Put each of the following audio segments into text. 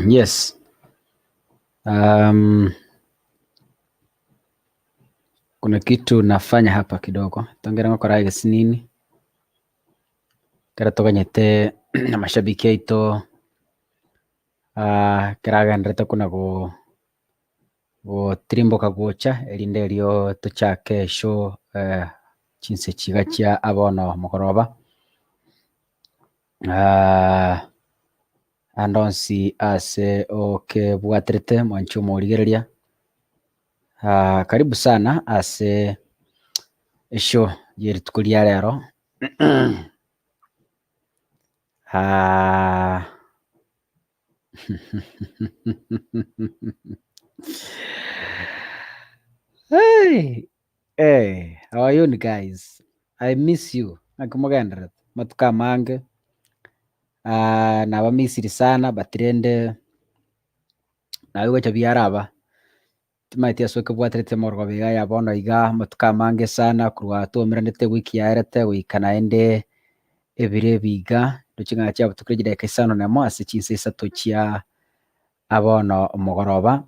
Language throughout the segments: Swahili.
Yes. Kuna kitu nafanya hapa kidogo tongera ngokora gesinini kera toganyete na mashabiki aito keragenderete kuna tirimboka gocha erinde rio tuchake show chinse chiga chia abono mokoroba andonsi ase okebwaterete mwancho morigereria karibu sana ase show yerituko ria rero Hey, hey, how are you guys? I miss you. Nakumugenda matuka mange. Nabamisiri sana batirende nawe chabyaraba. Timaiti asoke bwaterete morgo biga yabono iga matuka mange sana kurwa tumiranete wiki yarete wikana ende ebire biga duchinga cha butukrejide kaisano namo asichinse isato chia abono mugoroba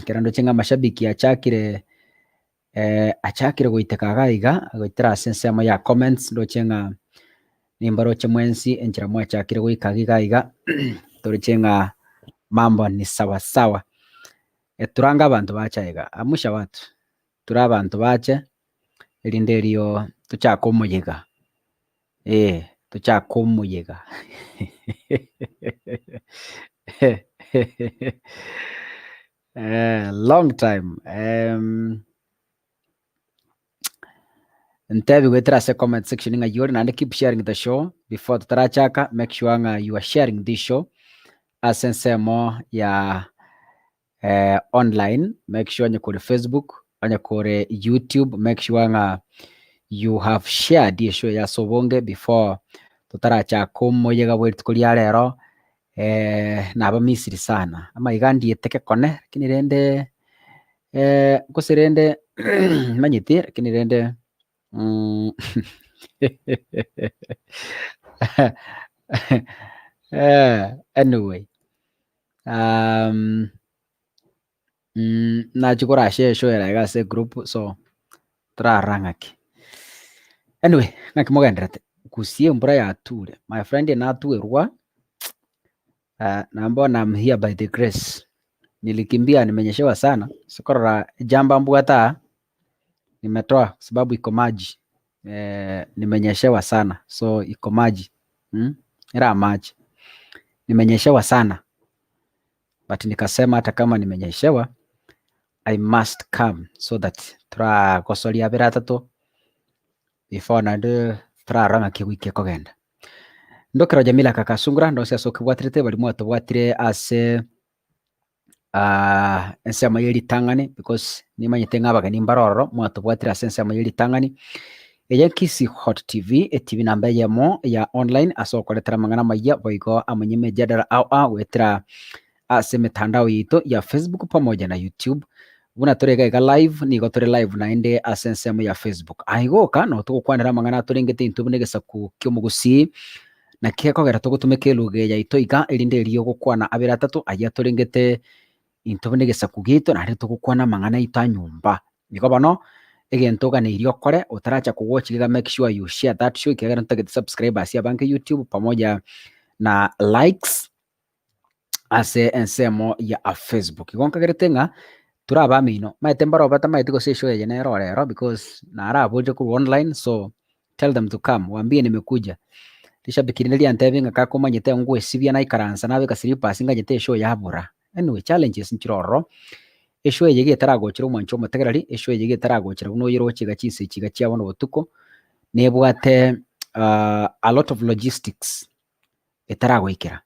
kerando chinga mashabiki achakire goitekaga iga goitera sensemo ya comments ndochenga nimbaro chemwensi enchira mwachakire goikaga iga torichenga mambo ni sawa sawa turanga abantu bachaiga amusha watu turi abantu bache erinde rio tuchaka omoyega tuchaka omoyega long time Ntebi gwetera se comment section nga yori and keep sharing the show before tutarachaka. Make sure nga you are sharing this show asensemo ya online. Make sure nga kore Facebook anya kore YouTube. Make sure nga you have shared this show ya sobonge before tutarachaka moyega wetu kulia rero naba misiri sana ama igandi eteke kone kinirende kusirende manyitir kinirende anyway nachikora share show era se group so trarangaki anyway nakimogenderete kusie mbura ya ture my friend na tuerwa nambona I'm here by the grace. Nilikimbia nimenyeshewa sana sikora jamba mbugata nimetoa sababu iko maji nimenyeshewa sana so iko maji era maji nimenyeshewa sana but nikasema hata kama nimenyeshewa I must come so that tra kosolia biratato before nande tra ranga kiwike kogenda ndokero Jamila kakasungura ndose so kwatrirete bali mwato bwatire ase ensema yeli tangani because nimanyite ngabaga nimbaroro mwato bwatire ase ensema yeli tangani Kisi Hot TV TV namba yamo ya online asokoletera mangana maya boigo amanyime jadara au wetera ase mitandao yito ya Facebook pamoja na YouTube buna turega live nigo turi live na ende asensemo ya Facebook aigoka no tukukwanira mangana turingete intubunegesa ku kyomugusi na kekogera tugutumike luge ya ito iga erinde riyo gukwana abira atatu aya turingete intubunegesa kugito na tukukwana mangana itanyumba niko bano egentoga ni irio kore utaracha kuwatch giga make sure you share that show kiagera ntagete subscribers ya banke YouTube pamoja na likes ase ensemo ya Facebook igonka geretenga turabamino maete mbarobata maete gose show yenye nerorero because narabuje ku online, so tell them to come, waambie nimekuja. Tishabikiri nili antebe ngaka komanyete ngwe sibia na ikaransa nabe kasiripa singa nyete show yabura. Anyway, challenges nchiroro esho yege taragochira umwancho mategerari esho yege taragochira no yiro chiga chise chiga chiabona botuko nebwate a lot of logistics etaragoikira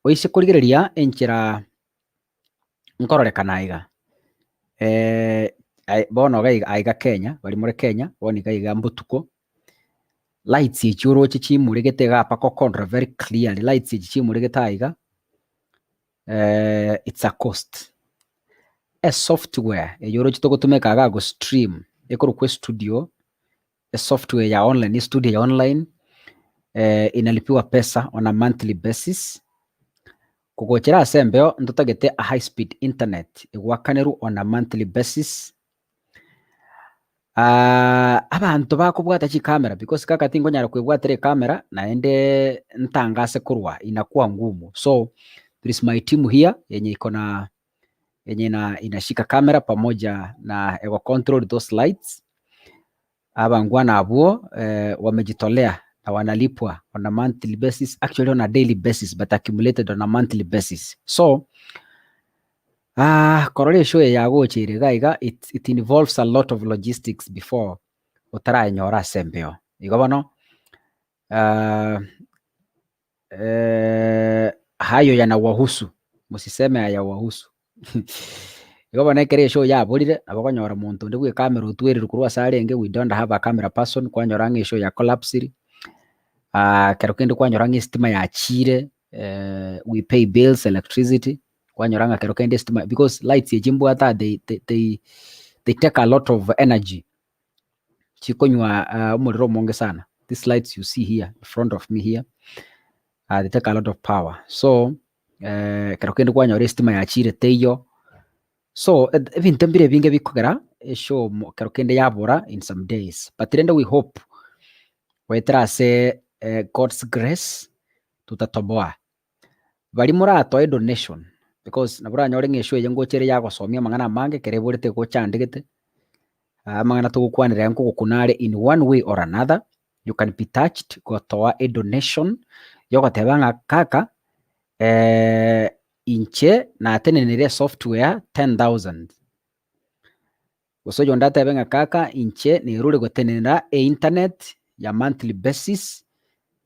oise kurigereria enchira nkororekana iga bono aiga Kenya bali muri Kenya boni gaiga mbutuko lights ichuro chichimuregete ga pako control very clearly lights ichimuregete aiga it's a cost. A software eyoro chitogotumeka ga go stream ekoro kwe studio a software ya online studio ya online inalipiwa pesa on a monthly basis kugochera asembeo ndotagete a high speed internet igwakaneru on a monthly basis. Abantu bakubwata chi camera because kaka tingo nyara kwebwatire camera naende ntangase kurwa inakuwa ngumu, so there is my team here yenye ikona yenye inashika kamera pamoja na ewa control those lights. Abangwana abuo wamejitolea na wanalipwa on a monthly basis, actually on a daily basis but accumulated on a monthly basis. So korore show yago chire gaiga it involves a lot of logistics before utara nyora sembeo igobano hayo yanawahusu, musiseme hayawahusu. Igobana kere show ya bolire abakonyora muntu ndegwe camera utwere rukurwa sarenge we don't have a camera person kwanyora nge show ya collapse kero kende kwanyora nge stima ya chire we pay bills electricity kwanyora nga kero kende stima because lights yejimbu ata they take a lot of energy chikonywa umuriro monge sana. These lights you see here in front of me here they take a lot of power, so kero kende kwanyora stima ya chire teyo. So ebintu mbire binge bikogera esho kero kende yabura in some days, but then we hope wetrase God's grace tutatoboa bali murato donation because nabura nyore ngesho yengo chere yagosomia mangana mange kereborete ko chandegete mangana to kwanira nko kunare in one way or another. You can be touched gotoa a donation yogotebanga kaka inche na atenenere software 10,000 usojo ndata benga kaka inche ni rule gotenera internet ya monthly basis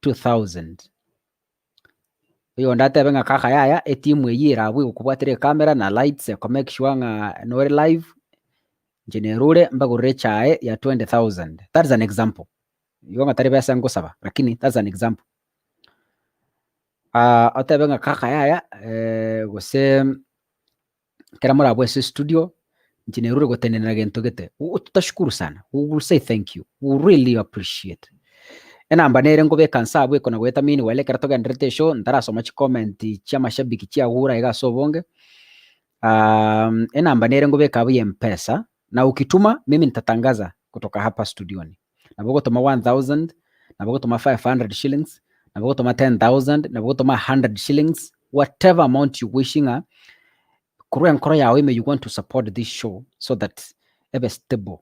2,000 iyo ndata benga kaka yaya etimu yira abwe ukubwatire camera na lights ya make sure nga no live generule mbagure chae ya 20,000. That is an example. Yonga tari besa ngosaba lakini that's an example. Atabenga kaka yaya gose kera mura bwese studio njinerure gotenena gento gete tutashukuru sana. We will say thank you, we really appreciate. Enamba nere ngobe kansabwe kona gweta mini wale kera toga ndrete show ndara so much comment cha mashabiki cha hura iga sobonge. Enamba nere ngobe kabuye mpesa na ukituma mimi nitatangaza kutoka hapa studioni. Nabogo toma 1,000, nabogo toma 500 shillings, nabogo toma 10,000, nabogo toma 100 shillings, whatever amount you wishing kuruya nkoro yawe you want to support this show so that ebe stable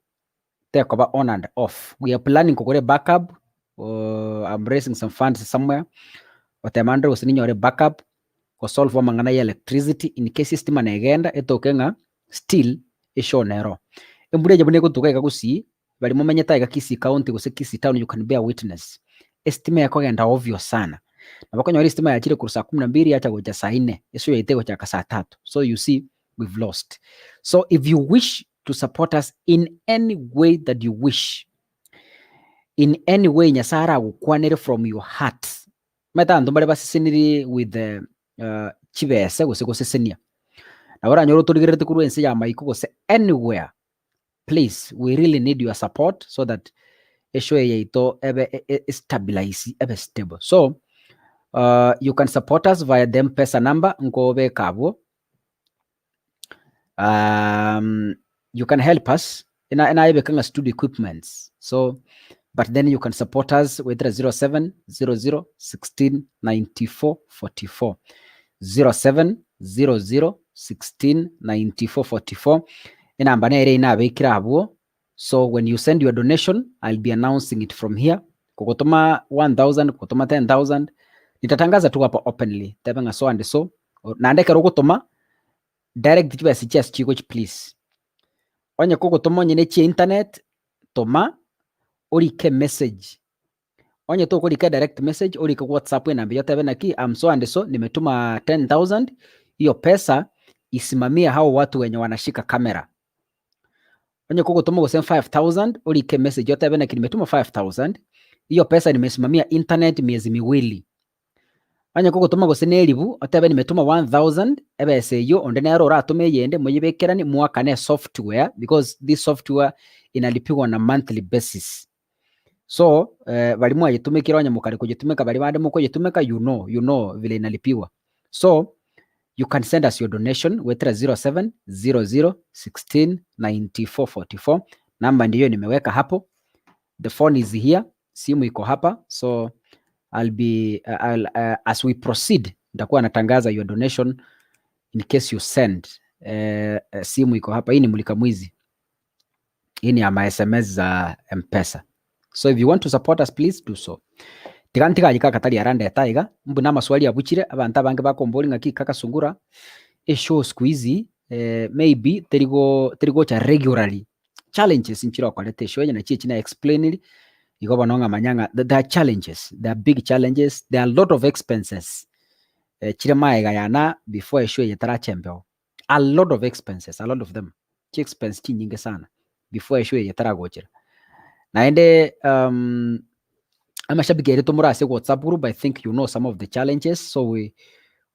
take over on and off. We are planning kukore backup. I'm raising some funds somewhere. Watemandre usininyo backup ko solve wa mangana ya electricity in case system na egenda etokenga still isho nero. Embure jabune kutuka ikagusi bali momenyeta ikakisi county gose kisi town, you can bear witness. Estima yako genda obvious sana. Nabakonyo estima ya chire kurusa 12 acha goja saa 4 eso yaitego cha saa 3. So you see we've lost. So if you wish to support us in any way that you wish, in any way nyasara gukwanere from your heart, meta ndombale basiseniri with the chibese gose gose senia nabara nyoro turigirete kuru ense ya maiko gose anywhere. Please, we really need your support so that esho yeito ebe stabilize ebe stable. So you can support us via the M-Pesa number ngobe kabo. You can help us in I become studio equipments. So, but then you can support us with 0700 16 94 44 0700 16 94 44. enamba nere inabekira abwo. So when you send your donation, I'll be announcing it from here. Kugotoma 1000, kugotoma 10,000, nitatangaza tu hapa openly tebenga so and so nandeka rugotoma direct tibasi just chiko please onye kugotoma nyine chi internet toma urike message onye to kurika direct message urike WhatsApp namba yote bena ki I'm so and so nimetuma 10,000. Hiyo pesa isimamia hao watu wenye wanashika kamera. Onye kugotoma gosema 5,000 urike message yote bena ki nimetuma 5,000. Hiyo pesa nimesimamia internet miezi miwili. Onye kugotoma gosena elibu otebe nimetuma 1,000 ebese yo onde nero ratume yende muyibekerani mwakane software because this software inalipiwa na monthly basis. So balimu ayitumikira onye mukali kujitumika bali bande muko yitumika you know vile inalipiwa. So you can send us your donation with 0700169444. Namba ndiyo nimeweka hapo. The phone is here. Simu iko hapa. So I'll be as we proceed nitakuwa natangaza your donation in case you send. Simu iko hapa. Hii ni mulika mwizi. Hii ni ama SMS za M-Pesa. So if you want to support us, please do so. Tigantika jika katali aranda etaiga mbuna maswali abuchire abantu abange bakomboli ngaki kakasungura show squeezy maybe terigo cha regularly challenges inchiro kwalete show na chichi na explain iko banonga manyanga there are challenges, there are big challenges, there are a lot of expenses chire maega yana before show yetara chembeo, a lot of expenses, a lot of them chi expense chi nyingi sana before show yetara gochira naende amashabiki yetu murase WhatsApp group. I think you know some of the challenges, so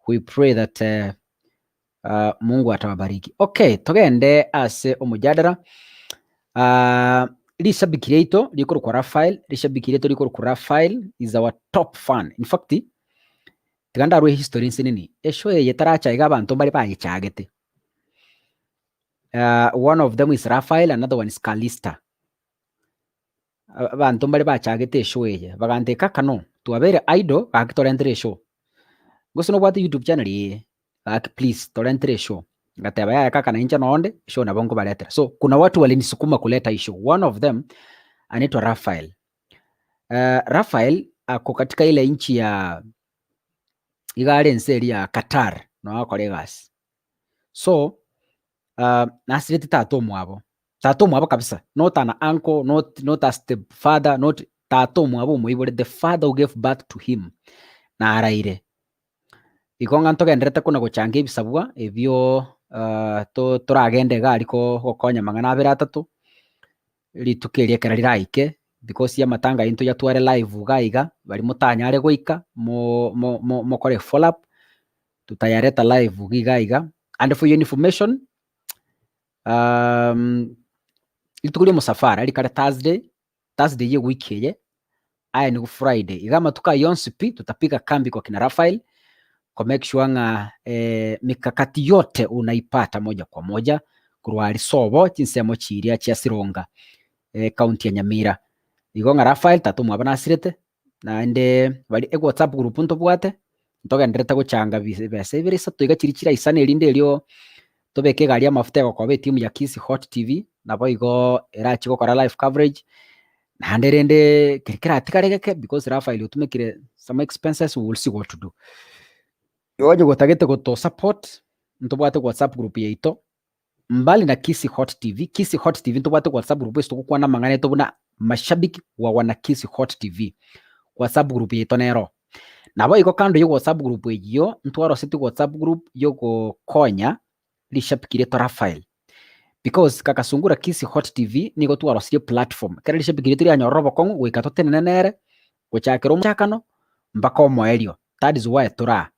we pray that Mungu atawabariki. Okay, tugende ase omujadara. Lishabiki yetu liko kwa Rafael, lishabiki yetu liko kwa Rafael is our top fan. In fact, tiganda ruhe history nsinini esho yetaracha iga abantu bari bayichagete. One of them is Rafael, another one is Kalista. Abantu bari bachagete show ye bagandeka kano tuabere idol akitorendere show gosono gwate YouTube channel ye please torendere show ngateba ya kaka na incha naonde show na bongo baletera. So kuna watu walinisukuma kuleta hii show. One of them anaitwa Rafael. Rafael ako katika ile nchi ya igale nseri ya Qatar no akolegas. So nasirete tato mwabo kabisa, not an uncle, not a stepfather, not tato mwabo muibore, the father who gave birth to him na araire ikonga ntogendrete kuna guchange bisabwa ebyo turagende gari ko gokonya mangana abira atatu litukerie kera liraike because ya matanga into yatware live gaiga bali mutanyare goika mo kore follow up tutayareta live gigaiga. And for your information, ilitukuli musafara ilikare Thursday ye wiki ye aya ni Friday igama tuka yonsipi tutapika kambi kwa kina Rafael kwa make sure nga mikakati yote unaipata moja kwa moja kurwali sobo chinsemo chiria chia Sironga county ya Nyamira igonga Rafael tatu mwabana asirete na ende bali WhatsApp group nto bwate ntoga ndireta guchanga bese biri sato igachirichira isane elinde elio tobeke gari amafuta kwa timu ya Kiss Hot TV nabo igo erachi gukora live coverage na nderende kirikira atikareke because Rafael utumekire some expenses, we will see what to do. Yoje gotagete goto support ntobwate WhatsApp group yeito mbali na Kiss Hot TV. Kiss Hot TV ntobwate WhatsApp group yesto kwa na mangane tobuna mashabiki wa wana Kiss Hot TV WhatsApp group yeito nero nabo igo kando yo WhatsApp group yeyo ntwaro siti WhatsApp group yo konya lishabikire to Rafael because kakasungura Kiss Hot TV nigo twaro sio platform kare lishabikire tiri anyorobo kongo wikato tenenere gochakero mchakano mpaka omoelio. That is why tura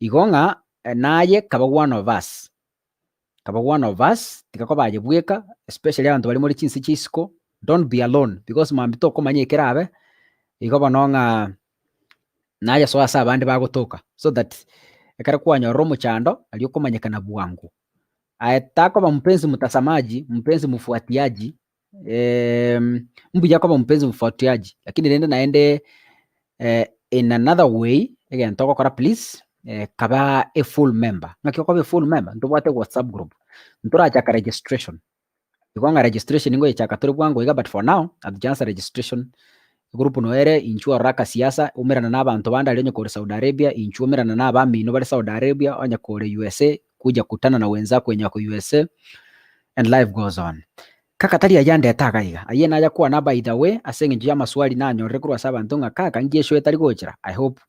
igonga naye kaba one of us tikakobaje bweka especially abantu bali muri chinsi chisiko. Don't be alone because mambito ko manye kerabe igoba nonga naye so asa abandi bagotoka so that ekara kwanya romo chando aliyokomanyekana bwangu ayatako ba mpenzi mtazamaji, mpenzi mfuatiaji mbuja kwa mpenzi mfuatiaji lakini nende naende in another way again toko kora please kaba a full member ngakyo kwa full member ndo wate WhatsApp group nturachaka registration ikonga registration ingo ichaka turi bwangu iga, but for now atujansa registration group noere inchu raka siasa umirana na abantu bandi ali kuri Saudi Arabia, inchu umirana na abamino bali Saudi Arabia onya kuri USA kuja kutana na wenzako kwenye ku USA and life goes on. Kaka tari ayande atagaiga aye naja kuwa na by the way asenge nje amaswali nanyorere kurwa saba ntunga kaka ngiye shwe tari gochira. I hope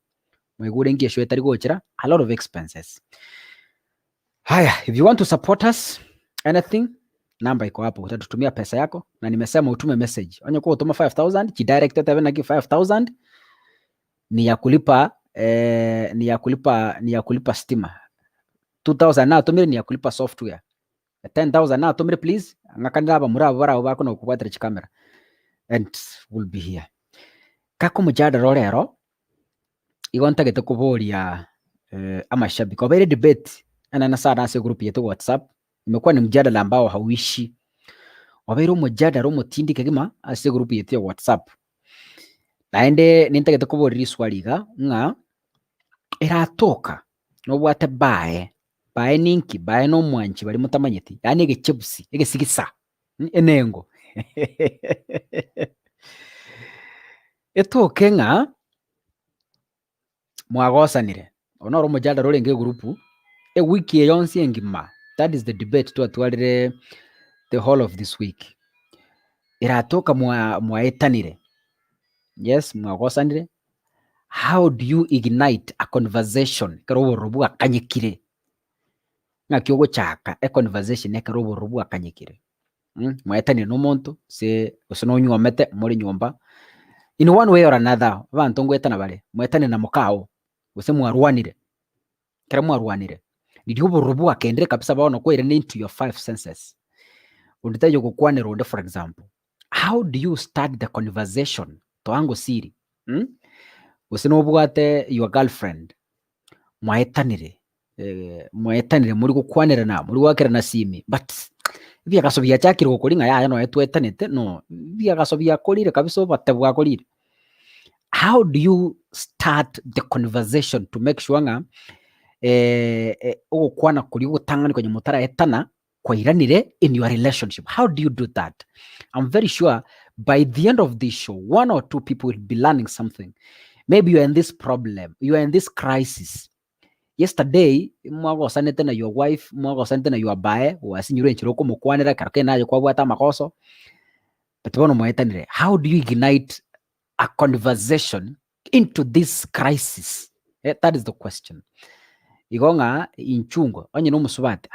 mwegure ngiye shwe tari gochira, a lot of expenses. Haya, if you want to support us anything, namba iko hapo, utatutumia pesa yako na nimesema utume message. Onye kwa utuma 5000 ki direct tata na ki 5000 ni ya kulipa ni ya kulipa stima. 2000 na tumire ni ya kulipa software. 10,000 na tumire please ngakandira aba muri abo barabo bako no kukwatira kamera and we'll be here. Kako mujadala rero igontagete kuboria amashabiki obere debate ana nasara ase group yetu WhatsApp imekuwa ni mjadala ambao hauishi. Wabero mjadala umutindi kagima ase group yetu ya WhatsApp. Naende nintagete kuborira swaliga nga eratoka no bwate bae ninki bae no mwanchi bali mutamanyeti yani egechebusi egesigisa enengo etoke nga mwagosanire onoro mujadala orenge group wiki yonsi engima. That is the debate to atwarire the whole of this week. Iratoka mwaetanire. Yes, mwagosanire. How do you ignite a conversation karobo akanyekire? Ngakyogo chaka a conversation karobo akanyekire. Mwaetanire no muntu se usononywa mete muri nyumba. In one way or another, abantu ngwetana bale. Mwaetanire na mukao. Use mwarwanire. Kera mwarwanire. Ndio borubu akendere kabisa baona ko irene into your five senses. Unditaje kukwane ronde for example. How do you start the conversation? Toango siri. Usino bwate your girlfriend. Mwaetanire muri kukwanira na muri wakera na simi. But bya gasobya cyakiri gukoringa ya no etwetanete no bya gasobya kolire kabisa batebwa kolire. How do you start the conversation to make sure nga kwana kuri gutangana kwenye mutara etana kwa iranire in your relationship? How do you do that? I'm very sure by the end of this show, one or two people will be learning something. Maybe you are in this problem, you are in this crisis. Yesterday, mwago sanete na your wife, mwago sanete na your bae, wasinyure nchiroko mukwanira karake nayo kwa bwata makoso. But bono mwetanire, how do you ignite a conversation into this crisis? That is the question. Igonga inchungo onye no musubati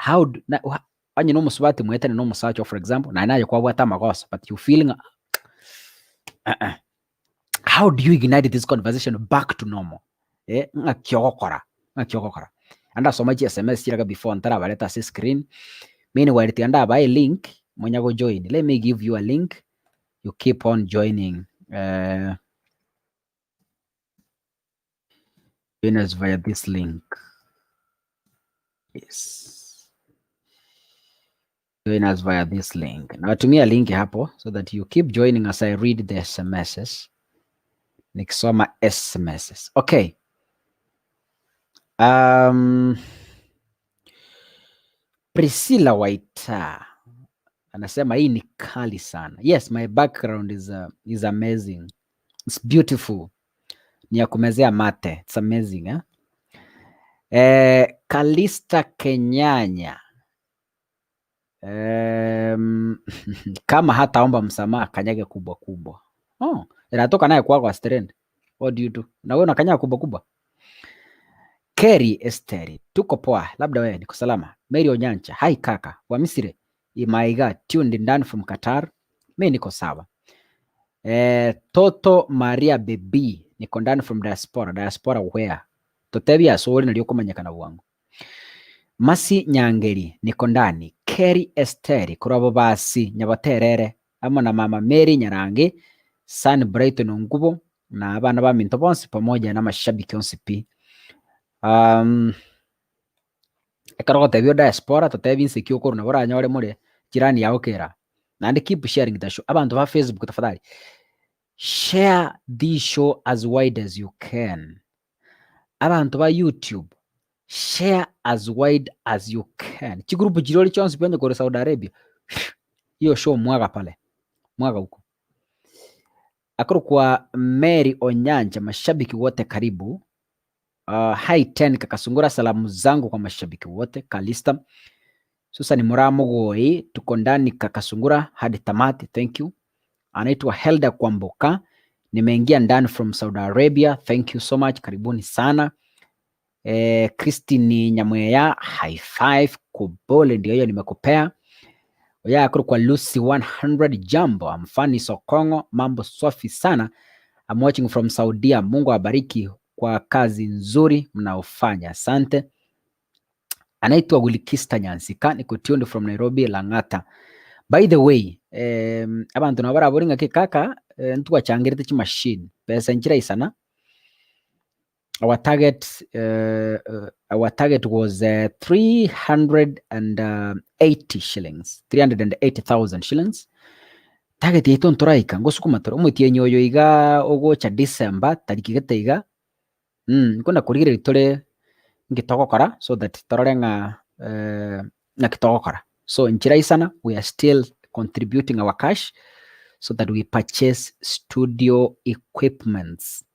onye no musubati mwetane no musacho for example na nayo kwa bwata makosa, but you feeling how do you ignite this conversation back to normal? Ngakyokora anda somaji SMS chiraga before ntara baleta si screen mini waleti anda ba link monyago join. Let me give you a link, you keep on joining join us via this link. Yes, join us via this link. Natumia link hapo so that you keep joining as I read the SMSs. Nikisoma SMSs. Okay. Priscilla Waita anasema hii ni kali sana. Yes, my background is amazing. It's beautiful. Ni ya kumezea mate. It's amazing, Kalista Kenyanya kama hataomba msamaha kanyage kubwa kubwa. Inatoka naye kwa strand. What do you do? Na wewe unakanyaga kubwa kubwa. Kerry Esteri, tuko poa, labda wewe niko salama. Mary Onyancha, hi kaka, wa Misri. Imaiga tuned in from Qatar. Mimi niko sawa. Toto Maria Baby, niko ndani from diaspora. Diaspora where? Totebia sori nalio kumanyakana wangu. Masi Nyangeri, niko ndani. Kerry Esteri, kurabo basi nyabaterere. Amo na mama Mary Nyarange, Sun Brighton Ngubo, na abana ba Minto bonse pamoja na mashabiki onse pi. Ekaro tebio diaspora totebi nsikio koruna bora nyore muri jirani yao kera. And keep sharing the show. Abantu ba Facebook tafadhali. Share this show as wide as you can. Abantu ba YouTube share as wide as you can. Chigrupu jiroli chonsi penye kore Saudi Arabia. Hiyo show mwaga pale. Mwaga huko. Akuru kwa Mary Onyanja, mashabiki wote karibu. Hi 10 kakasungura, salamu zangu kwa mashabiki wote. Kalista Susan Muramugoi, tuko ndani kakasungura hadi tamati, thank you. Anaitwa Helda Kwamboka, nimeingia ndani from Saudi Arabia, thank you so much, karibuni sana. Christine Nyamweya, high five, kubole ndio hiyo nimekupea. Oya akuru kwa Lucy 100, jambo, Amfani Sokongo, mambo safi sana. I'm watching from Saudia, Mungu abariki kwa kazi nzuri mnaofanya, asante. Anaitwa Wilikista Nyansika, niko tuned from Nairobi Lang'ata. By the way, abantu nabara boringa ke kaka ntwa changirite chi machine pesa nchira isana. Our target was 380 shillings, 380,000 shillings. Target yetu nturaika ngosukuma toro umutie nyoyo iga ogocha December tariki gataiga. Nkunda kurigire ritore ngitogokora so that tororenga na kitogokora. So nchira isana we are still contributing our cash so that we purchase studio equipments.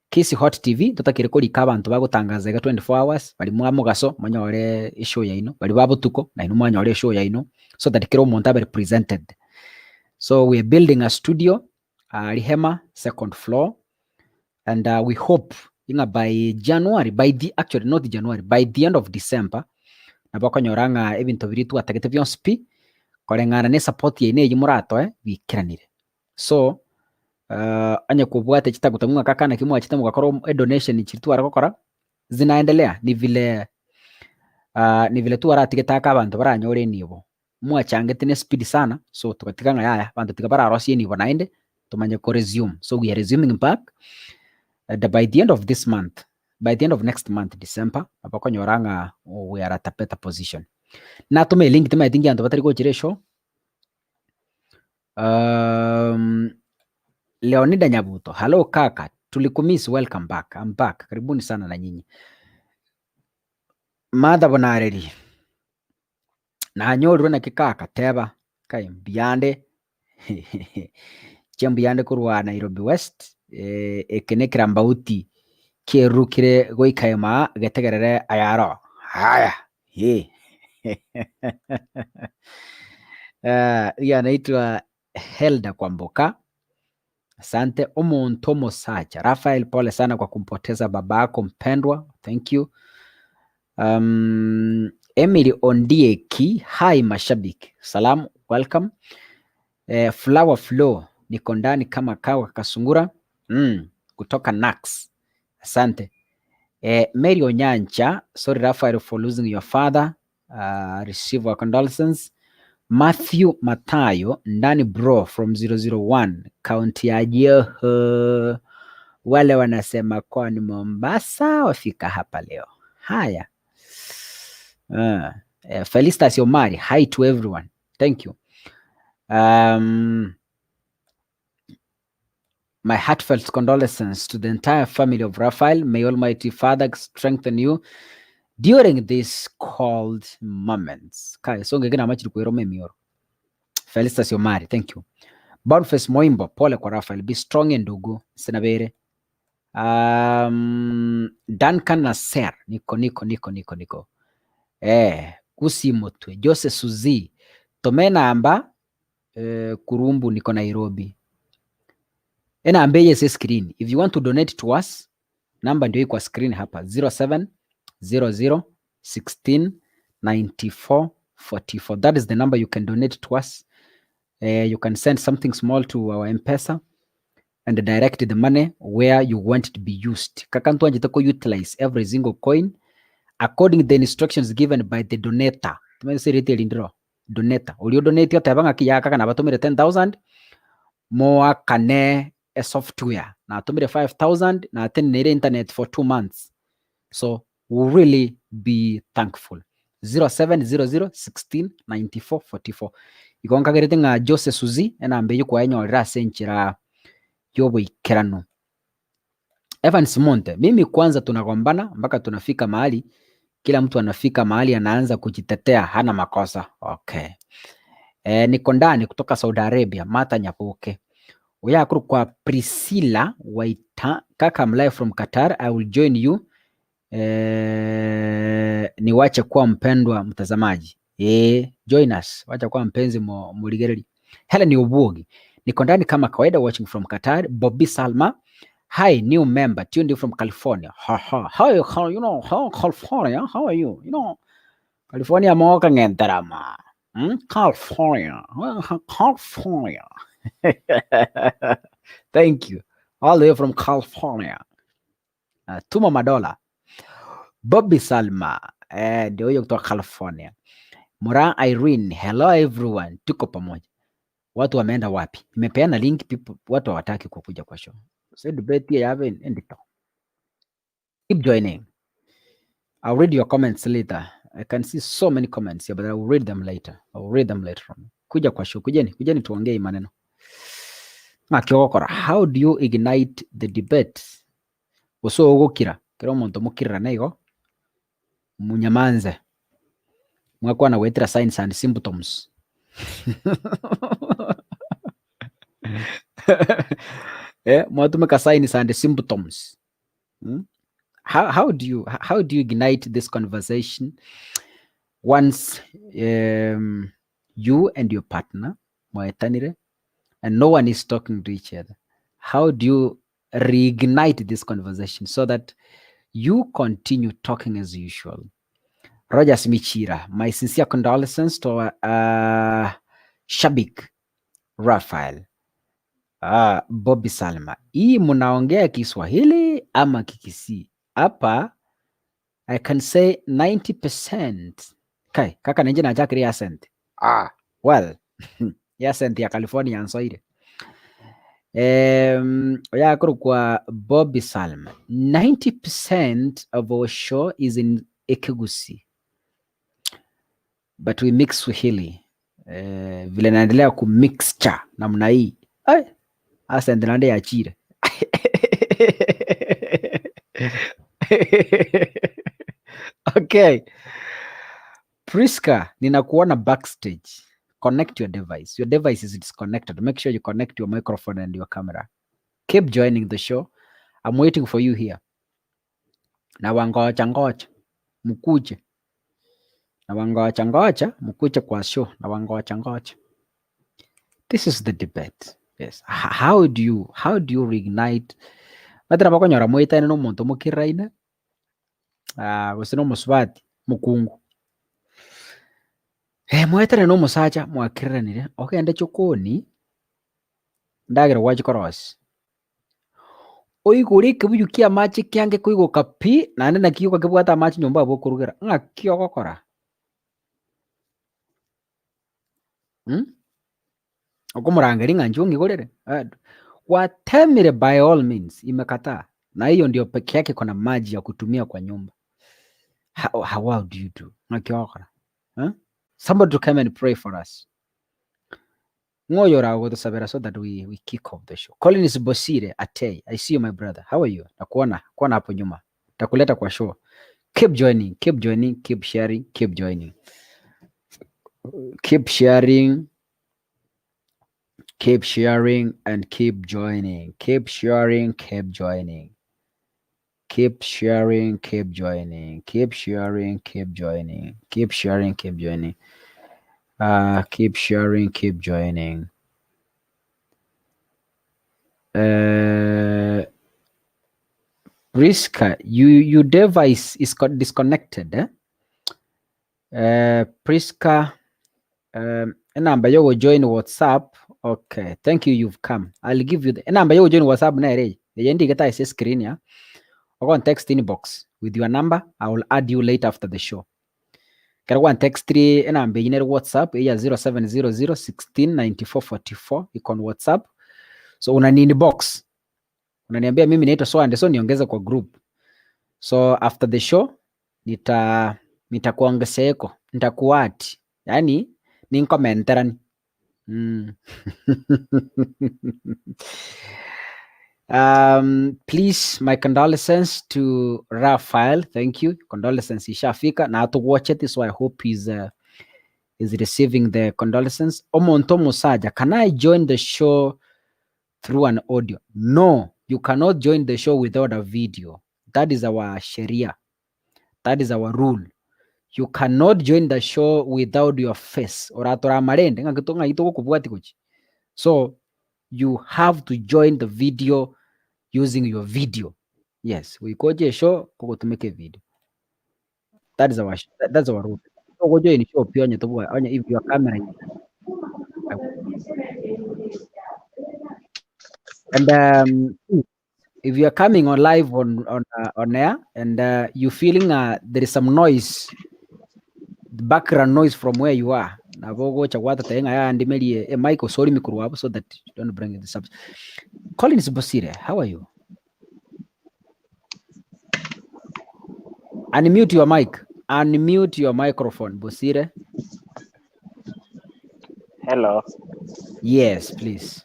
Kisi Hot TV tutakire kuri kabantu bagutangaza 24 hours bali mwa mugaso manyore show yaino bali babutuko na ino manyore show yaino so that kiro umuntu abe represented. So we are building a studio Rihema second floor, and we hope by January, by the end of December nabakonyoranga ebintu biritu atagete byonspi korengana ne support ye ne murato bikiranire. So anya kubwate chitagutamwa kakana kimwa chitamu gakoro donation chitu arakokora zinaendelea ni vile tu aratigeta abantu baranyore nibo mwachangete ne speed sana, so tukatikanga yaya bantu tikabara rosie nibo naende tumanye ko resume. So we are resuming back by the end of this month, by the end of next month December abakonyoranga we are at a better position. Na tume link tume tingi antu batari ko chiresho. Leonida Nyabuto, hello kaka, tulikumiss, welcome back. I'm back. Karibuni sana na nyinyi. Mada bonareri. Na nyoru na kikaka teba kai biyande. Biyande kurwa Nairobi West ekenekira mbauti kerukire goikaima getegerere ayaro. Haya. Ye. Anaitwa Helda Kwamboka. Asante. Omuntu Mosacha. Rafael, pole sana kwa kumpoteza babako mpendwa. Thank you. Emily Ondieki, hi mashabiki. Salamu, welcome. Flower Flow, niko ndani kama kawa kasungura. Kutoka Nax. Asante. Mary Onyancha, sorry Rafael for losing your father. Receive our condolences. Matthew Matayo, ndani bro from 001 county ya Joho. Wale wanasema kwa ni Mombasa wafika hapa leo. Haya. Felicitas Omari, hi to everyone. Thank you. My heartfelt condolences to the entire family of Raphael. May Almighty Father strengthen you during these cold moments. Felicitas Omari, thank you. Boniface Moimbo, pole kwa Raphael. Be strong and ndugu. Sinabere. Duncan Nasser, niko. Kusi Mutwe, Jose Suzi, Tomena amba Kurumbu niko Nairobi. Ena ambe yese screen. If you want to donate to us, namba ndio iko screen hapa 0700 16 94 44. That is the number you can donate to us. You can send something small to our M-Pesa and direct the money where you want it to be used. Kakantu anjitako utilize every single coin according to the instructions given by the donator. Tumesirite lindro. Donator. Ulio donate yote abanga kiyaka kana batumire 10,000 moa kane a software. Na atumire 5,000 na atene internet for 2 months. So we'll really be thankful. 0700 16 94 44. Ikonka gerete nga Jose Suzi ena ambe yuko enyorera senchira yobo ikerano. Evans Monte, mimi kwanza tunagombana mpaka tunafika mahali Kila mtu anafika mahali anaanza kujitetea, hana makosa. Okay. Niko ndani kutoka Saudi Arabia, Martha Nyapuke. Uyakuru kwa Priscilla Waita, kaka, I'm live from Qatar, I will join you. Niwache kuwa mpendwa mtazamaji. Join us. Wacha kuwa mpenzi muligereri. Helen Ubuogi. Niko ndani kama kawaida, watching from Qatar. Bobby Salma. Hi, new member, tuned in from California. How you know, California, how are you? You know, California moka ngentarama. California. California. Thank you. All the way from California. Tuma madola. Bobby Salma. Ndio huyo kutoka California. Mura Irene. Hello everyone. Tuko pamoja. Watu wameenda wapi? Nimepeana link, watu hawataki kukuja kwa show. So debate here have end it. Keep joining. I'll read your comments later. I can see so many comments here, but I will read them later. On. Kuja kwa show. Kujeni tuongee maneno. How do you ignite the debate? Uso ugukira. Kira omuntu mukirira naigo. Munyamanze. Mwakwa na wetira signs and symptoms. Mwatumeka signs and symptoms. How do you ignite this conversation once you and your partner mwaetanire and no one is talking to each other? How do you reignite this conversation so that you continue talking as usual? Rogers Michira, my sincere condolences to Shabik Raphael. Bobby Salma, hii munaongea Kiswahili ama Kikisii? Hapa I can say 90%. Kai, kaka nje na jakiri accent. Well, accent ya California ansoire. Oyakuru kwa Bobby Salma. 90% of our show is in Ekigusi. But we mix Swahili. Vile naendelea kumixture namna hii. Accent nande ya chire. Okay. Priska, ninakuona backstage. Connect your device. Your device is disconnected. Make sure you connect your microphone and your camera. Keep joining the show. I'm waiting for you here. Na wangocha mkuje. Na wangocha mkuje kwa show. Na wangocha. This is the debate. Yes. How do you reignite? Matara bakonyora moitane no muntu mukiraina. Gusino muswati mukungu. Mwetane no musacha mwakiranire. Okay, ande chokoni. Ndagira wachi koros. Oiguri kibuyu kia machi kyange kuigo kapi na nene kiyuka kibwata machi nyomba abo kurugera. Kiyo gokora. Okumurangeri nganjungi gorere. Watemire by all means imekataa. Na hiyo ndio peke yake kuna maji ya kutumia kwa nyumba. How do you do? Somebody to come and pray for us. Ngoyora go sabera so that we kick off the show. Collins Bosire Atei, I see you my brother. How are you? Nakuona hapo nyuma. Takuleta kwa show. Keep joining, keep sharing, keep joining. Keep sharing and keep joining. Keep sharing, keep joining. Keep sharing, keep joining. Keep sharing, keep joining. Keep sharing, keep joining. Keep sharing, keep joining. Priska, your device is disconnected. Priska, number you will join WhatsApp. Okay, thank you. You've come. I'll give you the number you will join WhatsApp. The get a screen. Yeah, or go on text inbox with your number. I will add you later after the show. Can go on text 3 number in WhatsApp. 0700169444. You can WhatsApp. So unani inbox. Unaniambia mimi naitwa so and so niongeze kwa group. So after the show nitakuongezeeko, nitakuati. Yani ni commenterani. Please, my condolences to Raphael. Thank you. Condolences ishafika na to watch it, so I hope he's receiving the condolences. Omonto Musaja, can I join the show through an audio? No, you cannot join the show without a video. That is our Sharia. That is our rule. You cannot join the show without your face. So you have to join the video using your video. Yes, we koje show koko to make a video. That's our rule. So go join show pia onye to onye if your camera and if you are coming on live on air and you feeling there is some noise, background noise from where you are, na bogo chawata taenga ya andimeli a mic sorry mikuru hapo so that you don't bring this up. Collins Bosire, how are you? Unmute your mic. Unmute your microphone, Bosire. Hello. Yes, please.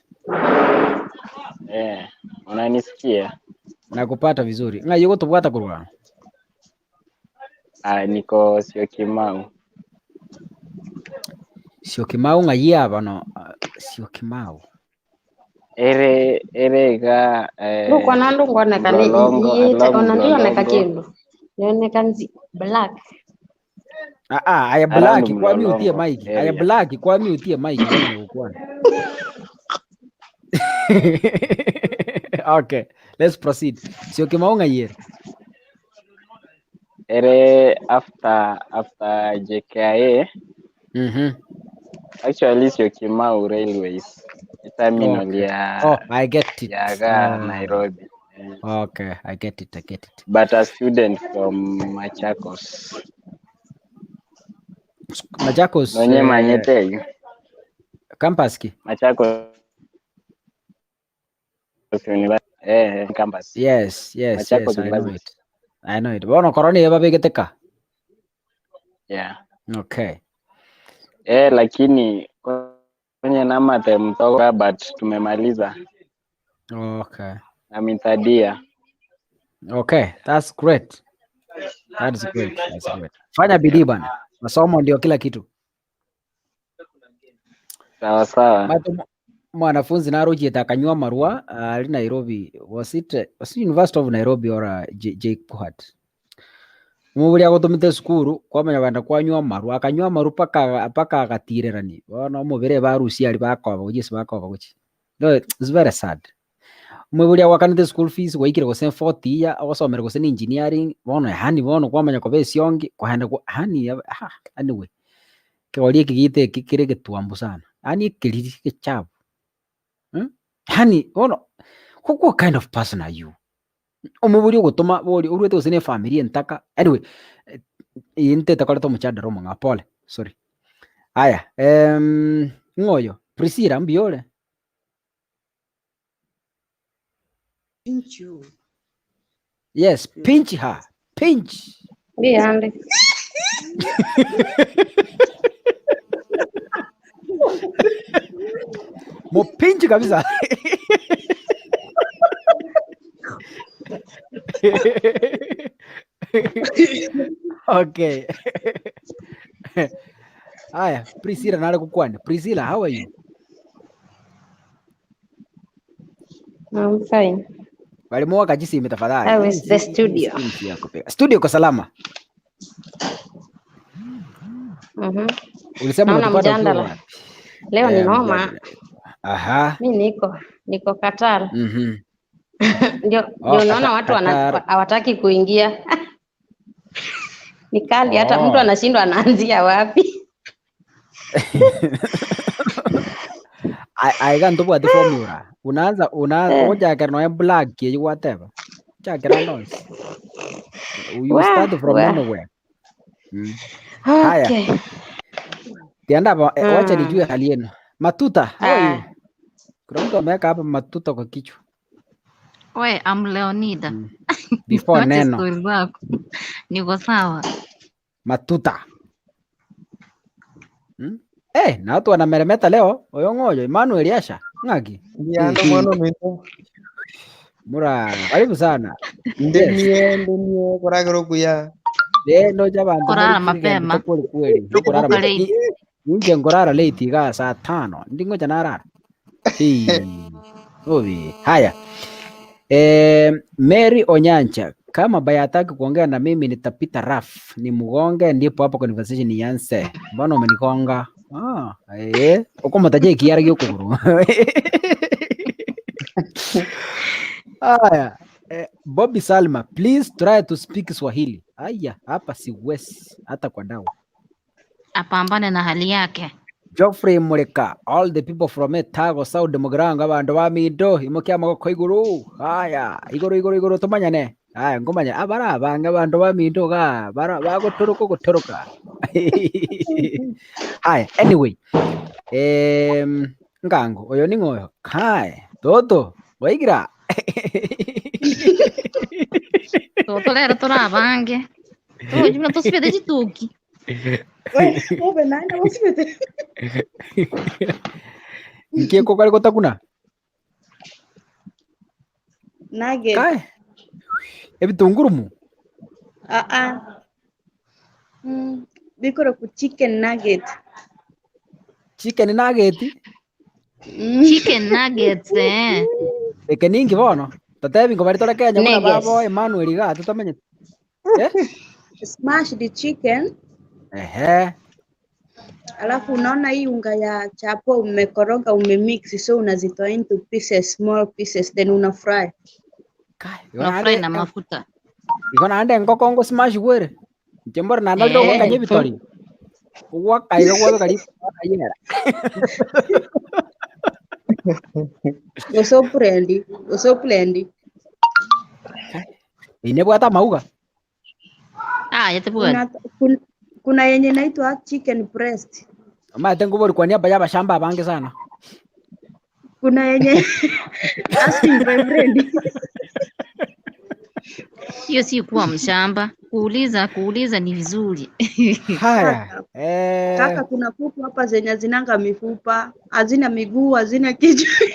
Unanisikia? Nakupata vizuri. Nga yuko tupata kurwa. Niko Syokimau. Syokimau nga yia bano. Syokimau. Erega Luko nandu ngone kani onandio nekakindu. Yone kanzi black. Aya black kwa mi utie mic. Aya black kwa mi utie mic ngone ukwana. Okay, let's proceed. Syokimau nga yia. After JKIA. Actually Syokimau Railways. Terminal ya I get it. Nairobi. Okay, I get it. But a student from Machakos. Machakos. Nonye manyete. Campus ki? Machakos. Campus. Yes, Machakos I know it. Bono koroni eba begeteka. Yeah. Okay. Lakini kwenye namate mtoka but tumemaliza. Okay. I'm in third year. Okay, that's great. That's great. Fanya bidii bana. Masomo ndio kila kitu. Sawa. Mwanafunzi naruji atakanywa marua ali Nairobi. Was it University of Nairobi or JKUAT? Mubuli agotumite skuru kwamenya banda kwanywa marua akanywa maru paka agatirerani. Bono mubere barusi ali bakoba gugisi bakoba guki. No, it's very sad. Mubuli awakanite school fees waikire go sen 40 ya awasomera go sen engineering bono hani bono kwamenya ko besiongi kwahanda ko hani anyway. Kewali kigite kikire getuambu sana. Ani kiriri kechabu. Hani bono what kind of person are you? Omubuli gutuma boli urwete usene family ntaka. Anyway, inte takoleto muchada romo ngapole. Sorry. Aya, ngoyo, Priscilla mbiole. Pinch you. Yes, pinch her. Pinch. Biande. Mo pinch kabisa. Okay. Aya, Priscilla nale kukwani. Priscilla, how are you? I'm fine. Walimu wakajisi tafadhali. I was the studio. Studio kwa salama. Ulisema unatupata ukiwa. Leo ni noma. Aha. Mimi niko Qatar. Ndio unaona watu hawataki kuingia. Ni kali hata mtu anashindwa anaanzia wapi. Aiga ndobo ati formula. Unaanza ngoja kana black ye whatever. Chakera noise. You start from nowhere. Okay. Tianda wacha nijue hali yenu. Matuta, how are you? Kuna mtu ameweka hapa matuta kwa kichwa. We, I'm Leonida. Before neno. Niko sawa. Matuta. Na watu wanameremeta leo. Oyongojo, Emmanuel Yasha. Ngaki. Ndiando mwana mito. Murara. Karibu sana. Ndemie kuragiro kuya. Ndo jabantu Kurara muri kirigende mapema. kweli kweli. Kurara Kuvuka late. nje ngorara late ga saa 5. Ndingoja narara. Ovi. Haya. Mary Onyancha, kama bayataki kuongea na mimi nitapita raf ni mugonge, ndipo hapo conversation ianze. Mbona umenigonga? Uko mtaje kiara gyo kuguru. Haya. Bobby Salma, please try to speak Swahili. Aya, hapa siwezi hata kwa dawa. Apambane na hali yake. Geoffrey Mureka, all the people from Etago South Demogranga bandu bamindo imukia magoko iguru. Haya, iguru tumanyane. Haya, ngomanya abara banga bandu bamindo ga bagotoroka. Haya, anyway. Ngango oyo ni ngoyo. Hai, toto waigira. Toto lero turabange. Hoje não tô se vendo de tuque. Uwe naenda usipite. Nkieko kali kota kuna? Nugget. Kai. Ebitunguru. Bikoro ku chicken nugget. Chicken nugget. Chicken nuggets Eke ningi bono. Tatebi ngo bari tora Kenya muna babo Emmanuel ga tutamenye. Smash the chicken. Alafu unaona hii unga ya chapo umekoroga umemix, so unazitoa into pieces, small pieces, then una fry. Una-fry na mafuta. Ikona ande ngoko ngo smash gwere. Jembor na ndaldo kwa kanye bitori. Uwa kairo kwa kali ayera. Oso prendi. Inebwa hata mauga. Yete bwana. Kuna yenye inaitwa chicken breast. Ama tengo bori kwa niaba ya shamba bange sana. Kuna yenye asking my friend. Hiyo si kuwa mshamba. Kuuliza ni vizuri. Haya. Kaka, kuna kuku hapa zenye zinanga mifupa, hazina miguu, hazina kichwa.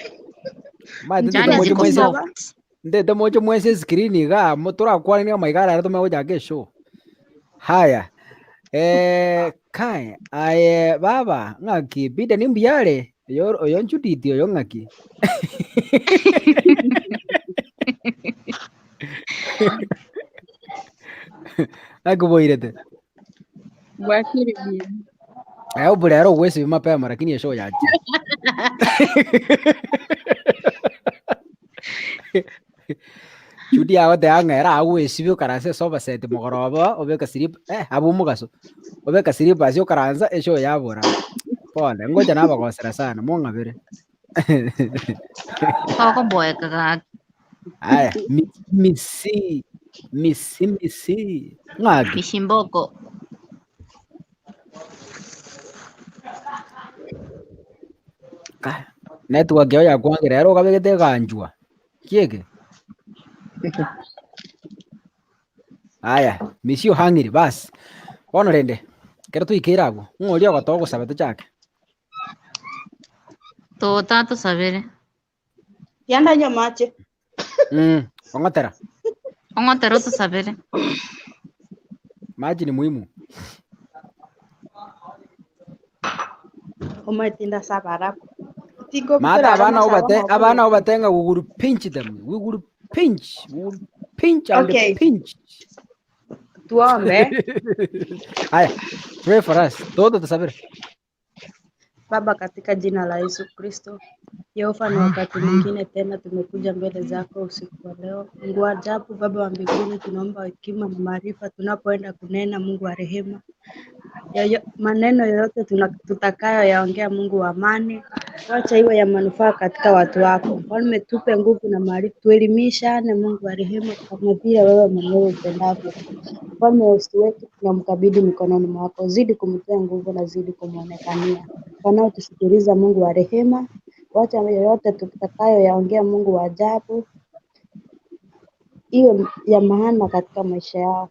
Ndete mocho mwese screen ga motora kwa ni maigara arato meoja kesho. Haya. Kai baba ngaki bide ni mbiale yo nchuditi yo ngaki. Ako boirete. Wakiri bia. Ayo bulero wese mapema lakini yesho yaje. Chudi awo te angera awe sibyo karanse soba sete mogoroba obeka sirip abu mugaso obeka sirip asyo karanza esho yabora pole ngoja naba kosera sana monga bere Kako boy kaka. aya misi ngagi Mishimboko. network ya kwangera ero kabegete kanjwa kieke. Aya, misio hangiri bas. Bono rende. Kero tuikirago. Ngoria gotogo sabe tuchake. Tato sabere. Yanda nyamache. Ongotera. Ongotero tu sabere. Maji ni muhimu. Umetinda sabara. Mata abana obatenga we will pinch them. We will pinch and pinch. Tuombe. Haya, pray for us. Todo tusabiri. Baba, katika jina la Yesu Kristo, Yehova, na wakati mwingine tena tumekuja mbele zako usiku wa leo. Mungu wa ajabu, Baba wa mbinguni, tunaomba hekima na maarifa tunapoenda kunena, Mungu wa rehema. Maneno yoyote tutakayo yaongea, Mungu wa amani, wacha iwe ya manufaa katika watu wako. Mfalme, tupe nguvu na maarifa, tuelimishane, Mungu wa rehema, kama vile wewe mwenyewe upendavyo. Mfalme wetu tunamkabidhi mikononi mwako, zidi kumtia nguvu na zidi kumuonekania. Wanaotusikiliza, Mungu wa rehema, wacha yoyote tutakayo yaongea, Mungu wa ajabu, iwe ya maana katika maisha yao.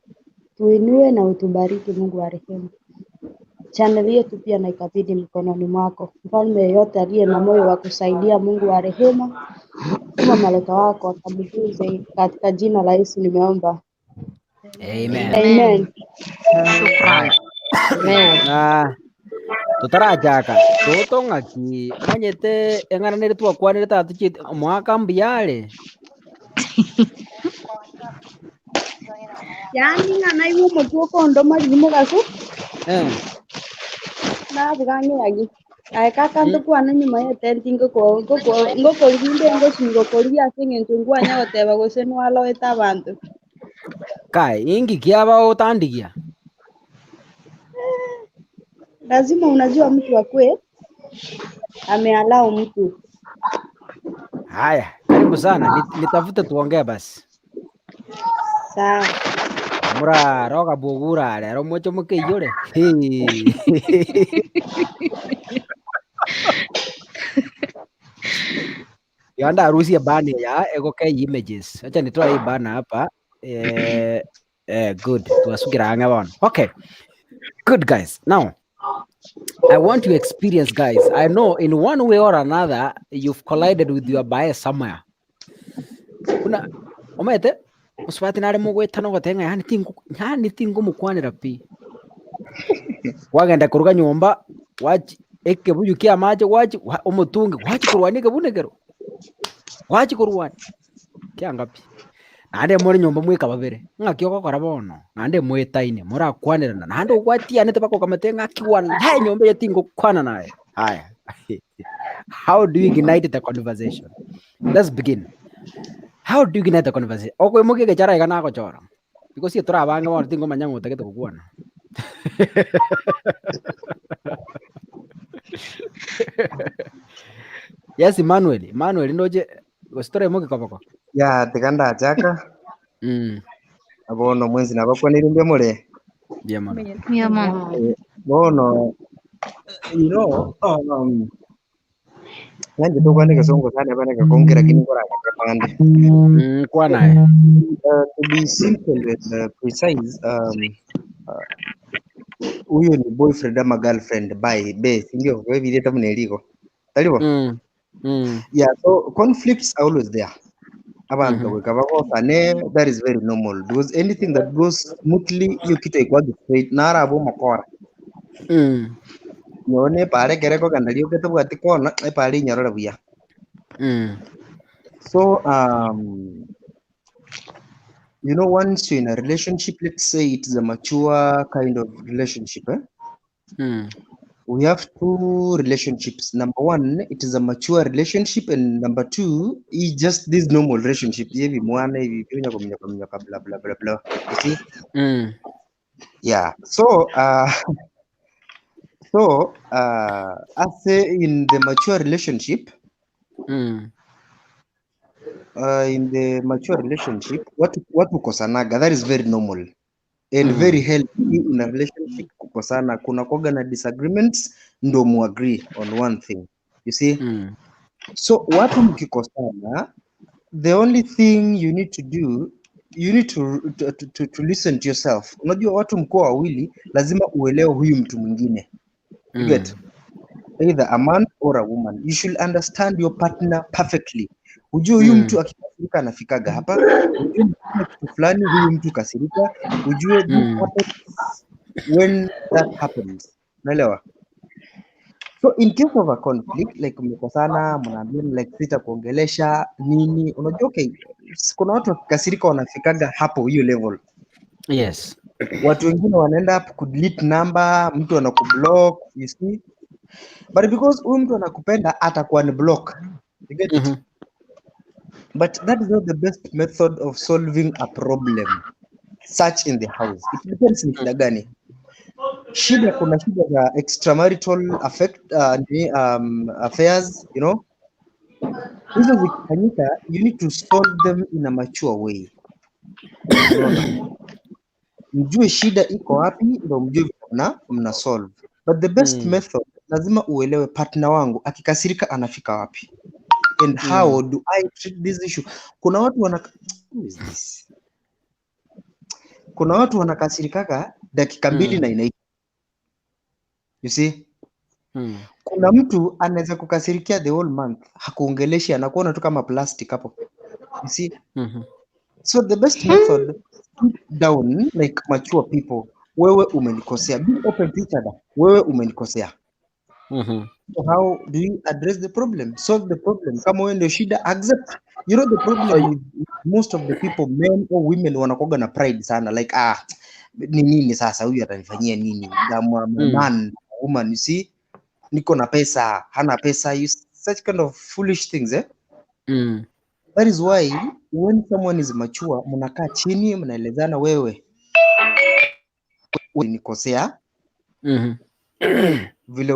Tuinue na utubariki, Mungu wa rehema. channel yetu pia na ikabidi mikononi mwako. Mfalme yeyote aliye na moyo wa kusaidia, Mungu wa rehema, tuma malaika wako akamguze katika jina la Yesu nimeomba. Amen. Amen. Shukran. Tutarajaka tutong'aki manyete eng'ananire twakwanire tatuchite mwaka mbuyare Yani ng'ana iwe motwo kondo marimo gasu na buganye yagi aeka kanto kwana nyuma ya tenti ngoko nginde ngosingo kori ase ng'encho ngwanya goteba gose nwaloete abantu kai ingi kiaba utandikia lazima unajua mtu akwe amealao mtu. haya karibu sana nitafute tuongee basi Sawa. mura roga bugura rero mocho mukeyore yanda harusi ya bani ya egoke images acha nitoa hii bana hapa good tuwasugira anga bana. Okay, good guys, now I want to experience, guys. I know in one way or another you've collided with your bias somewhere. Kuna omete uswati nare mugwetano gotenga yani tingo mukwanira pi wagenda kuruga nyumba wachi ekebuyu kia maje wachi umutunge wachi kurwanike bunegero wachi kurwani kiangapi nande muri nyumba mwika babere ngakio gokora bono nande mwetaine murakwanirana nande ugwatia nete bako kamatenga kiwana hai nyumba yetingo kwana naye haya. How do you ignite the conversation? Let's begin. How do you ignite the conversation? Okwe mugi gechara igana ko chora because you turabanga bono tingo manyango tegete kugwana. Yes, Emmanuel ndoje story mugi kabako ya tikanda chaka abono mwenzi nabakwanira mbye mure yeah man Yeah, man. bono you know nanje tukwane kasongo sana bana kakongera kiningora kakapande kwa naye to be simple and precise huyo ni boyfriend ama girlfriend be ndio kwa hivyo hata mneliko talibo yeah, so conflicts are always there abantu bakabakosane. That is very normal because anything that goes smoothly you kitu ikwagi straight nara abo makora nyone pare kereko kandalio keto bwati kona pare nyarora buya. So you know, once you're in a relationship, let's say it's a mature kind of relationship, we have two relationships. Number one, it is a mature relationship, and number two is just this normal relationship. Blah blah blah blah blah. You see? Yeah. So I say in the mature relationship, what ukosanaga, that is very normal and very healthy in a relationship. Kukosana kuna koga na disagreements ndo mu agree on one thing, you see. So watu mkikosana, the only thing you need to do, you need to listen to yourself. Unajua watu mko wawili lazima uelewe huyu mtu mwingine. You get either a man or a woman. You should understand your partner perfectly. Ujue huyu mtu akikasirika anafikaga hapa, ujue kitu fulani huyu mtu kasirika, ujue this happens when that happens. Unaelewa? So in case of a conflict, like mmekosana, mnaambiana like sita kuongelesha nini, unajua okay, kuna watu wakikasirika wanafikaga hapo hiyo level. Yes. Watu wengine wanaenda ku delete number, mtu anakublock, you see. But because huyu mtu anakupenda atakuwa ni block. You get it? But that is not the best method of solving a problem such in the house. It depends ni shida gani. Shida, kuna shida za extramarital affairs, you know. Hizo zikifanyika, you need to solve them in a mature way. Mjue shida iko wapi ndio mjue mna solve. But the best method, lazima uelewe partner wangu akikasirika anafika wapi. And how do I treat this issue? Kuna watu wanakasirikaka dakika mbili na inaisha. You see? Kuna mtu anaweza kukasirikia the whole month, hakuongeleshi, anakuona tu kama plastic hapo. You see? So the best method, sit down like mature people. Wewe umenikosea. Be open to each other. Wewe umenikosea. So how do you address the problem? Solve the problem. Kama wewe ndio shida, accept. You know the problem with most of the people, men or women, wanakuwa na pride sana, like ni nini sasa huyu atanifanyia nini? Man, woman, you see, niko na pesa, hana pesa, you such kind of foolish things, eh? That is why when someone is mature, mnakaa chini, mnaelezana, wewe unikosea, vile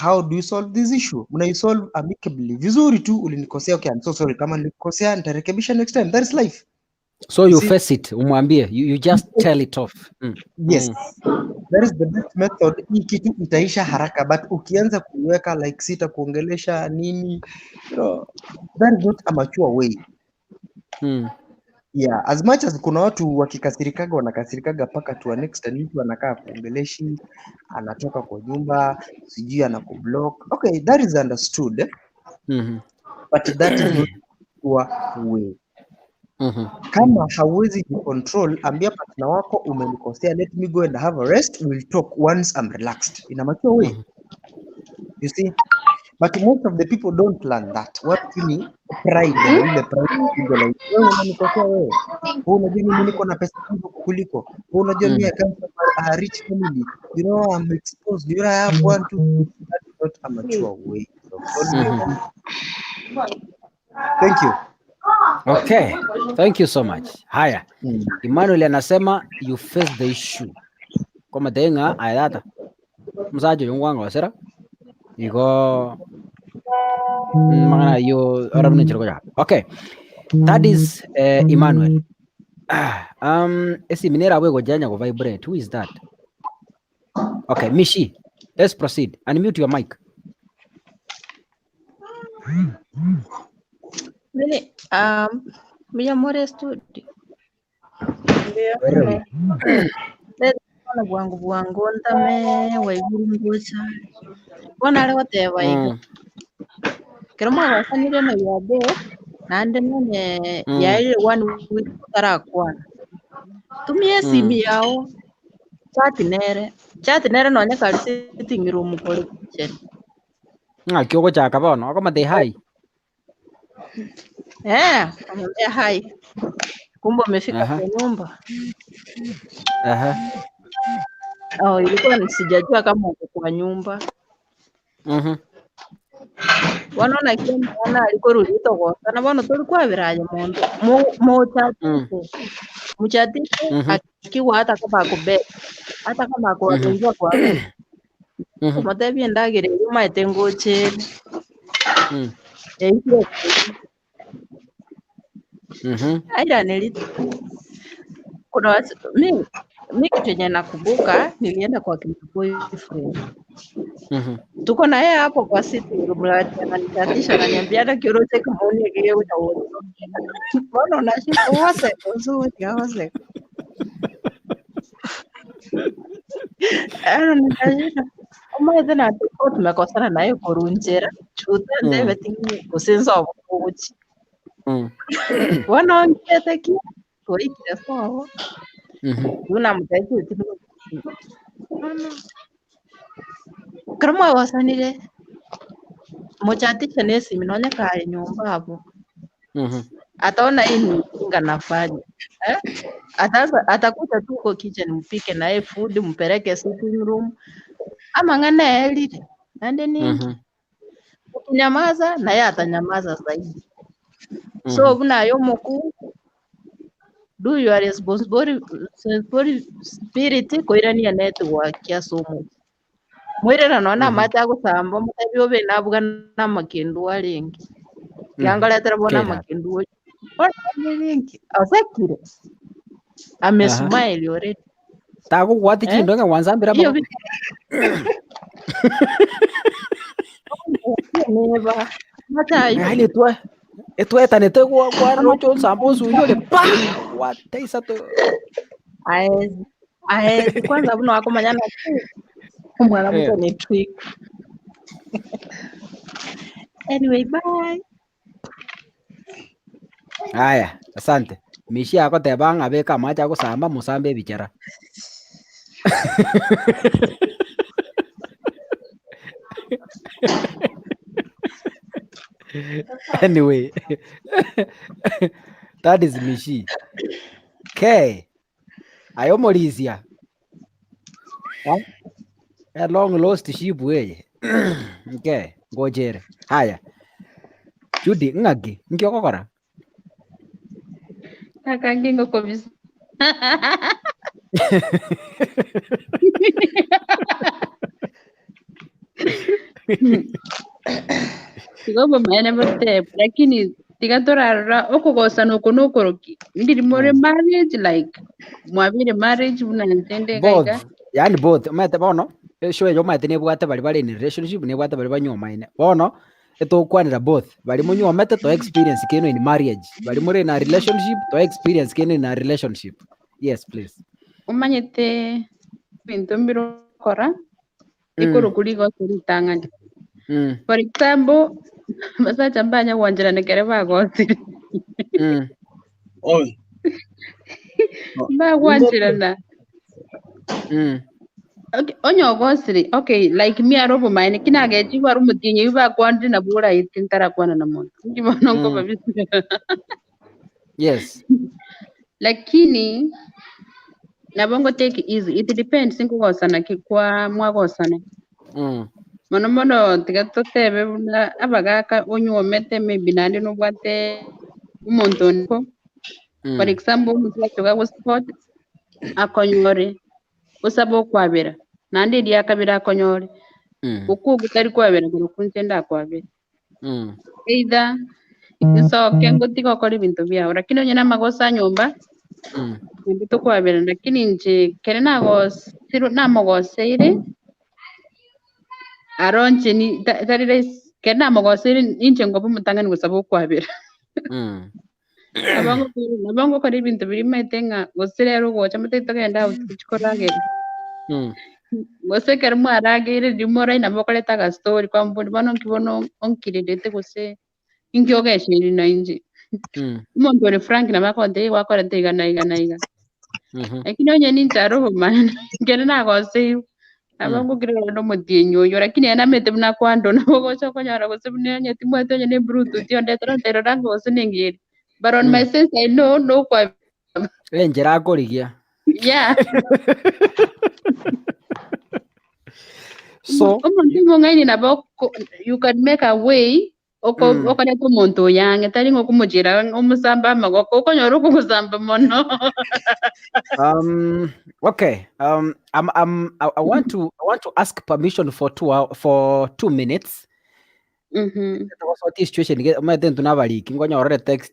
how do you solve this issue? Mnaisolve amicably. Vizuri tu, ulinikosea, okay, I'm so sorry. Kama nilikosea, nitarekebisha next time. That is life. So you face it, umwambie. You just tell it off. Yes. That is the best method. Hii kitu itaisha haraka, but ukianza kuweka like sita kuongelesha nini, you know, that is not a mature way. Yeah, as much as kuna watu wakikasirikaga wanakasirikaga paka to an extent, mtu anakaa kuongeleshi, anatoka kwa nyumba, sijui anakublock. Okay, that is understood. But that is not your way. Kama hauwezi control, ambia partner wako, umenikosea, let me go and have a rest, we'll talk once I'm relaxed. In a mature way. You see? But most of the people don't learn that. What ni pride, ile pride like, wewe unanikosea wewe. Wewe unajua mimi niko na pesa nyingi kukuliko. Wewe unajua mimi I come from a rich family. You know I'm exposed. You know I have one two. That's not a mature way. Thank you. Okay. Thank you so much. Haya. Emmanuel anasema you face the issue. Kama denga ayata. Msaje yungwanga wasera. Iko mana yo arabne chirgoja. Okay. That is Emmanuel. Esi minera we gojanya go vibrate. Who is that? Okay, Mishi. Let's proceed. Unmute your mic. Mimi mia more studio. Ndio. Bwana bwangu ntame waigurungucha. Bwana leo teva iko. Kiroma wasanire no yade nande none yaile 1 week tarakwana. Tumie simu yao. Chat nere no nyaka sitting room kole kitchen. Kyogo cha kabono kama they high. Amwambia hai. Kumbe umefika kwa nyumba. Ilikuwa sijajua kama uko kwa nyumba. Wanaona kiona alikuwa rudito kwa sana bwana tulikuwa viraje mondo. Mchati akiwa hata kama akubeba. Hata kama akuingia kwa kama tabi ndagire yuma etengoche. Aida nilito. Kuna mimi kitu yenye nakumbuka nilienda kwa boyfriend. Tuko na yeye hapo kwa sitting room, ananitatisha ananiambia hata kirote kama unige utaona. Mbona unashika wote uzuri wote. Nitaje. Kama tena tumekosana naye kurunjera. Chuta ndebe tingi kusenza uchi. Wanaongea taki kwa ikira sawa. Unamtaji tu. Kama wasanile mochatisha nesi minonya kale nyumba hapo. Ataona hii nafanya. Atakuta tu kwa kitchen mpike naye food mpeleke sitting room. Ama ngane elite. Nande nini? Ukinyamaza na yeye atanyamaza zaidi. So unayo moku do your responsibility spirit koirani ya network ya somo. Mwirera nona mata gusamba mutabyo be nabwa na makindu alingi. Yangala tarabona makindu. What alingi? Azakire. Amesmile already. Tago wati kindonga wanzambira baba. Neva. Mata Hali tu etanete kwa no chon sambo suyo le pa. What taisa to. Kwanza buno wako manyana Mwanamke ni trick. Anyway, bye. Haya, asante. Mishi yako tebanga beka macha kusamba musambe bichara. Anyway, that is Mishi. Okay. Ayomolizia. A long lost sheep way. Okay, ngojere. Haya. Judy ngagi, ngiokokora. Kakangingo kabisa. Tigobo maene bote, lakini tigatorara okugosana okunokoroki. Ndiri more marriage like mwabire marriage unantende Both. gaiga. Yani both. Mete bono. Show yo mete nebwate bali in relationship nebwate bali banyoma ine. Bono eto kwanira both. Bali munyo mete to experience keno in marriage. Bali more in a relationship to experience keno in a relationship. Yes, please. Umanyete bintu mbiro kora. Ikoro kuri gosiri tangani. For example, masa chambanya wanjira nekere bagosiri. Oh. Ba wanjira na. Okay, onyo gosiri. Okay, like me arobo mine kina geji waru mutinye yuba kwandi na bura itintara kwana na muntu. Ndibona ngo babisi. Yes. Lakini nabongo take it easy. It depends nkugosana kikwa mwagosana. Mono tigato tebe abagaka onyomete maybe nandi nubwate umuntu nko. For example, mutwacho gago sport akonyore usabo kwabera nandi ndi akabira akonyore uko gutari kwabera ngo kuntenda kwabera either so kengo tiko kora ibintu byao lakini onye namagosa nyumba ndi to kwabera lakini nje kere nagos siru namogoseire aronje ni tarire kere namogoseire inje ngo bumutangani gusabo kwabera Nabango kora ibintu birimete nka gosirero gocha mutito genda ukikoragera gose kera mwaragire rimora inabokoreta ga story kwa mbundi bano nkibono onkirerete gose ingyogeshe na inji umuntu ore frank na bakonde wakora tegana igana lakini onye ninjaro man ngene na gose abango girero no mutinyo yo lakini ana mete mna kwando no gocha konyara gose bunye timweto onye ne bruto tio ndetro ndero rango gose ningiri but on my sense I know no kwa njera akorigia yeah. So you can make a way oko neto muntu yange tari ngo kumujira umusamba magoko oko nyoro kumusamba mono. Okay. I want to ask permission for 2 minutes. What situation text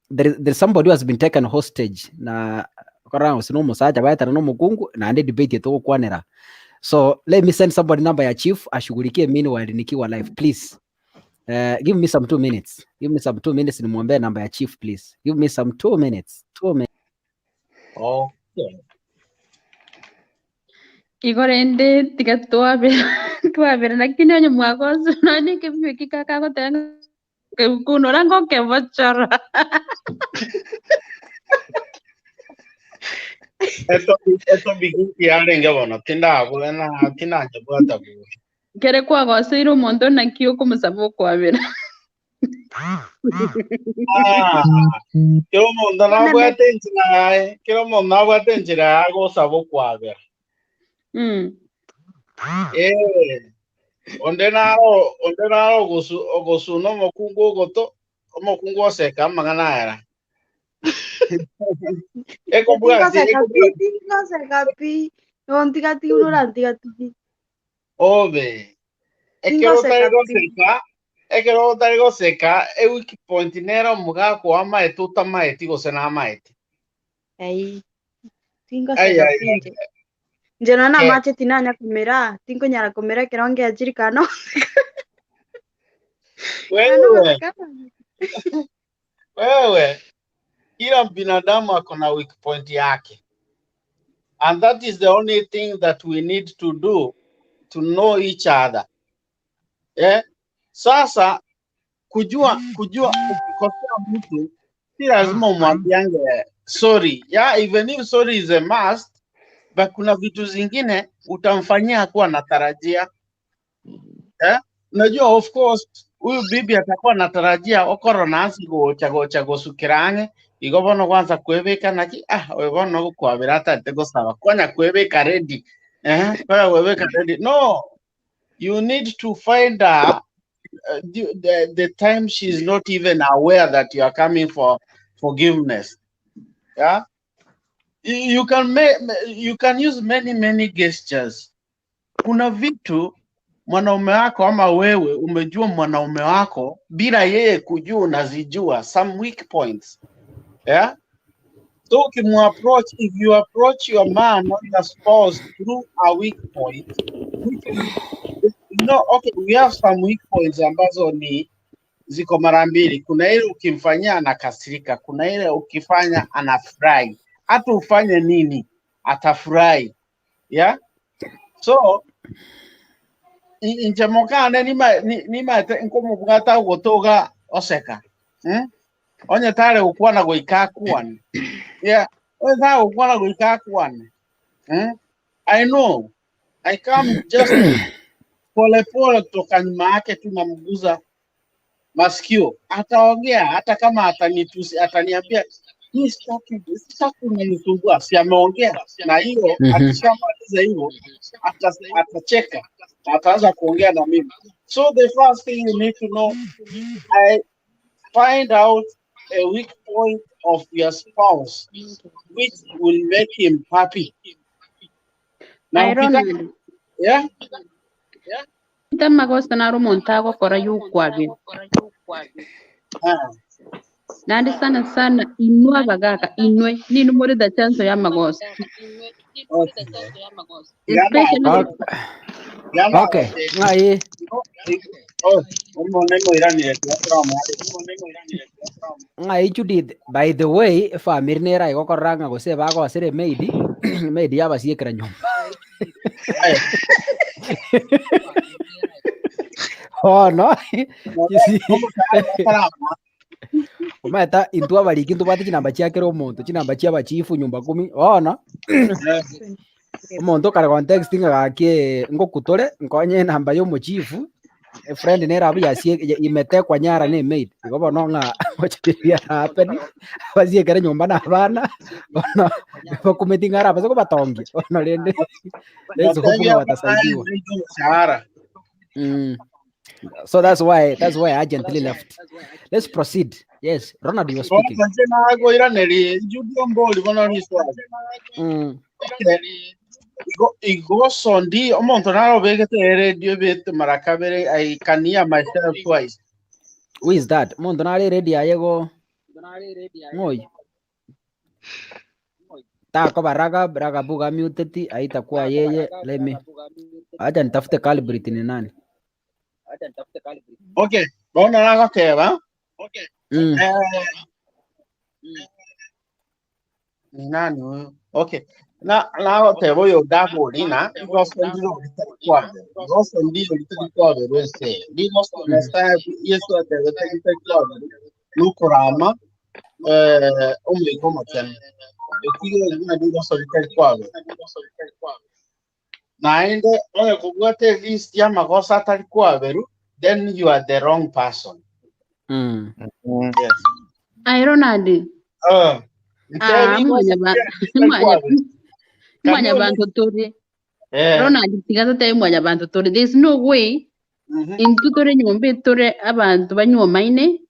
there's somebody who has been taken hostage na korang sino musaja baita no mugungu na ande debate to kwanera. So let me send somebody number ya chief ashughulikie meanwhile nikiwa live, please. Give me some 2 minutes. Give me some 2 minutes nimwombe number ya chief, please. Give me some 2 minutes. 2 minutes. Okay. Igorende tikatoa twabera lakini onye mwakozo nani kebiki kaka ko tanga kuno rango kebochora. Esto bigiki yarenge bono tinda abona tinda njebota bu. Kere kwa gosiro mondo na kiyo kumusabo kwabera. Kero mondo na bwatenjira, kero mondo na bwatenjira ago sabo kwabera. Ondenaro gosu no mokungu goto mokungu oseka magana era. Eko bwasi Sekapi ontigati unorantigati obe ekero tarigo seka e wiki point nero muga kwa maetu tamaeti gosena maeti ei tingo sekapi njeno na mache tinanya kumera tingo nyara kumera kironge ajirikano wewe kila binadamu akona weak point yake, and that is the only thing that we need to do to know each other. Sasa kujua ukikosea mtu si lazima umwambiange sorry. Even if sorry is a must, but kuna vitu zingine utamfanyia kuwa anatarajia. Unajua of course huyu bibi atakuwa anatarajia okoro nasi gocha sukirange igobono kwanza kwebeka naki webono kwabira atate gosaba kwanya kwebeka ready kwa kwebeka ready. No, you need to find her the time she's not even aware that you are coming for forgiveness. You can use many gestures. Kuna vitu mwanaume wako ama wewe umejua mwanaume wako bila yeye kujua unazijua some weak points. So if you approach your man or your spouse through a weak point, okay, we have some weak points ambazo ni ziko mara mbili. Kuna ile ukimfanyia anakasirika, kuna ile ukifanya anafurahi. Hata ufanye nini atafurahi. So injemokane nima nkomo bugata gotoga oseka. Onye tare ukwana goika kwan. Oza ukwana goika kwan. I know. I come just pole kutoka nyuma yake tu namguza masikio. Ataongea hata kama atanitusi, ataniambia hii sitaki kunisumbua, si ameongea. Na hiyo akishamaliza hivyo atacheka, ataanza kuongea na mimi. So the first thing you need to know, I find out a weak point of your spouse which will make him happy. Now, Ita magosta na rumontago kora yukwage. Nandi sana inua bagaka inwe nini muri da chanso ya magosta. Okay. Ngai. Ngai Judith, by the way, family nera iko koranga go se bago asire maid yaba siekera nyumba. Oh no. Umeta intua bali kintu bati kinamba chiake ro muntu kinamba chia bachifu nyumba 10. Oh no. Umuntu kare context ngake ngokutore nkonye namba yo muchifu friend nera abu yasie imetekwa nyara ni maid igobo no nga ochiria happen bazie kare nyumba na bana ono bakumetingara bazo batongi ono lende lezo kufunga watasaidiwa. So that's why I gently left. Let's proceed. Yes, Ronald, you were speaking. Igosondi omonto naro begete radio bit marakabere I can hear myself twice. Who is that? Monto naro radio ayego. Ngoi. Tako baraga buga muteti aitakuwa yeye. Let me. Acha nitafute calibrate ni nani. Okay, bona naga keba. Okay. Nani? Okay. Na te voy a dar bolina, gosto ndio litikuwa verese. Digo está y eso te litikuwa. Lukurama umwe koma cyane. Ikiyo digo litikuwa. Naende oye kugote list ya makosa atalikuwa veru, then you are the wrong person. Yes. Ironadi. Mwanya bantu tori. Ronald tigato te mwanya bantu tori. There's no way in tutore nyombe tore abantu banyoma ine.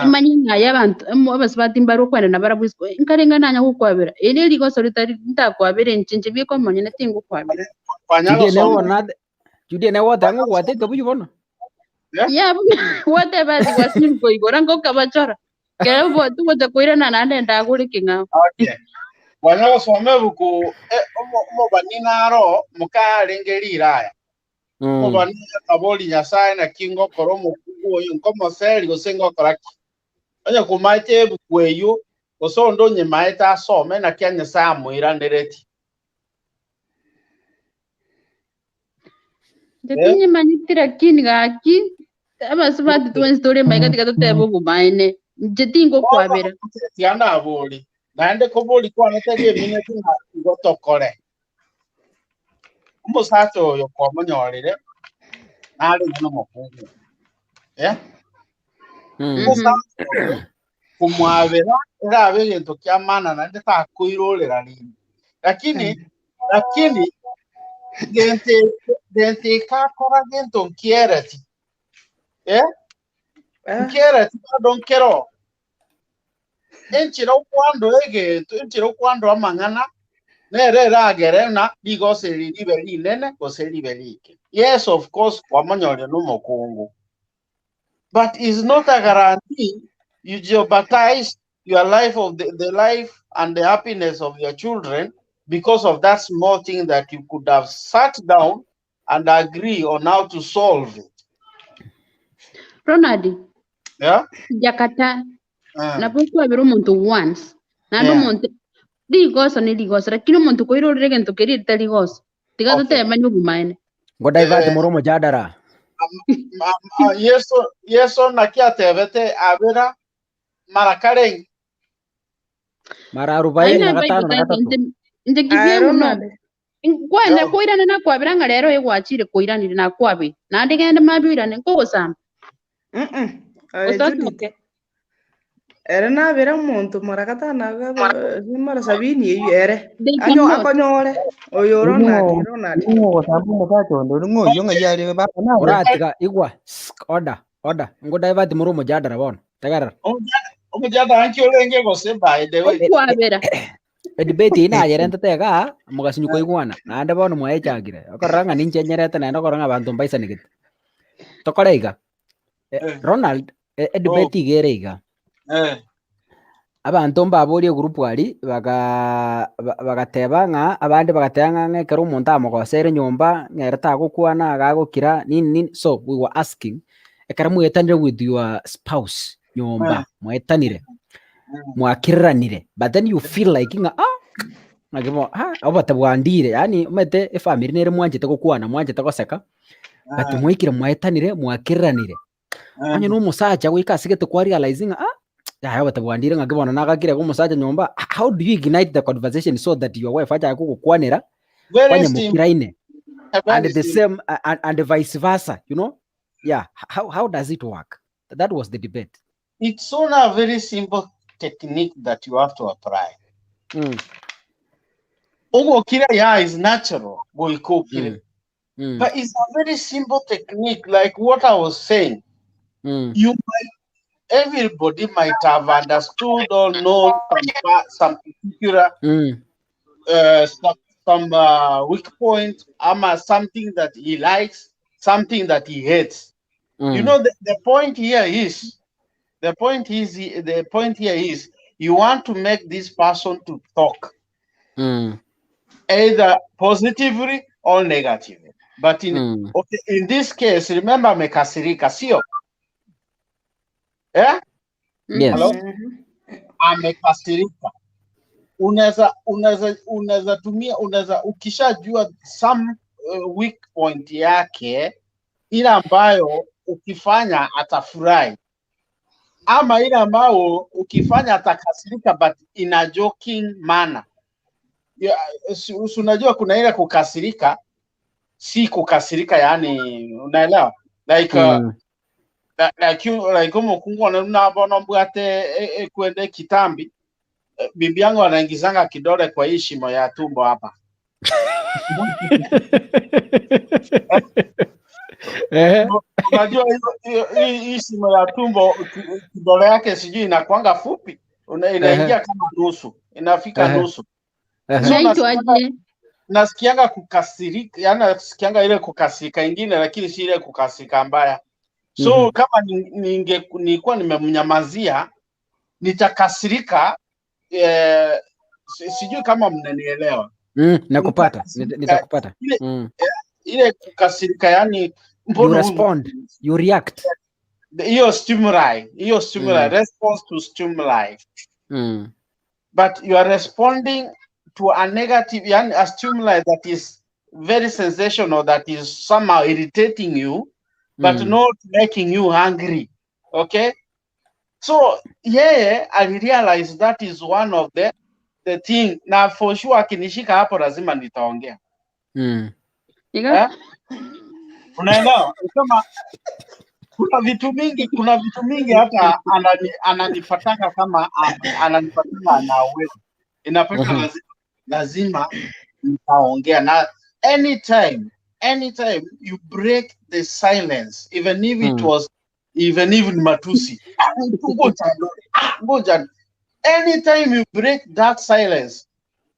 Imanyi ngaya abantu abasibati mbaro kwenda nabarabusko. Nkarenga nanya kukwabera. Ene liko solitary ntakwabere nchinje biko manya natingu kwabera. Judy ne wata ngo wate to bujibona. Yeah, whatever it was him go igorango kabachora. Kaya bo tu wata koira na nande ndaguri kinga. Okay. Wanyalo some buku omo baninaro mukarengerira. Omo banina aboli nyasaye na kingo koromo kugo nkomo seri gosengo koraki. Anya kumaite buku eyo osondo nyemaita some na kyanya samu irandereti. Detinye manyitira kini gaki. Aba subati tuwe story maika tika tutebo kubaine. Jetingo kwabera. Tiana aboli. Naende kuboli kwa natege minute na ngotokore. Umusato yo kwa munyorire. Nali nyo mukungu. Umusato kumwabera era abe gento kya mana na ndeta kuirolera nini. Lakini gente kakora gento nkierati. Nkierati don't kero. Enchiro kwando amangana nere ragere na digoseri liberi nene goseri berike. Yes, of course, wamanyore no mokungu. But it's not a guarantee you jeopardize your life of the life and the happiness of your children because of that small thing that you could have sat down and agree on how to solve it. Ronald. Yeah? Jakata. Napokuwa biro muntu once. Nando muntu digosa ni digosa lakini muntu koiro rege ntokeri taligosa. Tiga tote manyu bumaine. Ngoda ivati muromo jadara. Yeso nakia tevete abera marakareng. Mara 40 na 5 na 3. Nje kivyo no. Kwenda koirana na kwabiranga rero egwachire koiranire na kwabe. Na ndigende mabirane nkogosamba. Judith. Era na vera muntu marakata na mara sabini ere. Anyo akonyore. Oyoro na diro na. Ngo sabu mutacho ndo ngo yonga yari ba na. Uratika igwa order. Ngoda ivati muromo jadara bon. Tagara. Omujada anki olenge gose by the way. Kwabera. Debate ina yerente tega mugasinyu koigwana. Nande bon mwae chagire. Okoranga ninche nyerete na okoranga bantu mbaisa nigit. Tokoreiga. Ronald debate igereiga. Abantu mbaborie group wali bagateba nga abandi bagatanga ngekero umuntu amugosere nyumba ngereta gukwana agagukira nini. So we were asking ekara muetanire with your spouse nyumba muetanire mwakiranire but then you feel like nagimo obatabwandire yani umete family nere mwanjete gukwana mwanjete goseka but mwikire muetanire mwakiranire anye no musacha gwikasigete kwa realizing ya batabwandire ngakibona nakakire ko musacha nyumba. How do you ignite the conversation so that your wife acha kukukwanira kwanye mukiraine and the same and vice versa, you know? Yeah, how does it work? That was the debate. It's on a very simple technique that you have to apply. Kira is natural, but it's a very simple technique, like what I was saying. Everybody might have understood or known some particular some weak point, something that he likes, something that he hates. You know, the point here is you want to make this person to talk either positively or negatively. But in this case, remember mekasirika sio? Yeah? Yes. Hello? Amekasirika. Unaweza tumia ukishajua some weak point yake ile ambayo ukifanya atafurahi ama ile ambayo ukifanya atakasirika but in a joking manner. Unajua kuna ile kukasirika si kukasirika yani unaelewa like like umukungu wanabona mbwate kwende kitambi bibi yangu anaingizanga kidole kwa hii shimo ya tumbo hapa. Unajua hii shimo ya tumbo kidole yake sijui inakuanga fupi inaingia kama nusu inafika nusu. Nasikianga kukasirika yani nasikianga ile kukasirika ingine lakini si ile kukasirika mbaya. So kama nilikuwa nimemnyamazia nitakasirika sijui kama mnanielewa. Nakupata nitakupata. Ile kukasirika yani you respond, you react. Hiyo stimuli response to stimuli. But you are responding to a negative yani a stimuli that is very sensational that is somehow irritating you, but not making you hungry. Okay? So yeah, I realize that is one of the thing. Now for sure akinishika hapo lazima nitaongea. Unaelewa? Kama kuna vitu mingi hata ananipataka kama ananipataka ana uwezo. Inapata lazima nitaongea na anytime you break the silence, even if it was even matusi. Ngoja. Anytime you break that silence,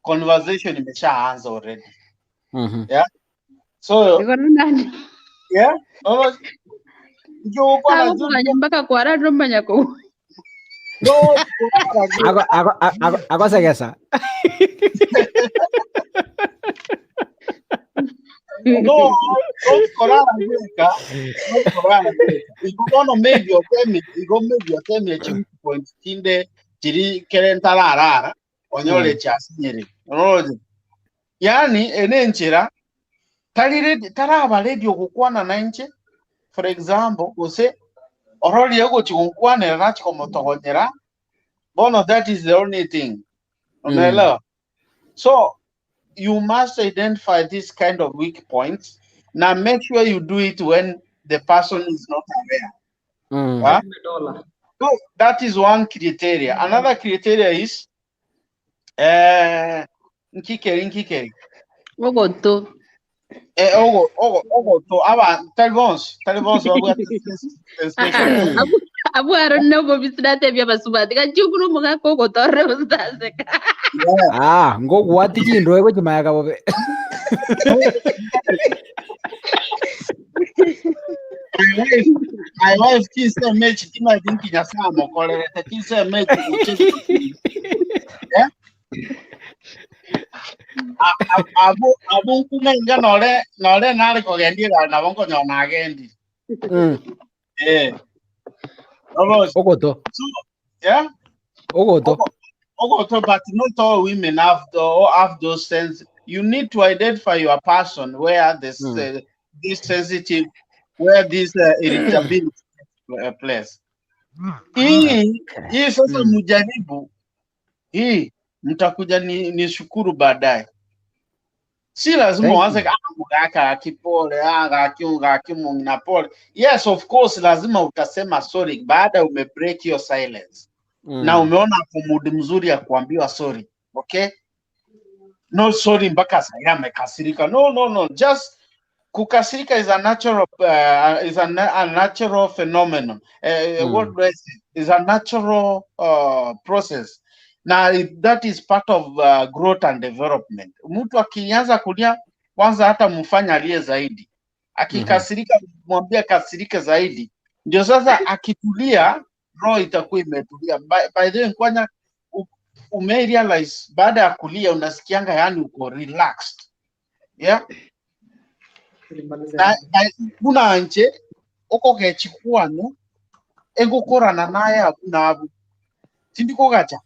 conversation imeshaanza already. Yeah. So yeah. mpaka kwara rombanya ko. No. Ako sagesa. No, don't corral America. Don't corral America. You gonna make your family. You gonna make your family achieve point kinde chiri kerentala rara. Onyole chasinyere. Unaona? Yani enenchera taraba radio kukwana na nche. For example, use oroli yego chikunkwana rachi komotogonyera. Bono, that is the only thing. Unaelewa? So you must identify this kind of weak points. Now make sure you do it when the person is not aware. So that is one criteria. Another criteria is nkikeri. Ogoto. Ogoto. Aba televons Abu aron no go bisdate bia basubati ka chukuru mga ko torre ustase. Ngo wati jindo ego chimaya ka bobe. My wife kisa mechi tima dinki nyasamo kole kisa mechi uchechi. Yeah. Abu kumenga nole nari kogendira na bongo nyona agendi. Ogoto. Yeah. Ogoto, but not all women have those sense. You need to identify your person where this sensitive, where this irritability place. Hii sasa mujaribu. Hii mtakuja ni shukuru baadaye. Si lazima uanze mgaka akipole akimu na pole. Yes, of course lazima utasema sorry baada umebreak your silence. Na umeona kumudi mzuri ya kuambiwa sorry. Okay? No sorry mpaka sasa amekasirika. No. Just kukasirika is a natural phenomenon. What do I say? Is a natural process. Now that is part of growth and development. Mtu akianza kulia kwanza hata mfanya alie zaidi. Akikasirika mwambie kasirike zaidi. Ndio sasa akitulia roho itakuwa imetulia. By the way kwanya umerealize baada ya kulia unasikianga yani uko relaxed. Yeah? Na kuna anje uko kechikuano engukorana naye na tindiko gacha.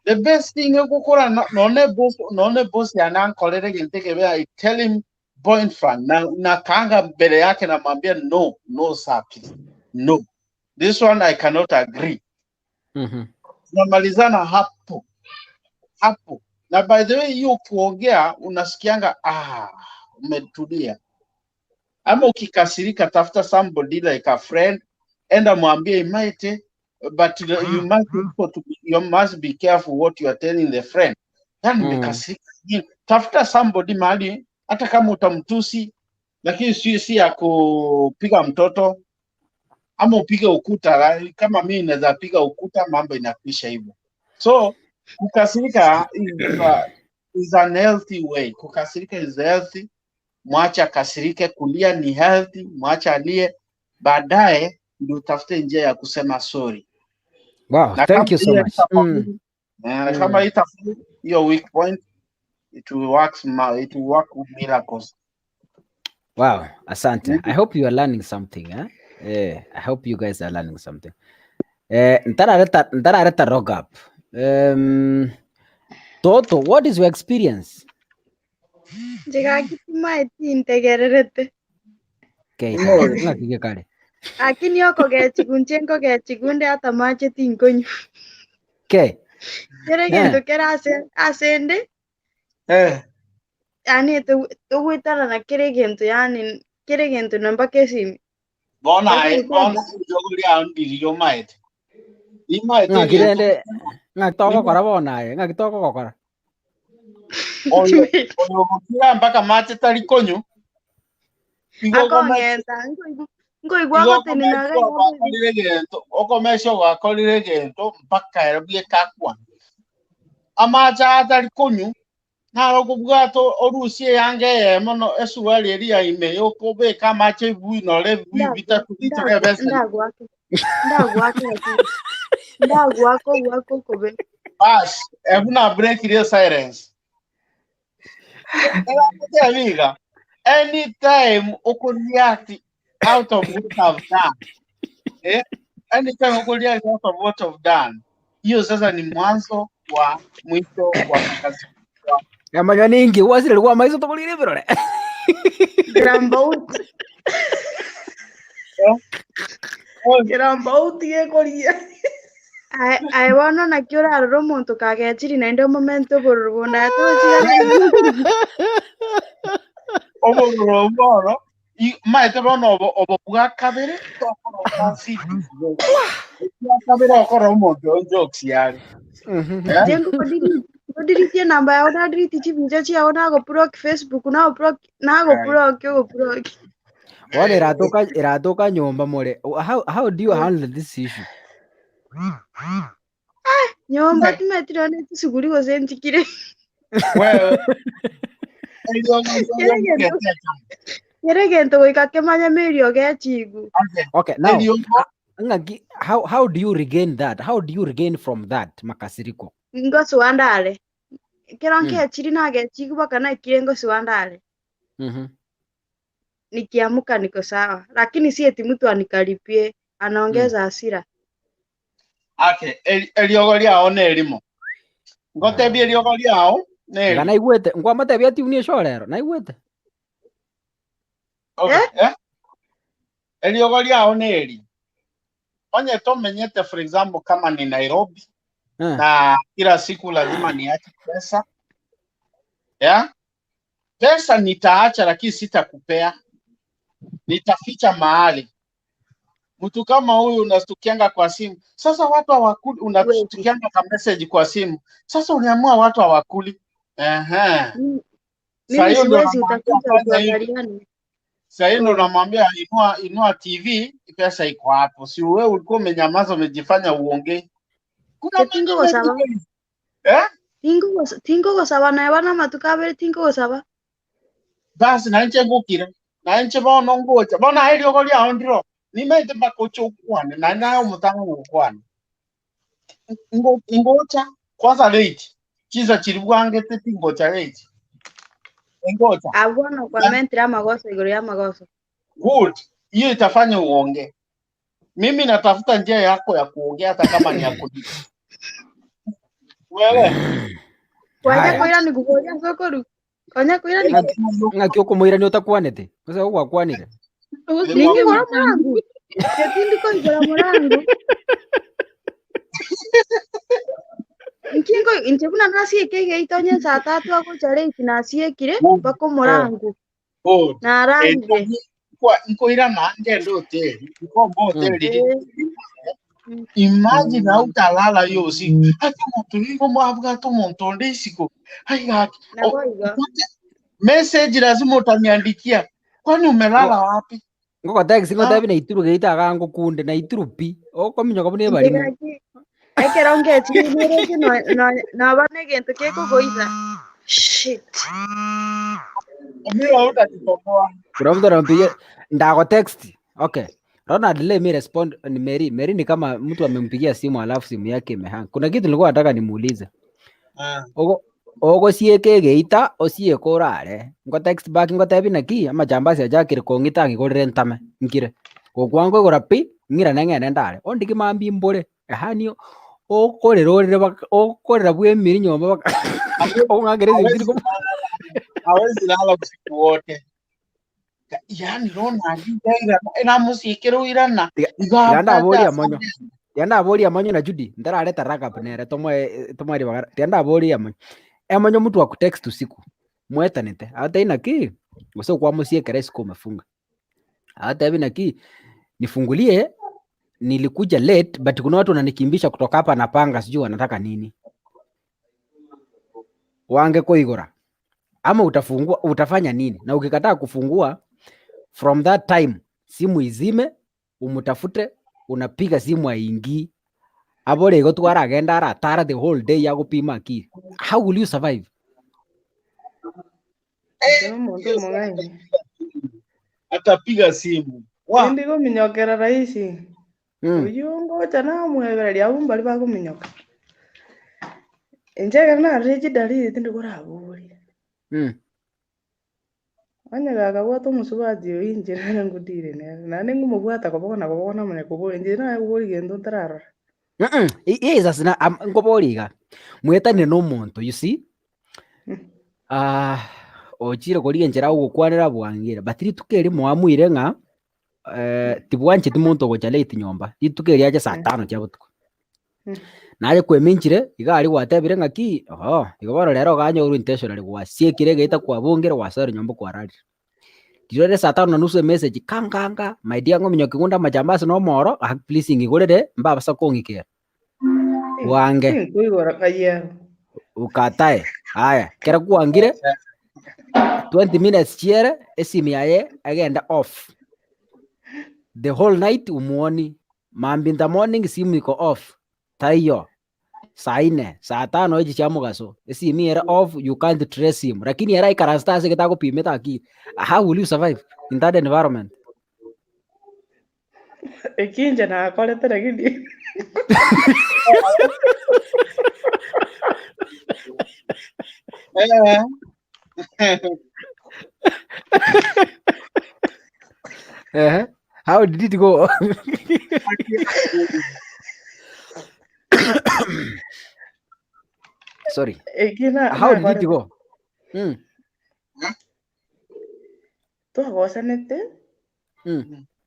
The best thing none boss yanankolere ginteke bea I tell him point frank na kanga mbele yake na mwambia no sir please. No, this one I cannot agree. Tunamalizana hapo na by the way hiyo kuongea unasikianga umetulia. Ama ukikasirika tafuta somebody like a friend enda mwambie imaite, but you must be careful what you are telling the friend. Yani nimekasirika. Tafuta somebody mahali hata kama utamtusi lakini si ya kupiga mtoto ama upige ukuta. Kama mimi naweza piga ukuta mambo inakwisha hivyo. So kukasirika is an healthy way. Kukasirika is healthy. Mwacha kasirike, kulia ni healthy, mwacha alie, baadaye ndio utafute njia ya kusema sorry. Wow, thank you so much. Kama itafu hiyo weak point, it will work with miracles. Wow, asante. I hope you are learning something, I hope you guys are learning something. Ntarareta rock up. Toto, what is your experience? Jigakituma integererete. Okay, ngakige kale. Lakini yoko gechigunjengo gechigunde hata mache tinkonyu. Okay. Kere gento kera asende. Yani tuwitana na kere gento namba kesimi. Bona joguri andiri yo maete. Ngakirende ngakitoko kora bonaye, ngakitoko kora. Oyo kira mpaka mache tari konyu. Akongeta ngoigwa gotini na okomesho wakolire gento mpaka erabie kakwa. Amacha atari konyu naro kubwato orusie yange yemono esuali eria ime yokobe kamache bui no le bui bitatu litre besa. ndagwako wako kobe. Bas, ebuna break the silence. Amiga, anytime you could react out of what I've done, anytime you could react out of what I've done, hiyo sasa ni mwanzo wa mwisho wa kazi. Kama nyingi wasile kwa maizo tokolire birore. Grambaut. Grambaut yekoria. I wanna na kiora romonto kagechiri na ndio momento borubona tochira. Obo maete bono obo bwa kabere tokoro kasi. Ya kabere okoro mondo jokes yari. Jengo kodiri namba ya ona diri tichi video chi ona go pro Facebook na go pro kyo pro. Wale iratoka nyomba more. How do you handle this issue? Nyomba tumetirone tusuguri go sentikire. Well, Yere gento goikakemanya mirio gechigu. Okay, now how do you regain that? How do you regain from that makasiriko? Ngo suandale. Keronke chiri na gechigu bakana kirengo suandale. Nikiamuka niko sawa, lakini si eti mtu anikaripie anaongeza hasira. Okay, eliogo liao ne elimo. Ngotebie eliogo liao ne elimo. Gana igwete, ngwama tebia ti unie shorero, na igwete. Okay, eliogo liao ne eli. Onye to menyete for example kama ni Nairobi na kila siku lazima niache pesa. Pesa nitaacha lakini sitakupea. Nitaficha mahali. Mtu kama huyu unastukianga kwa simu. Sasa watu hawakuli, unastukianga kwa message kwa simu. Sasa uliamua watu hawakuli. Mimi siwezi utakuja tuangaliane. Sasa ndo namwambia inua TV, pesa iko hapo. Si wewe ulikuwa umenyamaza umejifanya uongee. Kuna tingo kwa sawa. Tingo kwa sawa na wana matukabere tingo kwa sawa. Basi na nje ngukira. Na nje bono ngocha. Bona hili okolia ondiro. Nimete bakocho kwane na nayo mutango kwane. Ngocha kwanza late. Chiza chiribwange tete ngocha late. Ngocha. Abona kwa mentra magoso igoro ya magoso. Good. Hiyo itafanya uonge. Mimi natafuta njia yako ya kuongea hata kama ni ya kujibu. Wewe. Waje kwira ni kugoja sokoru. Konya kwira ni ngakyo kumwira ni utakwanete. Sasa uwa kwanire. Ningi mora mwangu. Ketindi ko igora morangu. Nkingo inchekuna nasi kege itonye saa 3 ako chare itinasi kire bako morangu. Na range. Kwa ira na ngendo hoteli. Iko hoteli. Imagine utalala hiyo siku. Hata mtu yuko mwavuga tu montonde siku. Message lazima utaniandikia. Kwani umelala wapi? Ngoko text ngotabi na ituru geita gango kunde na ituru pi. Oko minyo kabune bari. Ekera onge chimere no bane gento keko goiza. Shit. Mimi utatipoa. Kuna mpigie ndago text. Okay. Ronald let me respond ni Mary. Mary ni kama mtu amempigia simu alafu simu yake imehang. Kuna kitu nilikuwa nataka nimuulize. Ogo sieke geita osie korare. Ngo text back ngo tebi naki ama jambasi ajakire kongita ngigorere ntame ngire. Ogwango gorapi ngira nenge ndare. Ondiki mambi mbore. Hanio okorera bwemiri nyomba ongagereza bitiri ko hawezi lala usiku wote. Yani rona ngigaira ina musikiro irana tiganda abori amanyo tianda abori amanyo na Judy ndarareta raka panere tomwe bagara tianda abori amanyo mtu wa kutext usiku mwetanete hata ina ki usio kwa musie keresi kwa umefunga hata hivi na ki nifungulie nilikuja late but kuna watu wananikimbisha kutoka hapa na panga sijui wanataka nini wange koigora ama utafanya nini na ukikataa kufungua from that time simu izime umutafute unapiga simu aingi abore ego twara agenda aratara the whole day ya gupima ki how will you survive Sema muntu mwangaini. atapiga simu Indi kuminyokera rahisi. Uyungo chana mwegereria umbali ba kuminyoka. Enjega na reji dalili tindi kuraburi. Anya gaga gwato musubati yo injira na ngudire na nengu mubwata kubona mune kuburi injira na kuburi gendo tarara. Yes na ngoboriga mwetane no muntu you see ochire kuri enjera ugukwanira bwangira batiri tukeri mwamwire nga tibwanche timuntu gocha late nyomba itukeri aje saa 5 cya butuko naje kweminchire igari gwatebire ngaki igoboro rero ganyo uru intentional gwasiekire geita kwa bungire wasara nyomba kwa radi dirore saa 5:30 message kanganga my dear ngominyo kigunda majambasi no moro please ngigurire mbaba sakongikera wange kuigora kaya ukatae haya kera kuangire 20 minutes chiere esimi yaye agenda off the whole night umuoni mambinda morning simu iko off taiyo saa 4 saa 5 eji cha mugaso esimi era off you can't trace him lakini era ikarasta se kitako pimeta aki how will you survive in that environment ekinja na kolete lakini how did it go sorry how did it go twagocanete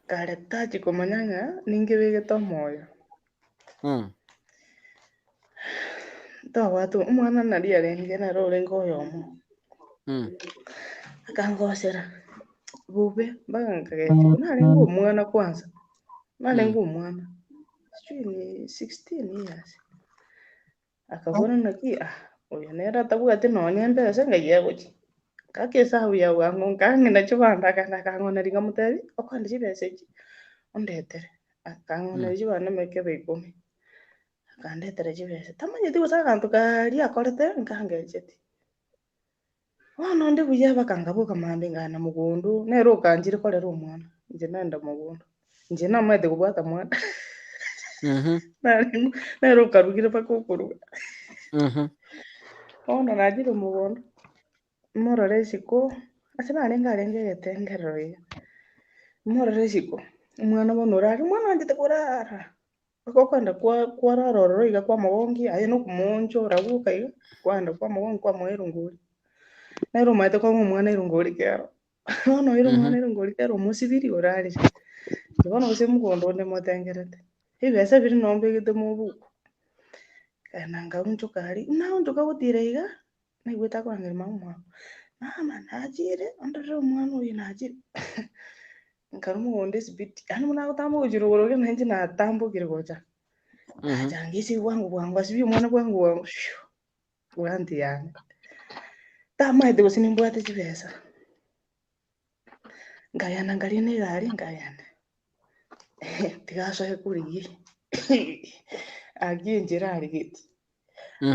karetaji kumanyanga ningi wigito moyo twagwatu umwana nari arenge na rorengo yomo akangocera bube mpaka nkageti narengo umwana kwanza narengo umwana sijui ni 16 years akabona naki uyu nera tabuga tino nyembe senga guchi kakesa uya wangu kangina chubanda kana kangona ringa muteri okwandije message ondetere akangona chubanda meke beikumi akandetere chibese tamanye tibusa kantu kari akorete nkangejeti wana ndi buya bakangabuka mambe ngana mugundu nero kanjire kolera umwana nje nenda mugundu nje namwete kubwata mwana nero karugire bakukuru ona najire mugundu morore siko asina arenge getengero ye morore siko umwana bonora umwana anje kurara kwenda kwa raroro iga kwa magongi aye no kumonjo raguka iga kwenda kwa magongi kwa mwirunguri nero maite kwa umwana irunguri kero ono mwana irunguri kero musibiri orari ndibona use mugondo ne motengerete ibese biri nombe gite mubuku kana ngaunjo kari na unjo gutire iga naigwita kwa ngiri mama mama najire ondore umwana uyu najire nkarumu onde sibiti ani muna kutambo kujirugoro ke nanji na tambo kirgoja ajangisi wangu asibi umwana wangu wanti yani tama ide usini mbwate chibesa ngayana ngalini gari ngayana tigaso ekuri aginjira arigiti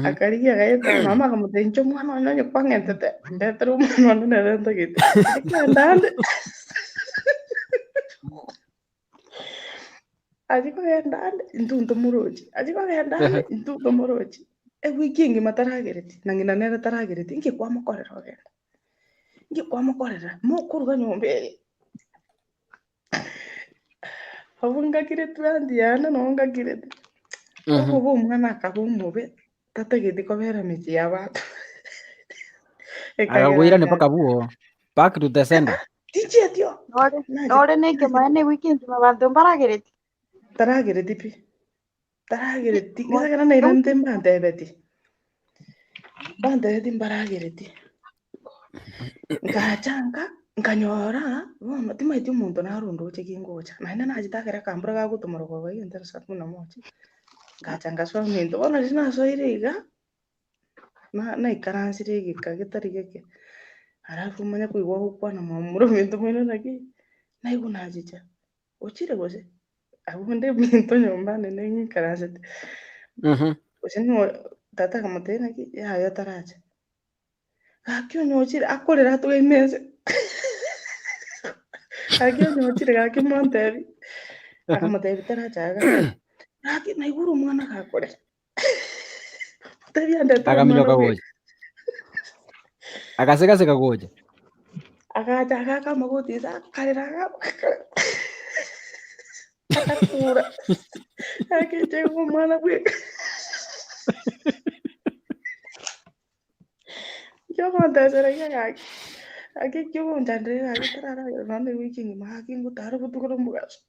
akarigia gaeta mama kamutencho mwana wanyo kwangentete ndetero mwana wanyo nerenta gite ndande ajiko endande intunto muroji wiki ngi mataragereti nangina nera taragereti ngi kwa makorera ogenda ngi kwa makorera mukuruga nyombe abunga kire twandi yana nonga kire Kubu mwana kabumube tategeti kobera miji ya watu. Akakuira ni paka buo. Back to the sender. Tiche tio. Nore neke maene weekend mabantu mbaragereti. Taragereti pi. Taragereti. Kisa kana nairante mbantebeti. Mbantebeti mbaragereti. Ngachanga nkanyora bona timaiti umuntu narunduche kingocha naina nachitakera kambura kagutumura kwa bayi ndara saa 11 ngachanga swa minto bona sinaso iriga na ikaransire gikagitari gike halafu manya kuigwa gukwana mamuro minto mwino naki na igunajicha uchire gose abunde minto nyombane nengi karansite usini tata kamutena ki ya yotaracha akyo nyochire akorera tu imeze akyo nyochire gaki montebi akamutebi tarachaga gaki naiguru mwana gakorera mutebi ande Akamilo kagoja. Akaseka goja. akacha kama gutisa karera akura akiche mwana bwe yo montasera gaki akikyo ndandera akitarara nane wiki ngima kingu taro butukoro mugaso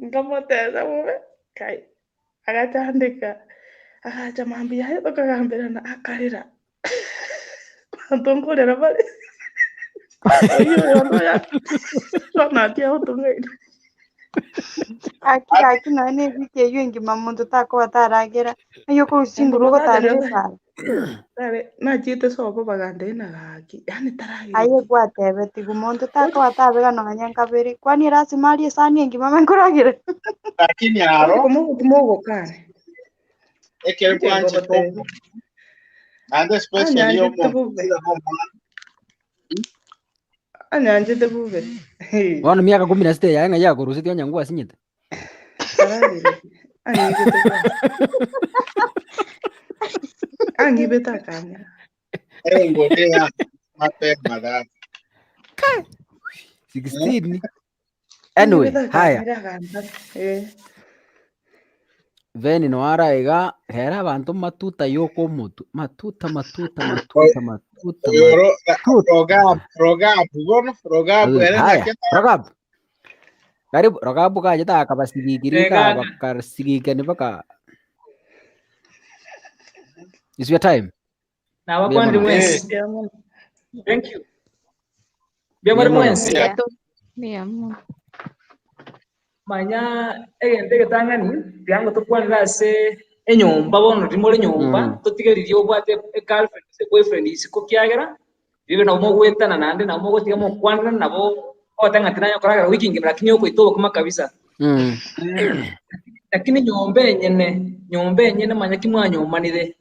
ngamoteza mume kai akatandika akacha mambi yayo tokagambira na akarira antonkorera bale oyo yondo ya sona tia utungaida Aki nane wiki yengi mamuntu tako ataragera. Ayo ko singuru ko tarira. Dale na chite sopo bagande na gaki yani taragi Aye gwatebe tigu muntu tako atabega no nyanga beri. Kwani rasimali sani yengi mama nkuragera. Lakini aro kumogo kane ekere kwanche to and especially yo mo anyanje de bube Wana miaka 16 yanga yako rusiti onyangu asinyita. Angi beta kanya. ngolea mapema dada 16. Anyway, haya. Veni no araiga hera abantu matuta yoko mutu. Matuta. Rogabu Haya, Rogabu. Karibu Rogabu kaja ta akabasigigiri ka bakasigigani baka. It's your time. Now what the wins? Thank you. Biamar wins. Manya egende tangani byango tukwanira se enyomba bono rimore nyomba totigeririe obwate girlfriend se boyfriend isiko kyagera bibe na mo gwetana nande na mo gotiga mo kwanira nabo otanga tinanya koraga wiki ngimra kinyo ko itobo kuma kabisa lakini nyombe nyene manya kimwa nyomanire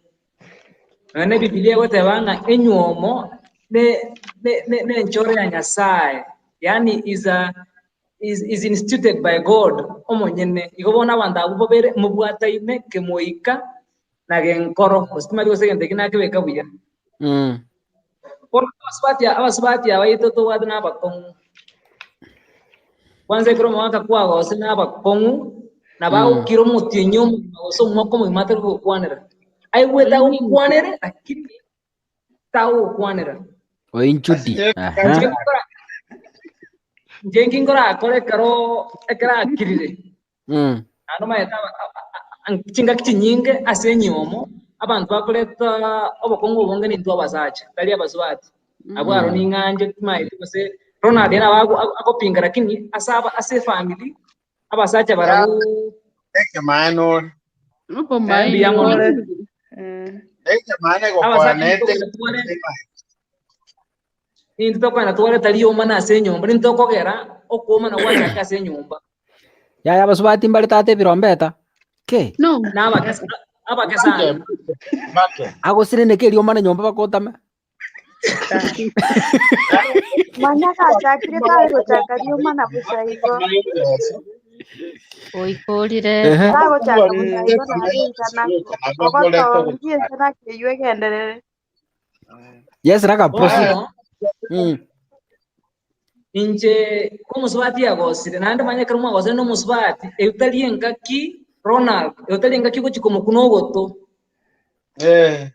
ane biblia gote banga enyomo ne nchore ya Nyasaye yani is instituted by God omonyene igobona abantu abo bere mubwata ime kemoika na genkoro ostima digo segente kina kebeka buya por abasbati abaito to wadna bakon kwanza kiro mwaka kwa gose na bakon na bawo kiro mutinyo so mwako mu mater ko kwanera ai weta kwanera akini tawo kwanera O inchudi. Jenking kora kore karo ekra kirire. Ano maeta chinga kinyinge asenyomo abantu bakoleta obokongo bonge ni ntwa basacha kali abaswati abwaro ni nganje maite kose Ronald yana wago akopinga lakini asaba ase family abasacha barabu eke mano Upo mai. eke mane go planete Intoko na tuwale taliyo mana ase nyomba nintoko gera okoma na wacha ase nyomba Ya basubati mbali tate birombeta. Ke? No. na abakesa Ago sirene ke liyo mana nyomba bakotame. Manya kachakire tago chakariyo mana busaigo. Oikorire. Tago chaka busaigo na rinjana. Ogoto ngie sana kiyue genderere. Yes, Raka posi. inje ko musubati yagosire nande manye karumwa gose no musubati eutalienga ki Ronald eutalienga ki kuchikomo kunogoto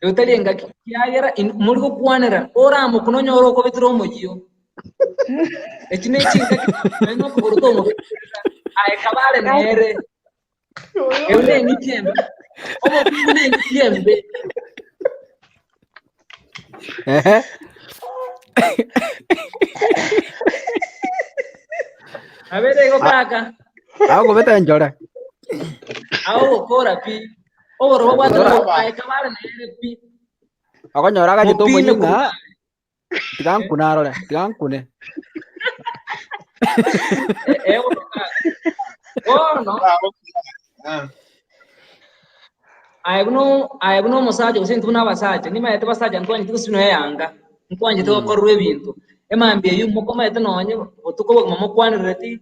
eutalienga ki yagera muri ko kwanera ora mu kunonyoro ko bitiro mugiyo ekine chinga no kugoruto mu ay kabale mere eune ni tiembe omo kune ni tiembe a ver, kaka. Ako beta njora. Ako kora pi. O ro wa tro ai kamara na pi. Ako nyora ka jito mo yinga. Tigang kunaro le, tigang kune. Oh no. Ai buno musaje usintu buna basaje ni mayete basaje ntwanye tukusino yanga. Ntwanye to korwe bintu. Emambye yumo koma ete nonye otuko mama kwanireti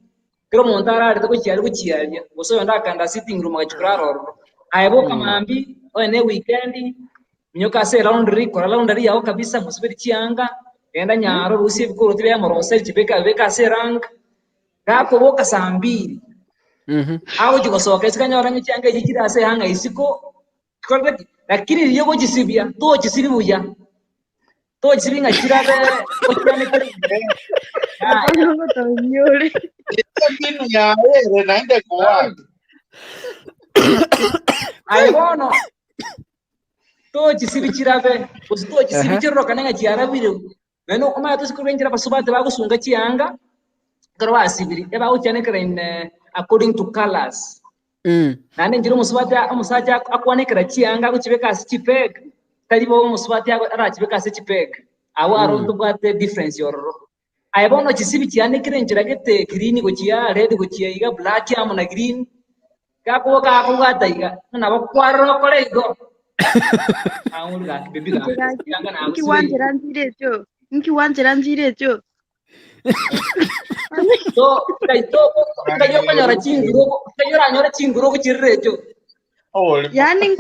kiro montara ari to kuchiari kuchiaria uso ndakanda sitting room achikuraro aibo kamambi one weekend nyoka se round riko round ri yao kabisa musibiri chianga enda nyaro rusi bikuru tibe morose chibeka beka se rank gako boka sambiri aho jikosoka isikanyora nyichanga jikira se hanga isiko korbe lakini liyo jisibia to jisiribuya to jisibinga chirabe okyane kare Hapo tonyole. Mbinu ya wewe naende kwa wapi? Aibono. To jisibi chirabe, to jisibi chiro kananga chiarabire. Neno koma to sikubenjira basubate bagusunga chianga. Karwa asibiri. Eba uchane kare according to colors. Nane njiro musubate amusaja akwane kare chianga kuchibeka asichipeg. Talibo musubate ara chibeka asichipeg. Awa aronto bwate difference yororo. Aibono chisibi chiane kire njira gete green go chia red go chia iga black ya na green. Kako gata iga na bakwaro kolego. Aunga bibi ga. Nki wanjira njirecho. So kayo kanyora chinguro ko chirrecho. Yani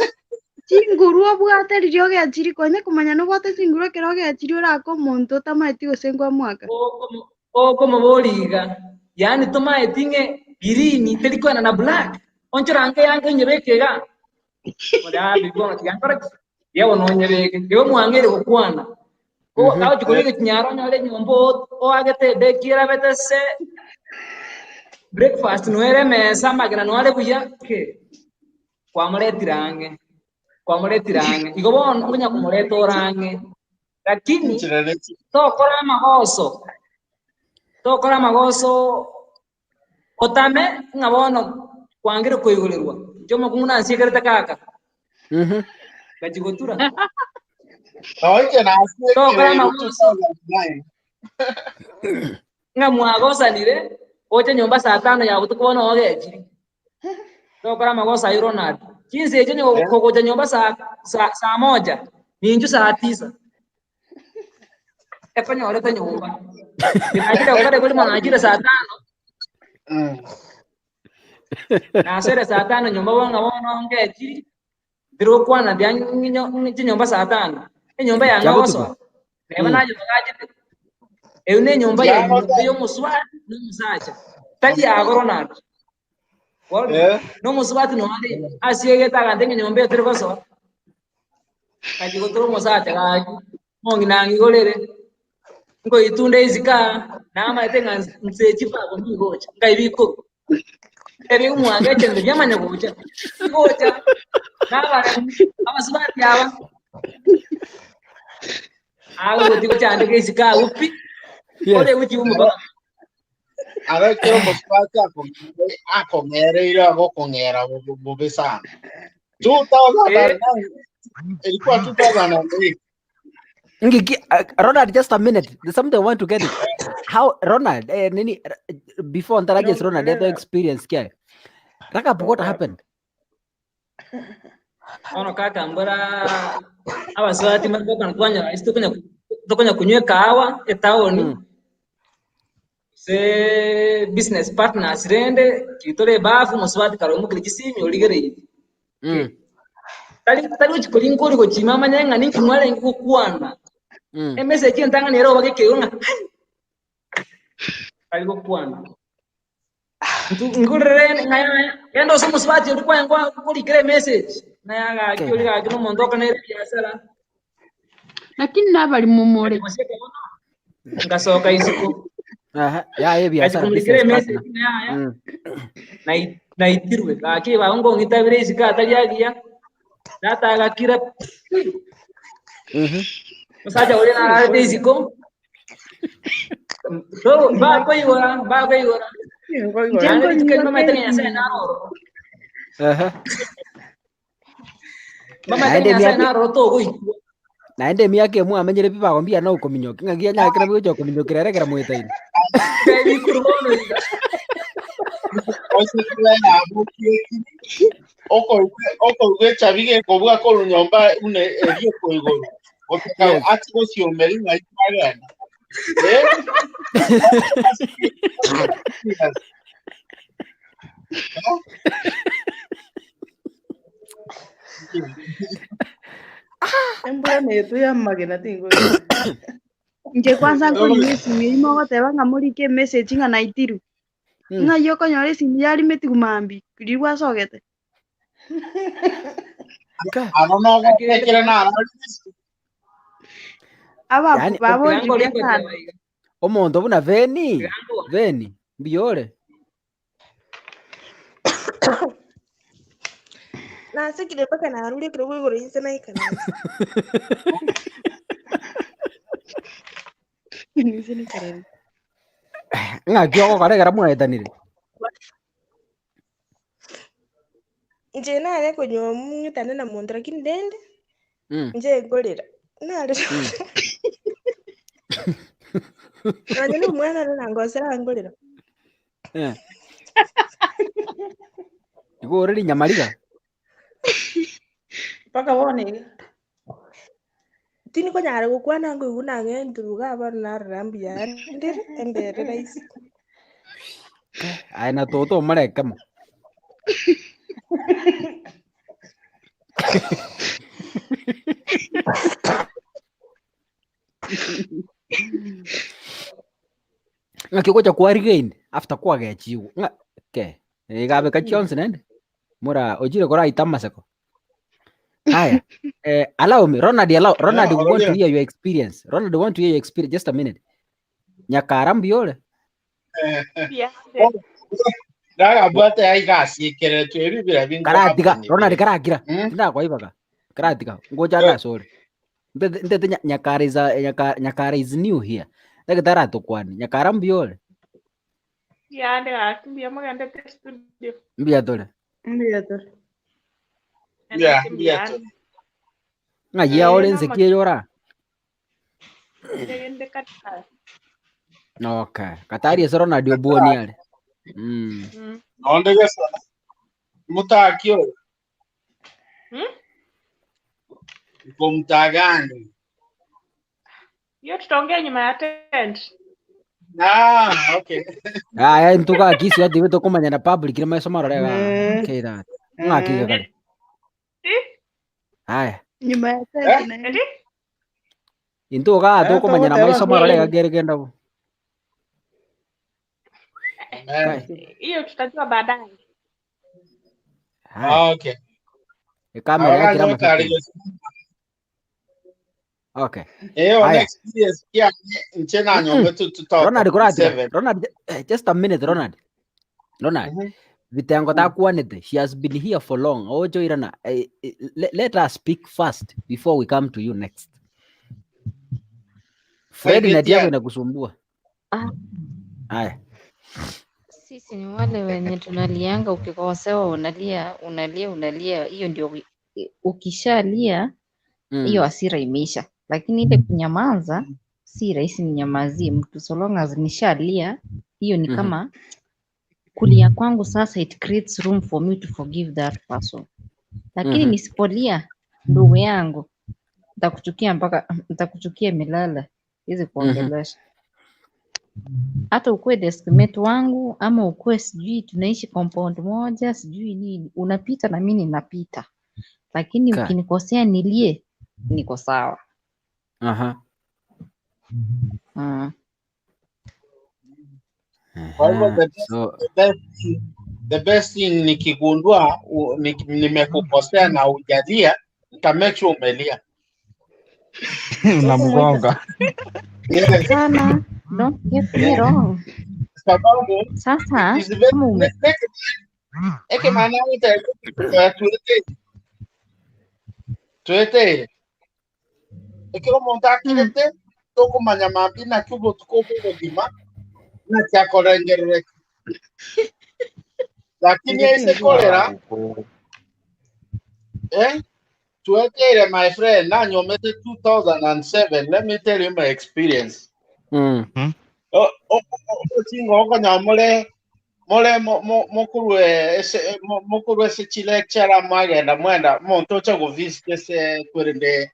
chinguru obwate ryoge achiri konye kumanya no bwate chinguru keroge achiri orako monto tamaiti gosengwa mwaka. Como boliga. Yani tomaitinge girini telikwana na black. Onchorange yange nyebekega. Oda bigono tigankora. Yewo no nyebeke. Yewo mwangere kokwana. O tawo chikolege nyaro nyole nyombo o agete de kira betese. Breakfast noere mesa magana noale buya ke. Kwa muletirange. Igobon kunya kumuletorange. Lakini tokora magoso otame ngabono kwangire koigulerwa jomo kunguna nsikerete kaka gajigotura Oike na tokora magoso ngamwagosa nire oche nyomba saa 5 ya utukubona ogeji tokora magosa Ronald jinsi eje kogoja nyomba saa 1 ninju saa 9 epanyorete nyumba inajira ukade kuli manajira saa 5 na sere saa 5 nyumba wanga wono ngeji biro kwana byanyo nyumba saa 5 nyumba ya ngoso neba naje bagaje eune nyumba yo muswati no musacha tali ya Ronald no muswati no ande asiege taga ndenge nyumba yo tirikoso kaji gotoro musacha gaji mongi nangi golere ngo itunde izika nama etenga msechi pa kombi gocha ngaibiko ebi umwange chende byamanya gocha gocha naba abasubati aba ago tiko chande ke izika upi ole uchi umba ara kero muswati akongere ila gokongera bobesana 2009 ilikuwa 2008 Ronald, just a minute. There's something I want to get it. How Ronald? Before Ntarajes Ronald, the experience kia. Raka, what happened? Ono kaka mbara abaswati maboka nkwanya isto kunya kunywe kawa etaoni se business partners rende kitole bafu muswati karo mukiri kisimi oligere tali uchikoli ngori ko chimama nyanga ninki mwale ngukwana message ntanga nero bageke unga Aliko kwana. Ngurere ngaya yando simu swati ulikuwa ngwa kuli kile message. Na yaga kioli ga kino mondoka na ile biashara. Lakini nabali mumore. Ngasoka isiko. Aha, ya ye biashara Kile business partner. message na ya. Na itirwe kaki bango ngitabire isika ataliagia. Data agakira. Musaja ule na alete isiko. So ba kwa yora. Jengo ni Mama tena sasa na oro. Mama tena sasa na oro to gui. Naende miake mu amenyere pipa kwambia no kominyoki ngagia nya kira byo kominyokira rekera mwetaini. Baby kurbono ida. Oko gwe chabige kobuga ko nyomba une erio ko igoro. Otaka atiko siomeri ngai magana. Embura netu ya magena tingo. Nje kwanza nkonyire simu irimo goteba ngamurike message ngana itiru. Nga yo konyore simu yari metigumambi kurirwa sogete. Anono gakira na Aba babo biashara. Omonto buna veni biore. Na sikire paka na rudi kiro goro yinse na ikana. Nisini kare. Nga kyoko kare kara mwetanire. Nje na ale konyo mutane na mondra kindende. Nje golera. Na ale. Nanye no mwana na ngosera ngolera. Igo already nyamaliga. Paka wone. Tini ko nyare ko kwana ngo una ngendru ga bar na rambia ndere endere raisi. Ai na toto mareka mo. Ngakiko cha kwari gain after kwa ga chiwo. Ke. Gabe ka chance nende. Mura ojire kora itamasako. Haya. Allow me, Ronald, Ronald, we want to hear your experience. Ronald, we want to hear your experience. Just a minute. Nyakarambi yole. Daga bate ai gasi kere tu ebi bila bingo. Karatika, Ronald karakira. Tinda kwa ibaka. Karatika. Ngoja na sorry. Ndete nyakara is new here. Daga tarato kwani. Nyakarambi yole. Ya ande akimbia maganda studio. Mbia tole. Yeah. Nga ya olense kie yora. Ndende katika. Okay. Katari esoro na dioboni yale. Onde gesa. Mutakio. Kumtagani. Yo tutaongea nyuma ya tent. Okay. Ya ntuka kisi ya dibeto kumanya na public na maisoma rega. Okay that. Nga kile kale. Haya. Nyuma ya tent na. Intuka ato kumanya na maisoma rega gerigenda bo. Hiyo tutajua baadaye. Okay. Kamera ya kila mtu. Okay. Next experience kia nchena nyombe tu talk. Ronald, just a minute, Ronald. Vitengo ta kuanete. She has been here for long. Ojo irana. Let us speak first before we come to you next. Fred net yako inakusumbua. Haya. Sisi ni wale wenye tunalianga, ukikosewa unalia. Hiyo ndio ukishalia, hiyo hasira imeisha. Lakini ile kunyamaza si rahisi ninyamazie mtu, so long as nishalia, hiyo ni kama kulia kwangu sasa, it creates room for me to forgive that person. Lakini nisipolia, ndugu yangu, nitakuchukia milala hizi kuongelesha. Hata ukuwe deskmate wangu ama ukuwe sijui tunaishi compound moja sijui nini, unapita na mimi ninapita, lakini ukinikosea nilie, niko sawa. Kwa hivyo So the best thing nikigundua nimekukosea na ujalia, nita make sure umelia. Unamgonga. Yes. Sana, don't get me wrong. Sababu Sasa is very kama ume eke maana yote tuete eke omuntu akirete tokumanya mambi na kiugo tukobo bugima na kyakorengerere lakini ese kolera tuete my friend na nyomete 2007. Let me tell you my experience. Chingo nyamole mokuru ese chilecture mwagenda mwenda muntu cha kuvisit ese kwende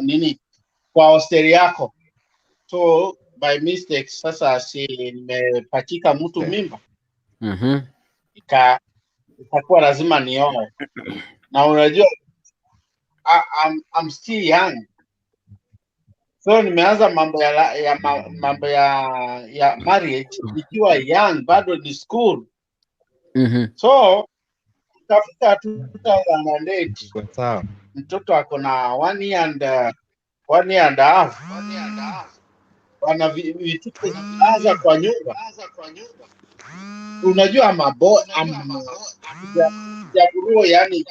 nini kwa hosteli yako, so by mistake sasa si nimepachika mtu mimba ikakuwa lazima nioe, na unajua I'm still young, so nimeanza mambo ya marriage nikiwa young, bado ni school. So kafika 2008 mtoto ako na 1 year and a half. Wana vitu vinaanza kwa nyumba. Unajua sijaguruo yani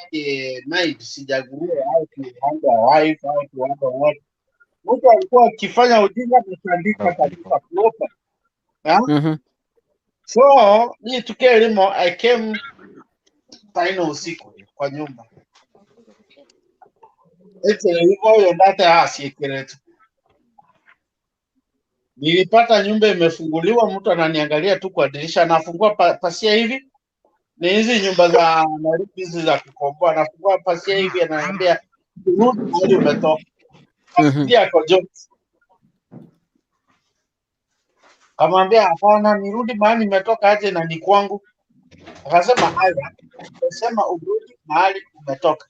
mind sijaguruo au kuanda wife au kuanda what. Mtu alikuwa akifanya ujinga mtandika kabisa kuopa. So ni tukio limo I came final usiku kwa nyumba. Ete hivyo ndata asiekeretu. Nilipata nyumba imefunguliwa, mtu ananiangalia tu kwa dirisha, nafungua pasia hivi. Ni hizi nyumba za Nairobi hizi za kukomboa, nafungua pasia hivi ananiambia rudi mahali umetoka. Ndio kwa job. Kamwambia hapana, nirudi mahali nimetoka aje na ni kwangu. Akasema haya, nasema urudi mahali umetoka.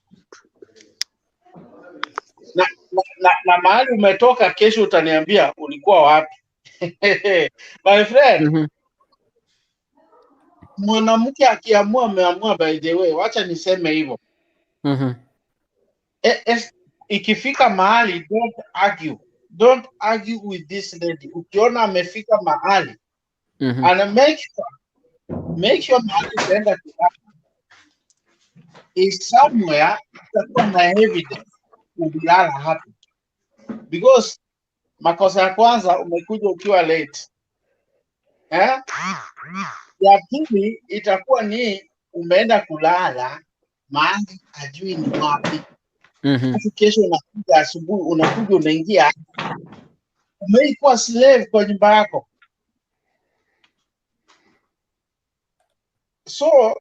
Na mahali umetoka kesho utaniambia ulikuwa wapi. My friend, mwanamke akiamua ameamua, by the way, wacha niseme hivyo. Ikifika mahali don't argue with this lady. Ukiona amefika mahali and make sure mahali utaenda is somewhere utakuwa na evidence ulilala hapo, because makosa ya kwanza umekuja ukiwa late, ya pili itakuwa ni umeenda kulala mahali ajui ni wapi. Kesho unakuja asubuhi, unakuja unaingia, umeikuwa slave kwa nyumba yako. So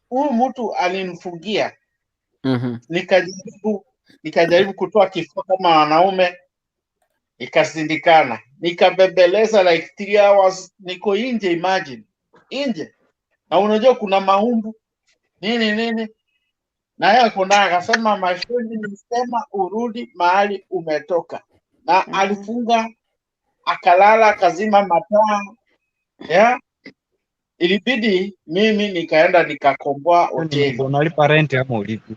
huyu mtu alinifungia. Nikajaribu kutoa kifua kama wanaume, ikasindikana. Nikabembeleza like 3 hours, niko nje, imagine nje, na unajua kuna maumbu nini na yeye kuna akasema my friend, nilisema urudi mahali umetoka, na alifunga akalala akazima mataa. Ilibidi mimi nikaenda nikakomboa hoteli. Unalipa rent ama ulipi?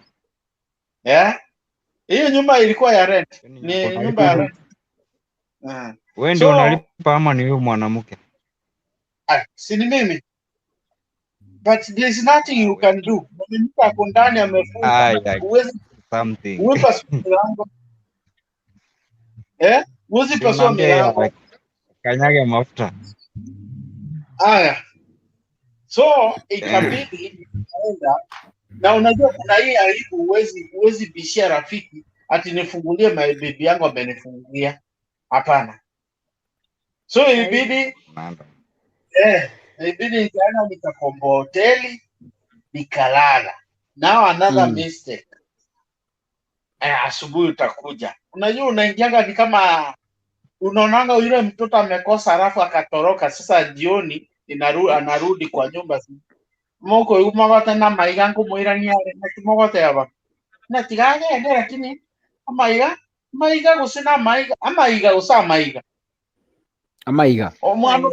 Hiyo nyumba ilikuwa ya rent. Ni nyumba ya rent. Wewe ndio unalipa ama ni huyo mwanamke? Si ni mimi. But there is nothing you can do. Mimi niko ndani amefunga. Uwezi something. Uwezi milango. Uwezi pasua milango. Kanyage mafuta. So ikabidi naenda, na unajua kuna hii aibu, uwezi bishia rafiki ati nifungulie bibi yangu amenifungulia. Hapana. So ilibidi nikaenda nikakomboa hoteli nikalala. Now another mistake. Asubuhi utakuja. Unajua unaingianga ni kama unaonanga yule mtoto amekosa alafu akatoroka, sasa jioni anarudi kwa nyumba. Moko yumagote na maiga ngumwirania na kimogote yaba na tigage ende, lakini maiga gusina maiga amaiga gusa maiga amaiga omwana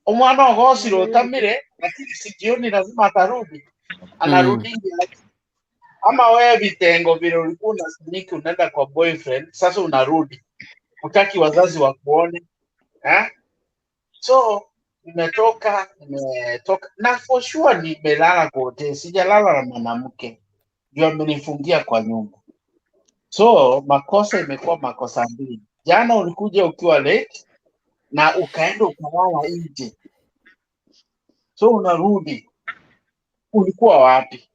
Omwana ogosiro utamire, lakini sijioni lazima atarudi. Anarudi ama wewe vitengo vile ulikuwa unasimiki unaenda kwa boyfriend, sasa unarudi. Hutaki wazazi wakuone. So nimetoka na for sure nimelala kwa hoteli, sijalala na mwanamke. Ndio amenifungia kwa nyumba. So makosa imekuwa makosa mbili. Jana ulikuja ukiwa late na ukaenda ukalala nje. So unarudi. Ulikuwa wapi?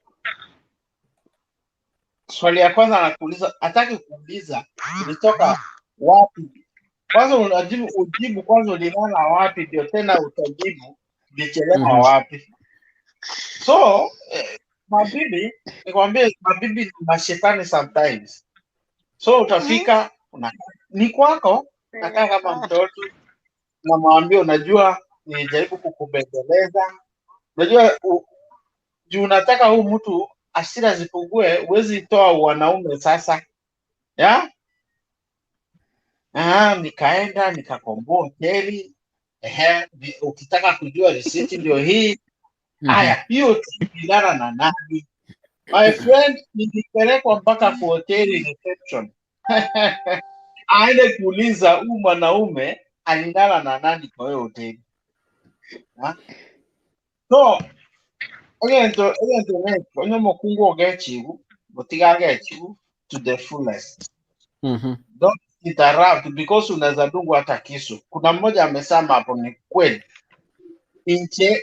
Swali ya kwanza anakuuliza, hataki kuuliza ulitoka wapi. Kwanza ujibu kwanza ulilala wapi, ndio tena utajibu ulichelewa wapi. So mabibi, nikwambie mabibi ni mashetani sometimes. So utafika ni kwako, nakaa kama mtoto, namwambia unajua nijaribu kukubembeleza. Unajua juu unataka huu mtu hasira zipungue, huwezi toa wanaume sasa. Nikaenda nikakomboa hoteli. Ukitaka kujua risiti ndio hii. Haya, hiyo tulilala na nani? My friend, nilipelekwa mpaka kwa hoteli reception. Aende kuuliza huyu mwanaume alilala na nani kwa hiyo hoteli. So, onye mokungu ogechigu, botigagechigu to the fullest. Don't interrupt because unaweza dungwa hata kisu. Kuna mmoja amesema hapo ni kweli. Inche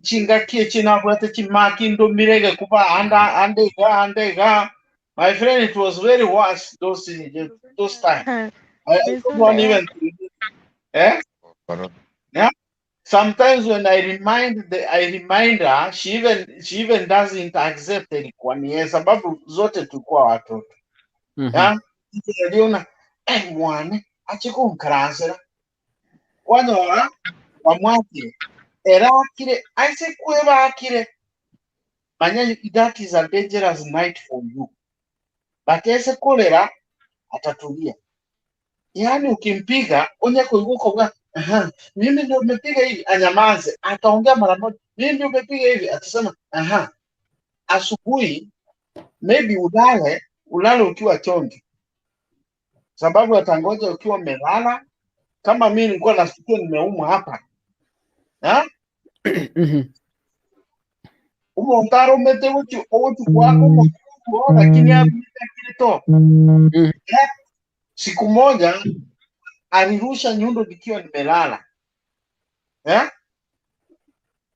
chingakie chinabwate chimaki ndo mirege kuba andega. My friend, it was very worse those time. I don't want even yeah. Sometimes when I remind her, she even doesn't accept it kwa sababu zote tulikuwa watoto. Niliona mwane achikumkarasira wanyora wamwakire era akire aise kweba akire manya that is a dangerous night for you, but ese kolera atatulia. Yani ukimpiga onye kuibuka kwa mimi ndio nimepiga hivi, anyamaze, ataongea mara moja, mimi ndio nimepiga hivi, atasema asubuhi maybe ulale ukiwa chonjo, sababu atangoja ukiwa melala. Kama mimi nilikuwa nasikia nimeumwa hapa umontaro mete uchi kwako lakini to siku moja alirusha nyundo nikiwa nimelala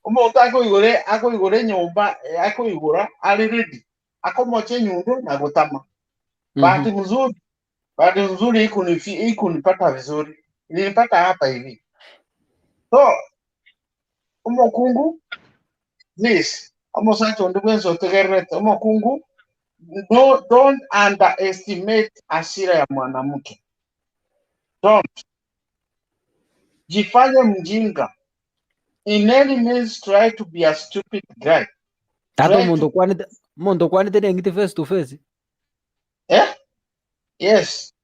umontako igore nyumba igora aliredi akomoche nyundo na gutama. Bahati nzuri ikunipata vizuri, nilipata hapa hivi. So umokungu please, amosacho nduguenzo tegerete umokungu, don't underestimate hasira ya mwanamke. Don't jifanye mjinga. In any means try to be a stupid guy. Tato mondo kwani tena ngiti face to face. Yes.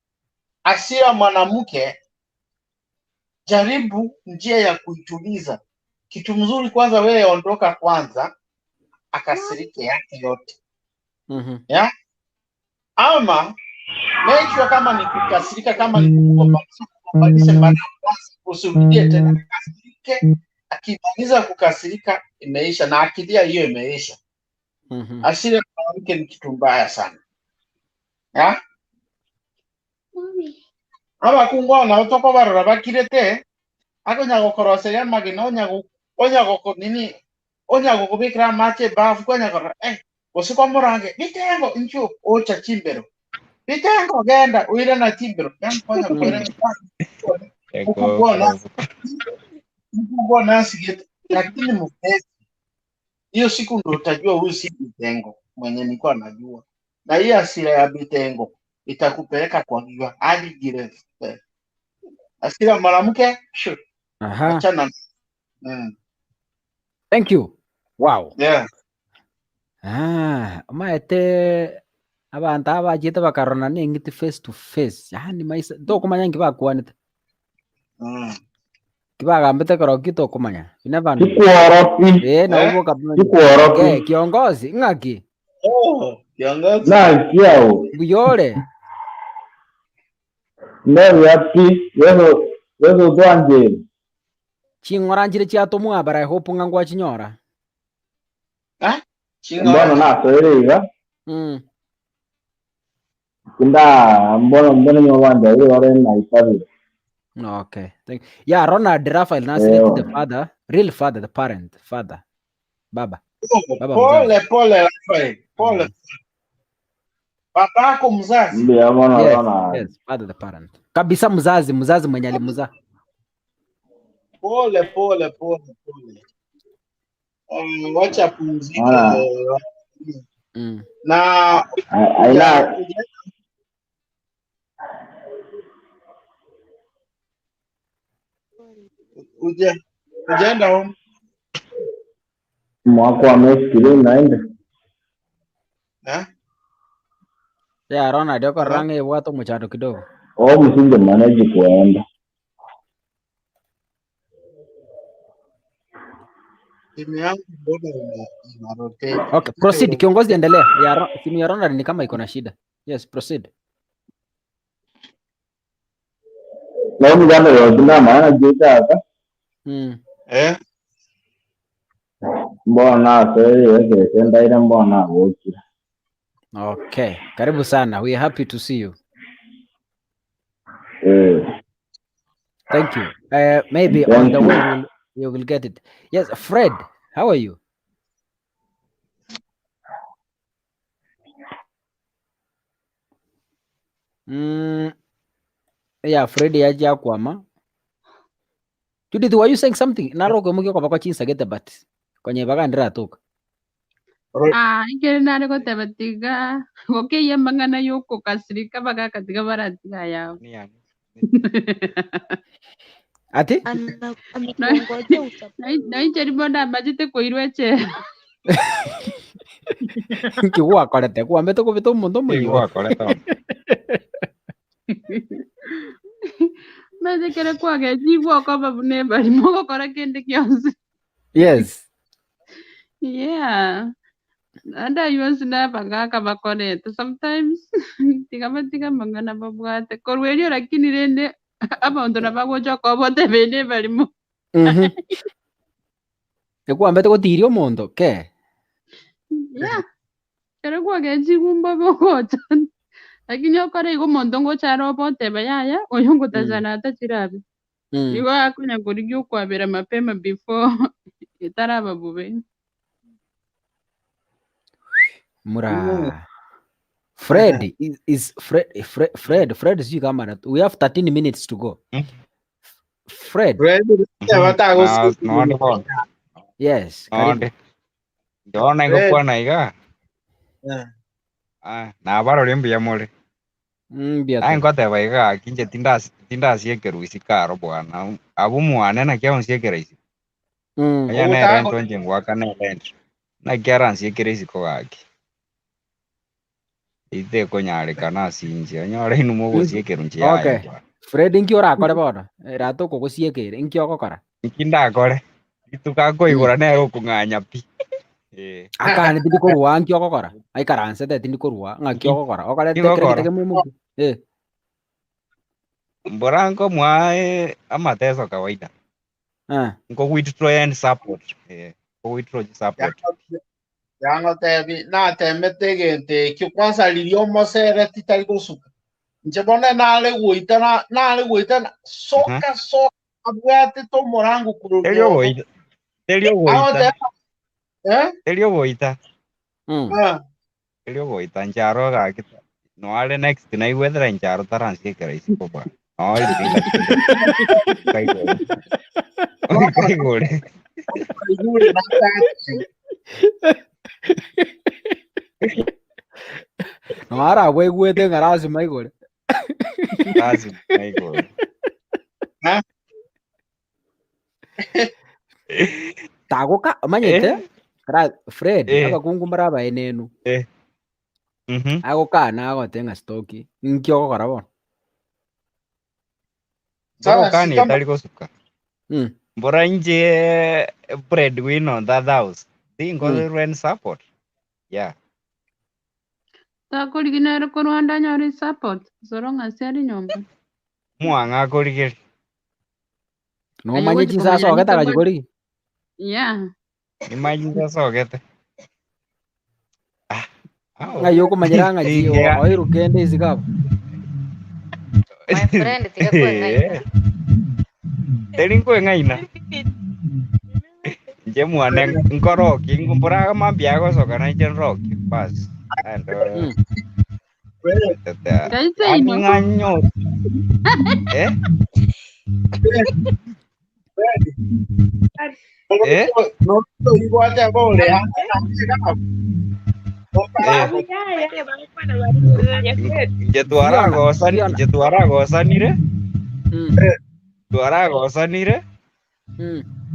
Hasira mwanamke, jaribu njia ya kuituliza. Kitu mzuri kwanza, wewe ondoka kwanza, akasirike yake yote. Ama make sure kama ni kukasirika, kama ni kubadilisha mara usirudie tena kukasirike. Akimaliza kukasirika imeisha, na akilia hiyo imeisha. Hasira mwanamke ni kitu mbaya sana. Aba kungona utoko barora bakirete akonya gukoroseria magina onya kubikira mache bafu konya kora usiko murange bitengo inchu ocha chimbero bitengo genda uire na chimbero konya kwere ukubona sigete, lakini mupesi hiyo siku ndo utajua huyu si bitengo mwenye nilikuwa najua. Na hii hasira ya bitengo itakupeleka kwa giga hadi gireve. Hasira mwanamke achana. Thank you. Wow. Yeah. Maete abantu abajite bakarona nengiti face to face. Yani maisa doko manyangi bakwanite. Kibagambete korok kito kumanya. You never know. Sikuoropi. Na ubo kabla. Sikuoropi. Kiongozi ngaki. Kiongozi. Na kiao. Buyole. Never happy. Wewe tuanje. Chingoranjire chiatomwa bara hope ngangwa chinyora. Mbona na soerega? Mbona nyowanda ile na ipavi. Okay. Yeah, Ronald Raphael Nasir the father, real father, the parent, father. Baba. Baba mzazi. Pole Raphael. Pole. Babako mzazi. Ndio mwana Ronald. Yes, father the parent. Kabisa mzazi mwenye alimzaa. Pole. Wacha pumzike. Na ujaenda home? Mwako wa meskili naenda. Ya Ronald yako rangi watu mchado kidogo. Msinge manage kuenda. Okay, proceed. Kiongozi endelea. Simu ya Ronald ni kama iko na shida. Yes, proceed. Na mjana yote maana jita hapa. Mbona wewe kwenda ile mbona wote. Okay, karibu sana. We are happy to see you. Thank you. Maybe on the way you will get it. Yes, Fred, how are you? Yeah, Fred yaja kwama. Judith, were you saying something? Naroko mugyo kwa chinsa get but kwenye bagandira toka. Ikere nare ko tabatiga goke mangana yoko kasirika baga katiga baratiga yao. Ati? Na injeri bonda majite koirweche. Kiwa korete kwa meto ko beto mundo muyo. Kiwa korete. Maze kere kwa ge jibo ko babune bari mo kora kende kyonse. Yes. Yeah. Ada yuwas na bagaka bakonete. Sometimes tiga mangana babwate. Korwelio lakini rende abantu nabagoja ko bote bene barimo. Ekuwa mbete ko tirio mondo ke. Yeah. Kere kwa ge jigumba bogoja. Lakini okore igo mondo ngo charo bote bayaya oyongo tazana ata chirabe. Igo akunya kurigyo kwabera mapema before itaraba bube. Mura. Fred is Fred is you come. We have 13 minutes to go. Fred. Yes. Ndona ingokwa naiga. Na baro limbi ya mole. Ngoteba iga kinje tindas yekeru isikaro bwana. Abumwana na kya onsiekera isi. Aya na rento nje ngwaka na rento. Na kya siekera isi ko gaki. Ite ko nyare kana sinje nyore inu mo gosiekera nje ya. Okay. Fred inki ora kore bono. Rato ko gosiekera inki okokora. Inkinda kore. Itukako igora na okunganya pi. Akane tindi korwa nki okokora. Ai karanse te tindi korwa ngaki okokora. Okare te mumu. Mborango mwae amateso kawaida. Ngo withdraw and support. Ngo withdraw support. Yango tebi na temete gente kyo kwanza lilio mosere titali kusuka. Njebona nale wuita soka abwate to morangu kuru. Telio wuita. Telio wuita. Telio wuita njaro ga kita. No ale next na iwedra njaro taransi kera isi popa. No itinda. Kai gore. No ara wegwete ngarazi maigore. Razi maigore. Tago ka manyete. Fred akakungumbara ba enenu. Ako kana ako tenga stoki. Nkyo ko karabo. Sawa kani tali ko suka. Mbora nje breadwinner on that house. Think of rent support. Yeah. Takuri kinara Rwanda nyori support. Zoronga seri nyomba. Mwanga korigeri. No manye chisa soket akachikori. Yeah. Imagine soket. Ngayo kumanyiranga chiyo oiru kende isikabo. My friend tika kwa ngaina. Telingo ngaina. Je mwana nkoroki ngumbura kama biago soka na jen roki bas. Ando. Nganyo. No igual de bole, Jetuaragosanire. Tuaragosanire.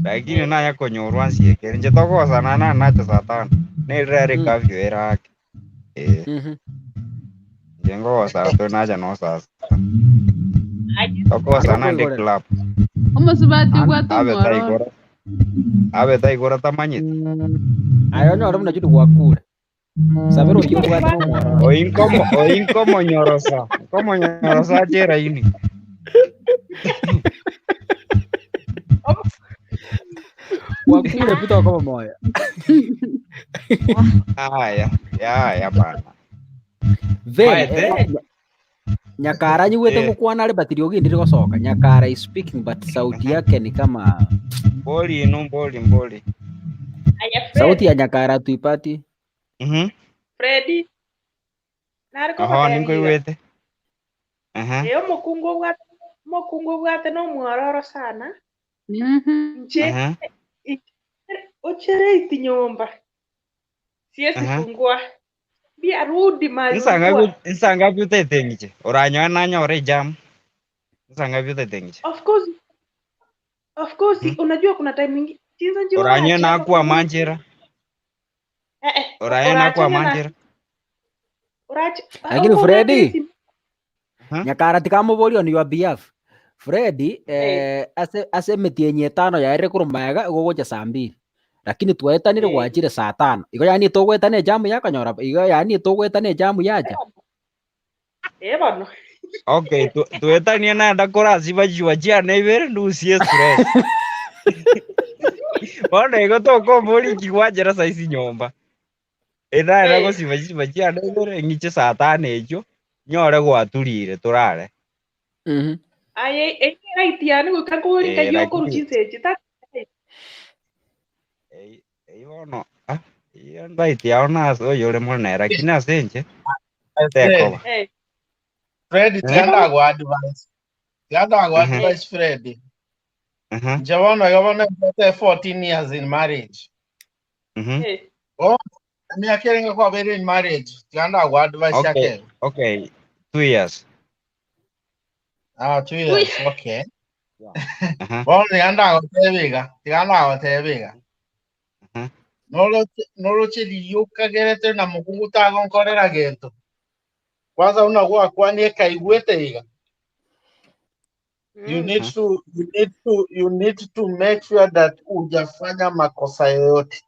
Lakini naya konyorwan sieke. Jetokosana na nacho satana. Nirere kavyo eraki. Jengosa to naja no sasa. Tokosana de club. Omo subati kwa tomorrow. Abe tai gora tamanyit. Ayo nyoro mna chutu wakure. Sabero dio bwata no moro. Oinkomo nyorosa. Como nyorosa jera ini. Wakure puto kama moya. Ya bana. Nyakara nyiwete ngukwana ale batiri ogi ndiri gosoka. Nyakara is speaking but sauti yake ni kama mboli. Sauti ya Nyakara tuipati. Freddy. Nariko ningo iwete. Yo mokungo bwate no mwaroro sana. Nje. Ochere itinyomba. Siesi fungua. Bia rudi mali. Nsanga byute tengiche. Oranyo nanyore jam. Nsanga byute tengiche. Of course, unajua kuna time nyingi. Oranyo na kwa manjera. Oranyo na kwa manjera. Lakini Freddy. Nyakara tikamubori on your behalf. Freddy ase metienye tano ya ere kurumaga gogocha saa 2. Lakini tuetanire gwachire saa 5. Igo yani togwetane jamu yakanyora. Igo yani togwetane jamu yaja. Bano. Okay, tuetanie na ndakora sibajwa jia never ndusie stress. Bona igo toko muri kigwajera saa isi nyomba. Era go sibajia never ngiche saa 5 ejo. Nyore gwaturire turare. Ai itiani gukagori kayo kuruchinse ta. Iwono. Iyo ndaitia ona so yore monera kina senje. Teko. Freddy tianda go advice. Tianda go advice Freddy. Jawano 14 years in marriage. Oh, me akerenga kwa very in marriage. Tianda go advice yake. Okay. 2 years. 2 years. Okay. Well, tianda go tebega. Nolo chili yuka gerete na mukunguta gonkorera gento. Kwanza unagua kwani kaigwete iga. You need to make sure that hujafanya makosa yoyote.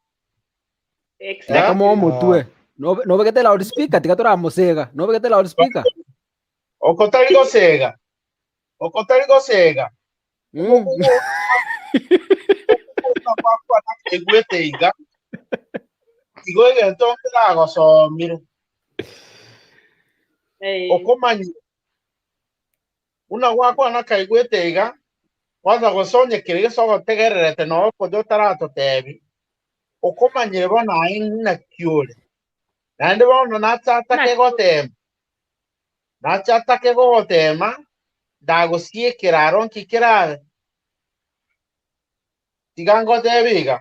Exactly. Kama mutwe. No begete loud speaker tikatora musega. No begete loud speaker. Okotarigo sega. Kwa kaigwete iga. Igoige entonces hago so mire. Okomanyi. Una wako na kaigwete iga. Kwanza gosonye kirige sogo tegererete no kodo tarato tebi. Okomanyire bona ina kyole. Nande bona natata ke gotema. Nachata ke gotema. Dago sie kiraron ki kirare. Tigango tebiga.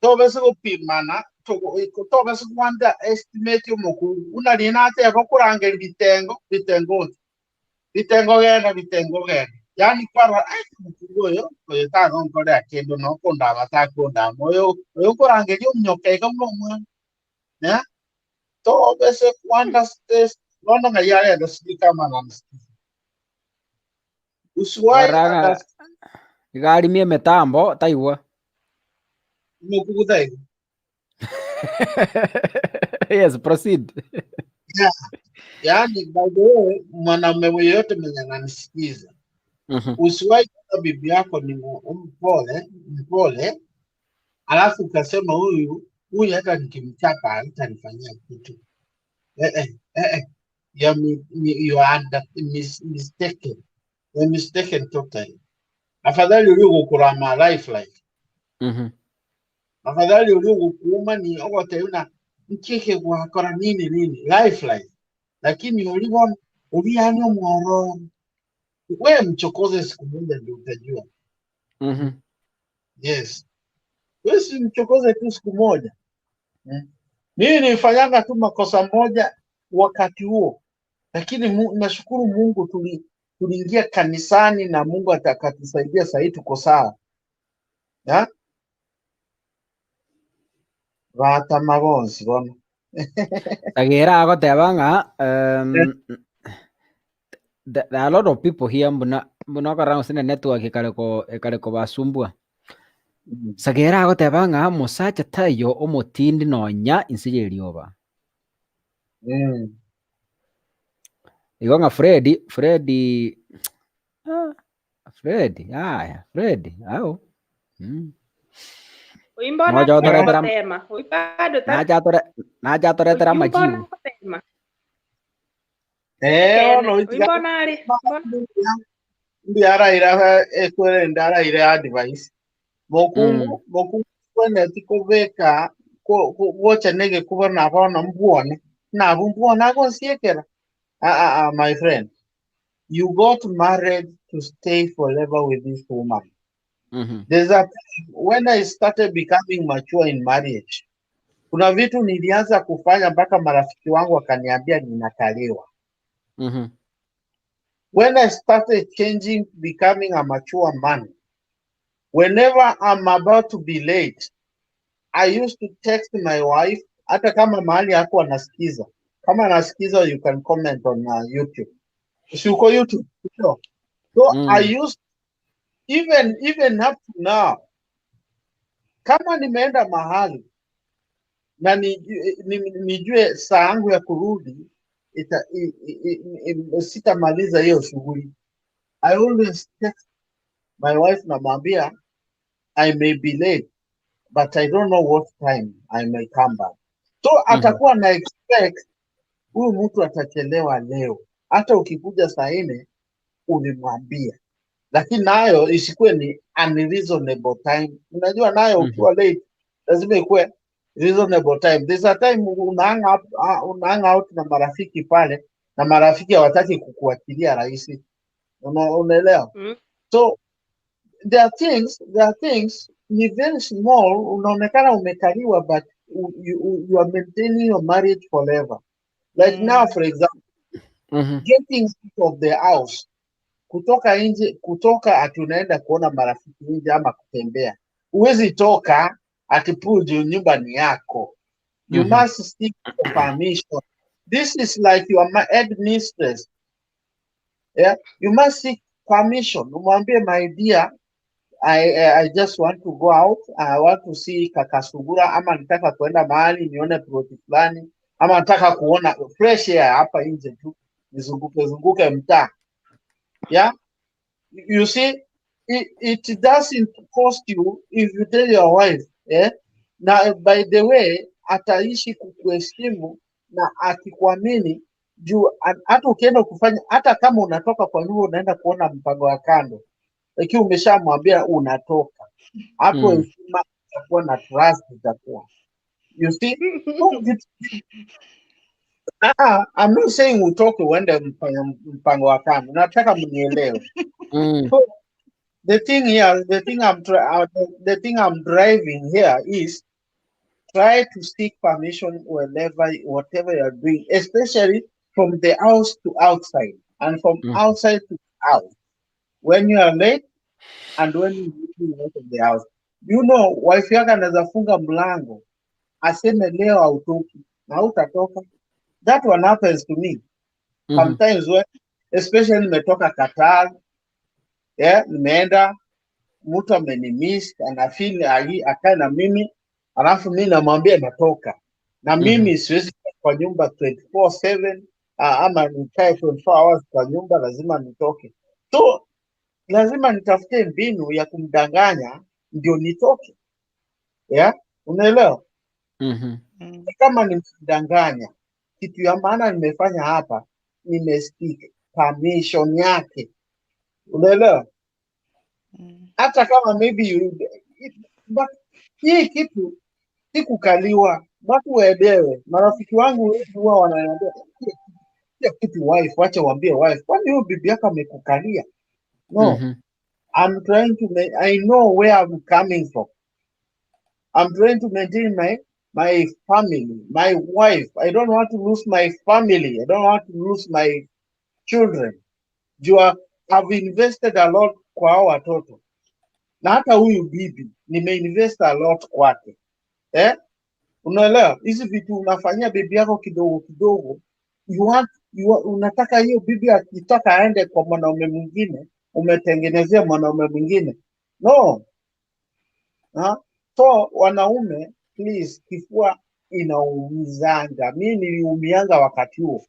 Tobe se upimana. Tobe se wanda estimate yomoku. Una linate ko kurangel bitengo gena. Yani para yo ta non ko da ke do no konda bata konda moyo kurangel yo nyoke ko mo ya to bese wanda stes no ngayale da sika manan uswai Igari mie metambo taigua. Mukuguta hivi. Yes, proceed. Yeah. Yaani by the way, mwanamume yeyote mwenye ananisikiza, usiwahi kuwa bibi yako ni mpole, alafu ukasema huyu hata nikimchapa hatanifanyia kitu. You are mistaken. You're mistaken totally. Afadhali uliogukura ma life. Afadhali uliogukuuma ni ogote una nkeke gwakora nini life. Lakini uliano mworo. Wewe mchokoze siku moja ndio utajua. Yes. Wewe si mchokoze tu siku moja. Mimi nilifanyanga tu makosa moja wakati huo. Lakini nashukuru Mungu tuliingia kanisani na Mungu atakatusaidia sasa tuko sawa. Ya? Rata magonzi bona. Agera agotebanga there are a lot of people here mbuna karang sine network ikareko basumbua. Sagera agotebanga musacha tayo omotindi nonya insijeri oba. Igonga Freddy ao. Uimbona tema. Uipado ta. Naja toretera majiu. Uimbona ari. Ndiara ira ekwere ndara ira advice. Mokungu kwene tikobeka wocha nege kuba na bona mbuone. Na mbuona go siekera. My friend. You got married to stay forever with this woman. There's a when I started becoming mature in marriage, kuna vitu nilianza kufanya mpaka marafiki wangu wakaniambia ninakaliwa. When I started changing, becoming a mature man, whenever I'm about to be late, I used to text my wife, hata kama mahali hapo anasikiza. Kama anasikiza, you can comment on YouTube. Uko YouTube. So I used, even up to now, kama nimeenda mahali na nijue saa yangu ya kurudi sitamaliza hiyo shughuli, I always text my wife na mwambia I may be late but I don't know what time I may come back. So atakuwa na expect huyu mtu atachelewa leo, hata ukikuja saa 4 ulimwambia, lakini nayo isikuwe ni unreasonable time. Unajua nayo ukiwa late lazima ikuwe reasonable time. There's a time una hang out na marafiki pale na marafiki hawataki kukuachilia rahisi. Unaelewa? So there are things ni very small, unaonekana umekaliwa but you are maintaining your marriage forever. Like now for example, getting out of the house, kutoka ati unaenda kuona marafiki nje ama kutembea. Uwezi toka ati puju nyumba ni yako. You must seek permission. This is like your headmistress. Yeah, you must seek permission. Umwambie, my dear, I just want to go out. I want to see kaka Sugura, ama nataka kuenda mahali nione ploti fulani, ama nataka kuona fresh air hapa nje tu, nizunguke mtaa. Yeah, you see, it doesn't cost you if you tell your wife. Yeah, now by the way, ataishi kukuheshimu na akikuamini juu hata ukienda kufanya, hata kama unatoka kwa nyumba unaenda kuona mpango wa kando, lakini umeshamwambia unatoka hapo, heshima itakuwa na trust itakuwa. You see, I'm not saying utoke uende mpango wa kando, nataka mnielewe. So the thing here, the thing I'm driving here is try to seek permission whatever you're doing, especially from the house to outside and from outside to house. When you are late and when you out of the house, you know, wife yako anaweza funga mlango aseme leo hautoki na utatoka. That one happens to me sometimes when, especially nimetoka Qatar, yeah, nimeenda mtu amenimiss anafeel akae na mimi, alafu mimi namwambia natoka. Na mimi siwezi kwa nyumba 24/7 ama nikae 24 hours kwa nyumba, lazima nitoke. So lazima nitafute mbinu ya kumdanganya ndio nitoke. Yeah? Unaelewa? Kama nimdanganya, kitu ya maana nimefanya hapa, nimespeak permission yake. Unaelewa? Hata kama maybe but hii kitu sikukaliwa, watu waelewe. Marafiki wangu wengi huwa wananiambia kitu wife, wacha waambie wife, kwani huyo bibi yako amekukalia? No. I'm trying to I know where I'm coming from. I'm trying to maintain my family, my wife. I don't want to lose my family. I don't want to lose my children. I've invested a lot kwa hao watoto. Na hata huyu bibi nimeinvest a lot kwake. Unaelewa? Hizi vitu unafanyia bibi yako kidogo kidogo. Unataka hiyo bibi akitaka aende kwa mwanaume mwingine, umetengenezea mwanaume mwingine. No. So wanaume, please, kifua inaumizanga. Mimi niliumianga wakati huo.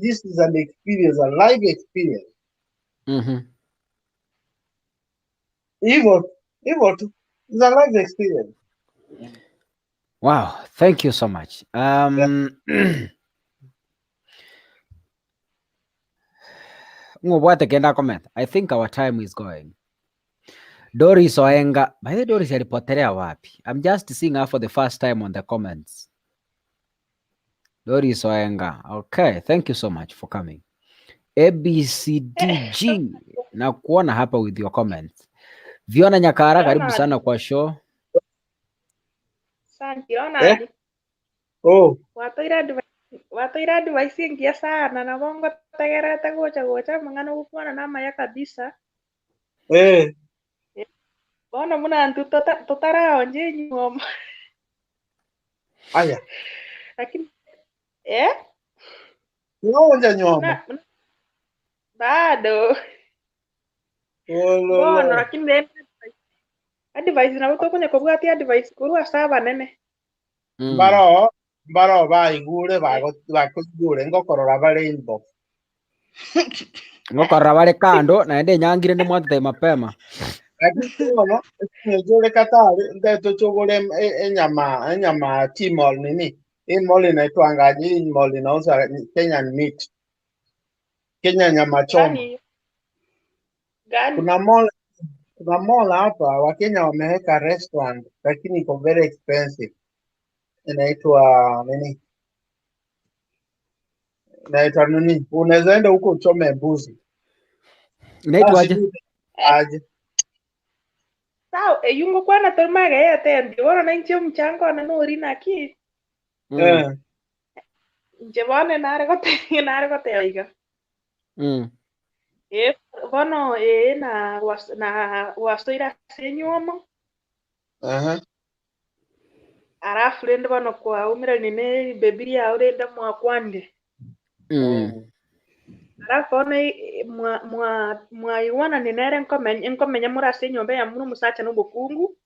This is an experience, a live experience. Hivyo tu. It's a live experience. Wow, thank you so much. Comment. I think our time is going. Doris Oenga. By the way, Doris alipotelea wapi? I'm just seeing her for the first time on the comments. Doris Oenga. Okay, thank you so much for coming. ABCDG. Na kuona hapa with your comments. Viona Nyakara, karibu sana kwa show. Asante, ona. Watoira device ingia sana na bongo tagereta gocha mangano gukwana na maya kabisa. Bona muna tutara onje nyoma. Aya. Lakini Onje nyoma. Bado. Bona lakini advice na uto kwenye kubwati advice kurwa saba nene. Mbaro baigure bagure ngokorora bale inbox. Ngokorora bale kando na ende nyangire ndi mwatete mapema. Lakini nijule katari ndeto chogole enyama timol nini. Mall inaitwa ngaji, mall inauza Kenyan meat. Kenya nyama choma. Gani? Kuna mall hapa Wakenya wameweka restaurant lakini iko very expensive. Inaitwa nini? Unaweza enda huko uchome mbuzi. Inaitwa aje? Sawa, yungo kwa na tormaga ya tendi. Wana na nchi mchango na nuri na ki. Njebane nare kote aiga. Bono na wastoira senyuomo. Arafu rende bono kwa umira nine bebiria urenda mwakwande. Arafu mwa iwana ninere nkomenya murase nyombe ya munu musacha n'ubukungu.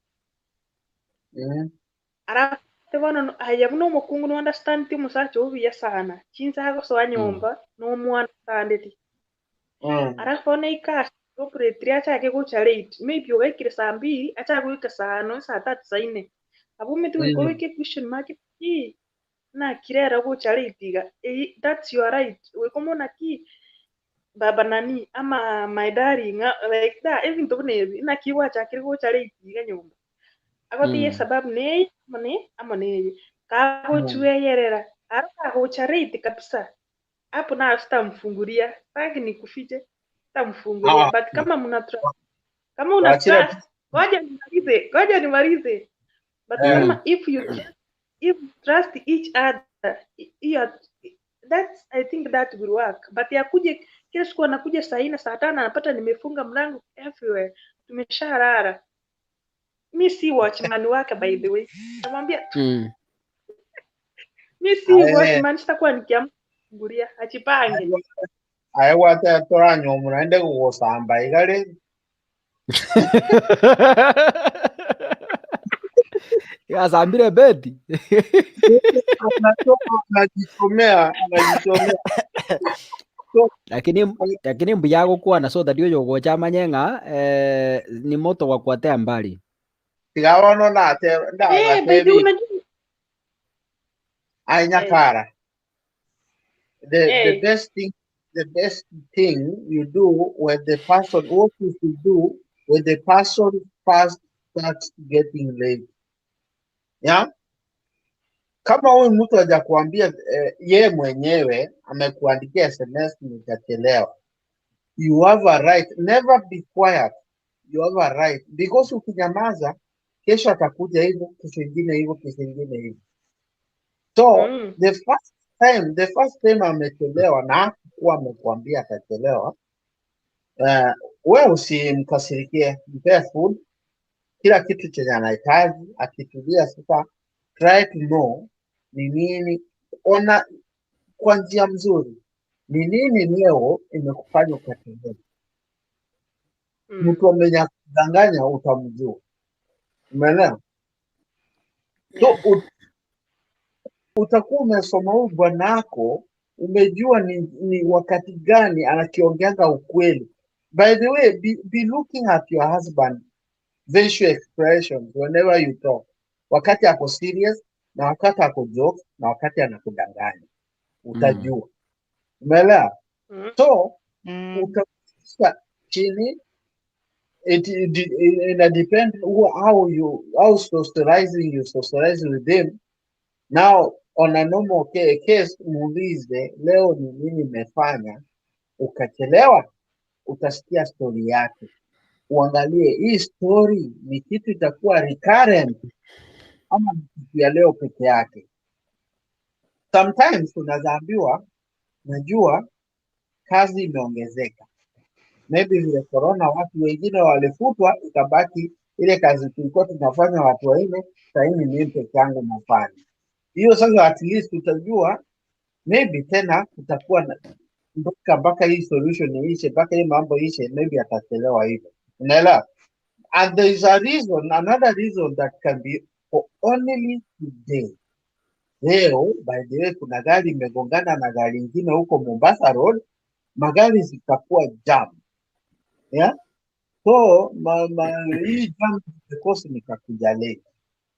Arafu bono haya munu mukungu no understand ti musacha ubiya sana. Chinza hago so nyomba no mwana sandeti. Arafu ikasi operate acha ke gucha late. Maybe ugaikire saa 2 acha guika saa 5 saa 3 saa 4. Abu mitu iko question mark ki na kirera gucha late. That's your right. We komona ki baba nani ama my darling like that even to ne na kiwa cha kiri gucha late ga nyumba. Agoti ye sababu ne amane ka guchwe yerera. Ara gucha late kabisa. Hapo na sitamfungulia. Taki nikufiche. Sitamfungulia. But kama una trust, ngoja nimalize. But kama if you trust each other, that's I think that will work. But yakuje kila siku anakuja saa 4 saa 5 anapata nimefunga mlango everywhere. Tumesharara. Mi si watchman wake by the way. Namwambia mi si watchman, sitakuwa nikiamfungulia achipange. Aiwa te toranyo munaende kugusamba igale. Asambire beti. Anajichomea. Lakini mbuyago kuwa na soda dio yogo chama nyenga ni moto wa kuatea mbali. Tigawono na te Baby unajua Nyakara. The best thing you do when the person, what you should do when the person first starts getting late. Yeah? Kama huyu mtu hajakuambia ye mwenyewe amekuandikia SMS nitachelewa. You have a right. Never be quiet. You have a right. Because ukinyamaza, kesho atakuja hivyo, kesho ingine hivyo, kesho ingine hivyo. So, the first time amechelewa na kuwa amekuambia atachelewa, wewe usimkasirikie, mpe food, kila kitu chenye anahitaji, akitulia sasa, try to know ni nini, ona kwa njia mzuri, ni nini leo imekufanya ukachelewa. Mtu amenyang'anya utamjua. Umeelewa? So, utakuwa umesoma huyu bwanako, umejua ni wakati gani anakiongeanga ukweli. By the way, be looking at your husband facial expressions whenever you talk. Wakati ako serious, na wakati ako joke, na wakati anakudanganya. Utajua. Umeelewa? So, utakuwa chini, it depend how socializing with them. Now, on a normal case, muulize leo ni nini imefanya ukachelewa, utasikia story yake. Uangalie hii story ni kitu itakuwa recurrent ama ni kitu ya leo peke yake. Sometimes tunazaambiwa, najua kazi imeongezeka. Maybe vile corona watu wengine walifutwa, ikabaki ile kazi tulikuwa tunafanya watu wanne, sasa hivi mimi peke yangu nafanya. Hiyo sasa at least utajua maybe tena kutakuwa na mpaka hii solution iishe, mpaka hii mambo ishe, maybe atachelewa hivyo. Unaelewa? And there is another reason that can be for only today. Leo, by the way, kuna gari imegongana na gari ingine huko Mombasa Road, magari zikakuwa jam. Yeah? So, hii jam because nikakuja late.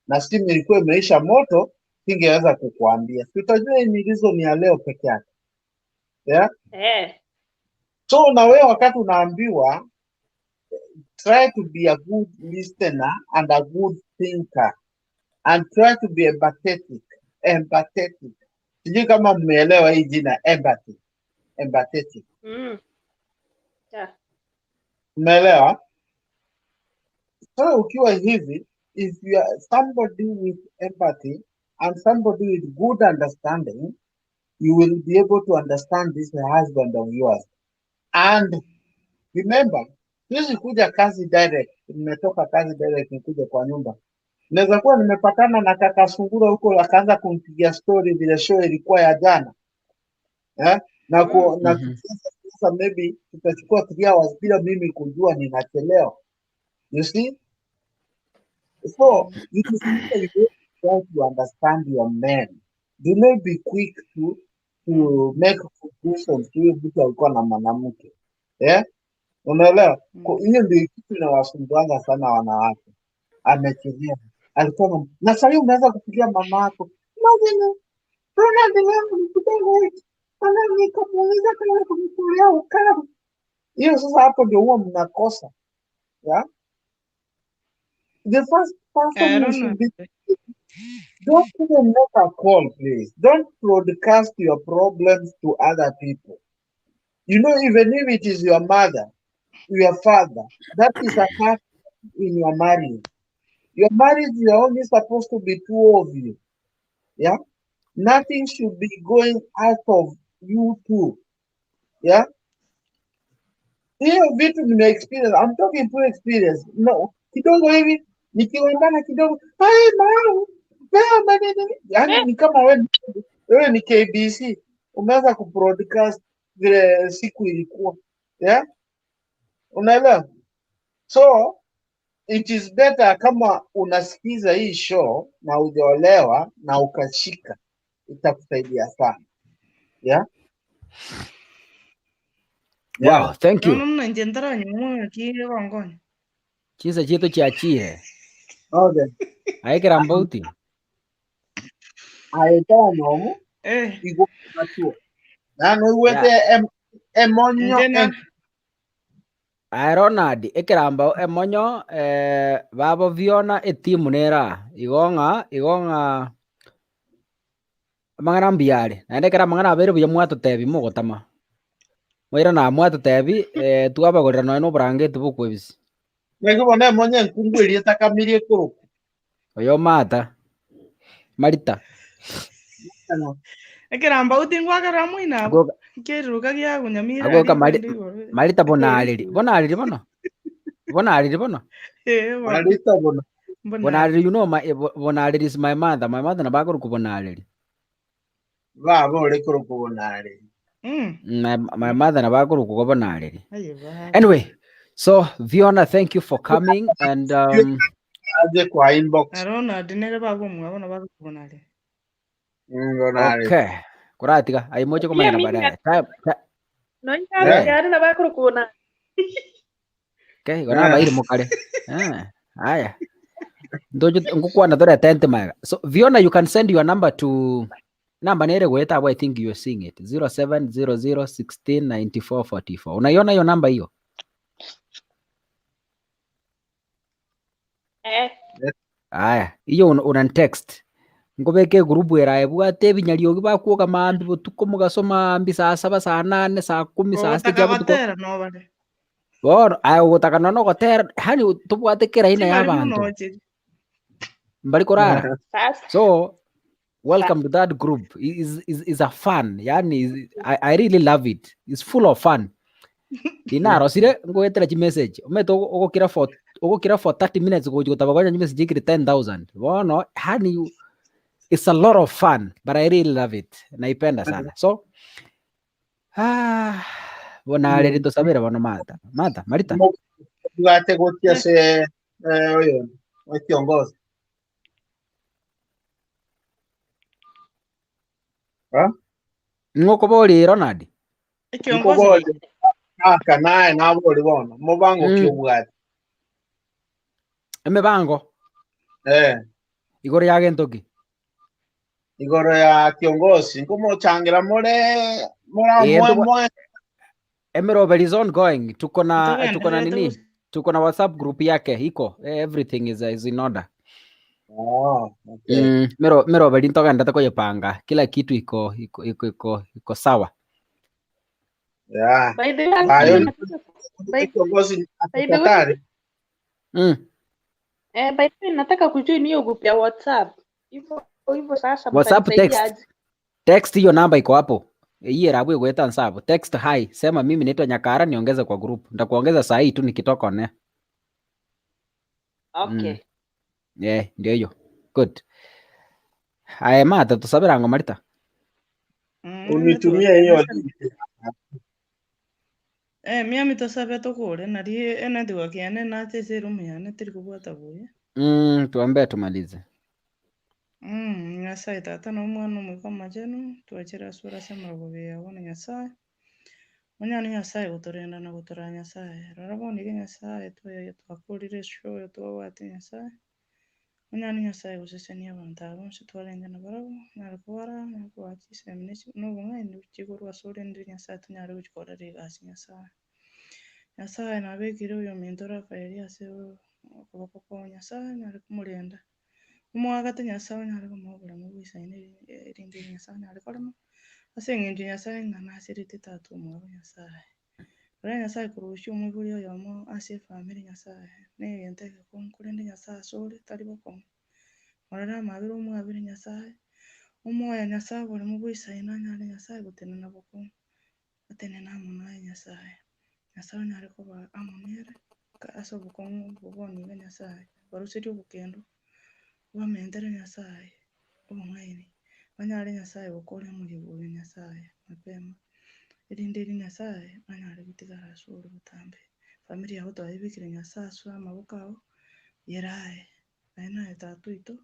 Na simu ilikuwa imeisha moto, singeweza kukuambia. Tutajua ni reason ya leo peke yake. Yeah? So na wewe wakati unaambiwa, try to be a good listener and a good thinker and try to be empathetic. Sijui kama mmeelewa hii jina empathetic. Mmeelewa? So ukiwa hivi, if you are somebody with empathy and somebody with good understanding, you will be able to understand this husband of yours. And remember, hizi kuja kazi direct, nimetoka kazi direct nikuja kwa nyumba. Naweza kuwa nimepatana na kaka Sungura huko akaanza kumpigia story vile show ilikuwa ya jana. Na sasa maybe tutachukua 3 hours bila mimi kujua ninachelewa. You see? So, it is really important to understand your man. Do not be quick to make conclusions to mtu alikuwa na mwanamke. Unaelewa? Hiyo ndio kitu inawasumbuanga sana wanawake. Amechelewa. Alikuwa na sasa hivi unaweza kupigia mama yako. Imagine, nikamuuliza kama kumtolea ukali. Hiyo sasa hapo ndio huwa mnakosa. Yeah? The first person you should be, don't even make a call, please. Don't broadcast your problems to other people. You know, even if it is your mother, your father, that is a part in your marriage. Your marriage is only supposed to be 2 of you. Yeah? Nothing should be going out of you two. Yeah? Hiyo vitu nime experience. I'm talking to experience. No, kidogo hivi nikiwambana kidogo, hai mama, yani ni kama wewe ni KBC, umeweza kubroadcast vile siku ilikuwa. Yeah? Unaelewa? So it is better kama unasikiza hii show na hujaolewa na ukashika, itakusaidia sana. Yeah. Wow, thank you. Chisa chito chiachire. Okay. Aikira mbauti. Aitono igo matua. Nano wete emonyo Ronald ekiramba emonyo babo viona etimu nera igonga mangana mbiare naende kera mangana abere buya mwato tebi mugotama mwira na mwato tebi twabagorera noe no brangeti bukwebisi negibona emonyo nkungwerie takamirie kuruku oyo mata Marita ekiramba utingwa karamu inabo kiruka gya kunyamira agoka Marita bonariri bono Marita bonariri, you know, bonariri is my mother na bagoro kubonariri babo uri kuruku bonariri my mother na bagoro kubonariri. Anyway, so Viona, thank you for coming and aje kwa inbox arona dinere babo mwabona bakubonariri. Okay, kuratiga aimoche kumanya na baadaye no nyari na bakuru kuna okay gona bairi mukale haya ndojo ngukwana dora tente maga. So Viona, you can send your number to number nere gweta, I think you are seeing it 0700169444. Unaiona hiyo namba hiyo? Haya, hiyo una text ngobeke grupu era ebwate binyariogi bakuoga mambi butuko mugasoma mbi saa 7 saa 8 saa 10 saa 6 jabu tuko bono ayo gutaka no gotera hani tubwate kera ina ya bantu mbali korara. So welcome to that group. Is a fun, yani I really love it. It's full of fun. Dinaro sire ngoetera chi message umeto ogokira for 30 minutes gutabagonya message ikiri 10,000 bono hani it's a lot of fun, but I really love it. Naipenda sana. So bona lito sabera bono Marita ngate gotia se oyo kiongozi ngoko boli Ronald kiongozi naye naboli bono mubango kiobwati emebango igoro ya gentoki igoro ya kiongozi nkomo changira more Emerald is ongoing. Tuko na nini? Tuko na WhatsApp group yake iko. Everything is in order. Okay. Mero ntoka ndata kuyepanga. Kila kitu iko sawa. Yeah. By the way, nataka kujoin hiyo group ya WhatsApp. Hivyo sasa WhatsApp text hiyo namba iko hapo. Hii rabu gweta nsabu. Text hi, sema mimi naitwa Nyakara niongeze kwa group. Nitakuongeza saa hii tu nikitoka on. Okay. Yeah, ndio hiyo. Good. Haya mata tusabira ngo Marita. Unitumia hiyo. Mimi tosabe tokore nari enadiwa kiane na tese room yana tiri kubwata buye. Tuambie tumalize. Nyasaye tata no mwana mwiko majenu tuachira sura sema gobe yabona Nyasaye. Munyana Nyasaye gutorenda na gutora Nyasaye. Raraboni ke Nyasaye twaye twakurire show twabate Nyasaye. Munyana Nyasaye gusesenia abantu abonse twarenge na barabo narikora nakwakise minisi no bunga ndi kigorwa sore ndi Nyasaye tunyare gukora regasi Nyasaye. Nyasaye nabekire uyo mentora faili aseo kuboko kwa Nyasaye nari kumurenda. Umwagate Nyasaye nari kumubura mu bisaine rindi Nyasaye nari kolemo. Asengenje Nyasaye nganasirite tatu mu Nyasaye. Ora Nyasaye kurusha umuburi yo mo ase family Nyasaye. Ne yente ko kurende Nyasaye sore tari boko. Ora mabiro mu abiri Nyasaye. Umoya Nyasaye buri mu bisaine nari Nyasaye gutena na boko. Atene na mu Nyasaye. Nyasaye nari kuba amunere kaso bukongo buboni ga Nyasaye barusiri bukendo bamendere Nyasaye umwaini banyari Nyasaye bukore muri buye Nyasaye mapema irindiri Nyasaye banyari bitigara suru butambe familia yao twayibikire nyasaye aswa amaboko ao yerae naye tatu itu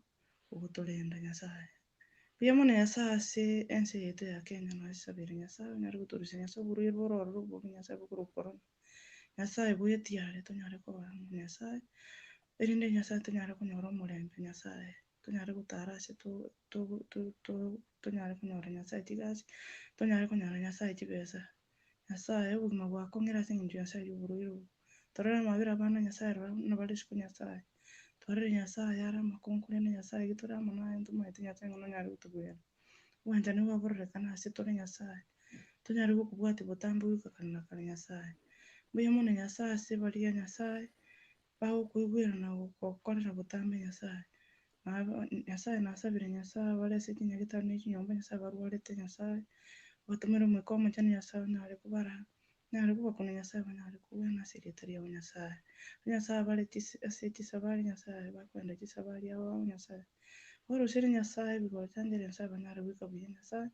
uguturinda nyasaye pia mono nyasaye ase ense yetu ya Kenya nasabire nyasaye onyare guturisia nyasaye oborwaire bororo obubi nyasaye bukuru korona nyasaye bwetiare tonyare koba nyasaye erinde nyasaye tonyare kunyora omorembe nyasaye tonyare gutara ase tonyare kunyora nyasaye chigasi tonyare kunyora nyasaye chibesa nyasaye obogima bwakong'era ase eng'encho nyasaye oborwaire obo torore amabere abana nyasaye nabare isiko nyasaye twarire nyasaye ara amakonkurene nyasaye gitore amo naye ntomaete nyasaye ng'o nonyare gotugwera obwanchani bwabororekana ase tore nyasaye tonyare gokobwati botambe goika kare na kare nyasaye buya mono nyasaye ase baria nyasaye bagokoigwerana gokorera botambe nyasaye nyasaye nasabire nyasaye bare ase chinyagetari na chinyomba nyasaye barwarete nyasaye batumire omoika omochene nyasaye onyare kobara nyare kobakuna nyasaye banyare kogwena ase erieta riao nyasaye nyasaye bare ase chisabari nyasaye bakoenda chisabari ao nyasaye orosire nyasaye bigochanjere nyasaye banyare goika buya nyasaye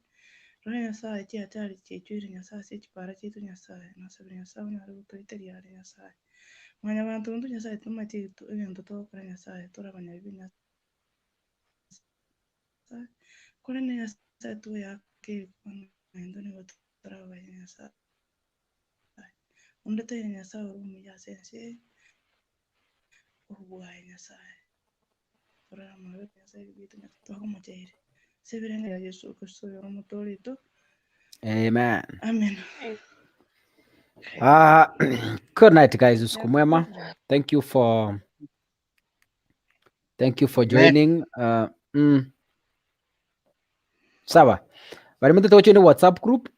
rore nyasaye chiachari chiachoire nyasaye ase echipara chiaito nyasaye nasabire nyasaye onyare gotoiteria are nyasaye mwanya banto ntwe nyasaye tomaeti egento togokora nyasaye tore abanyabibe nyasaye korende nyasaye toyake endo nigo torabaye nyasaye onde toire nyasaye ore omuya ase ense obwaye nyasaye torara amabere nyasaye bitu nyasaye twagomocheire ase ebirenge bia Yesu Kristo ore omotore oito Amen. amen. Good night guys, usiku mwema. Thank you for joining. Sawa bari mutete gochine WhatsApp group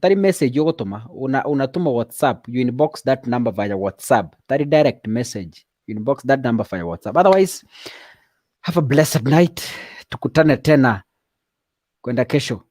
tari message yogotuma unatuma WhatsApp, you inbox that number via WhatsApp, tari direct message, you inbox that number via WhatsApp. Otherwise have a blessed night, tukutane tena kwenda kesho.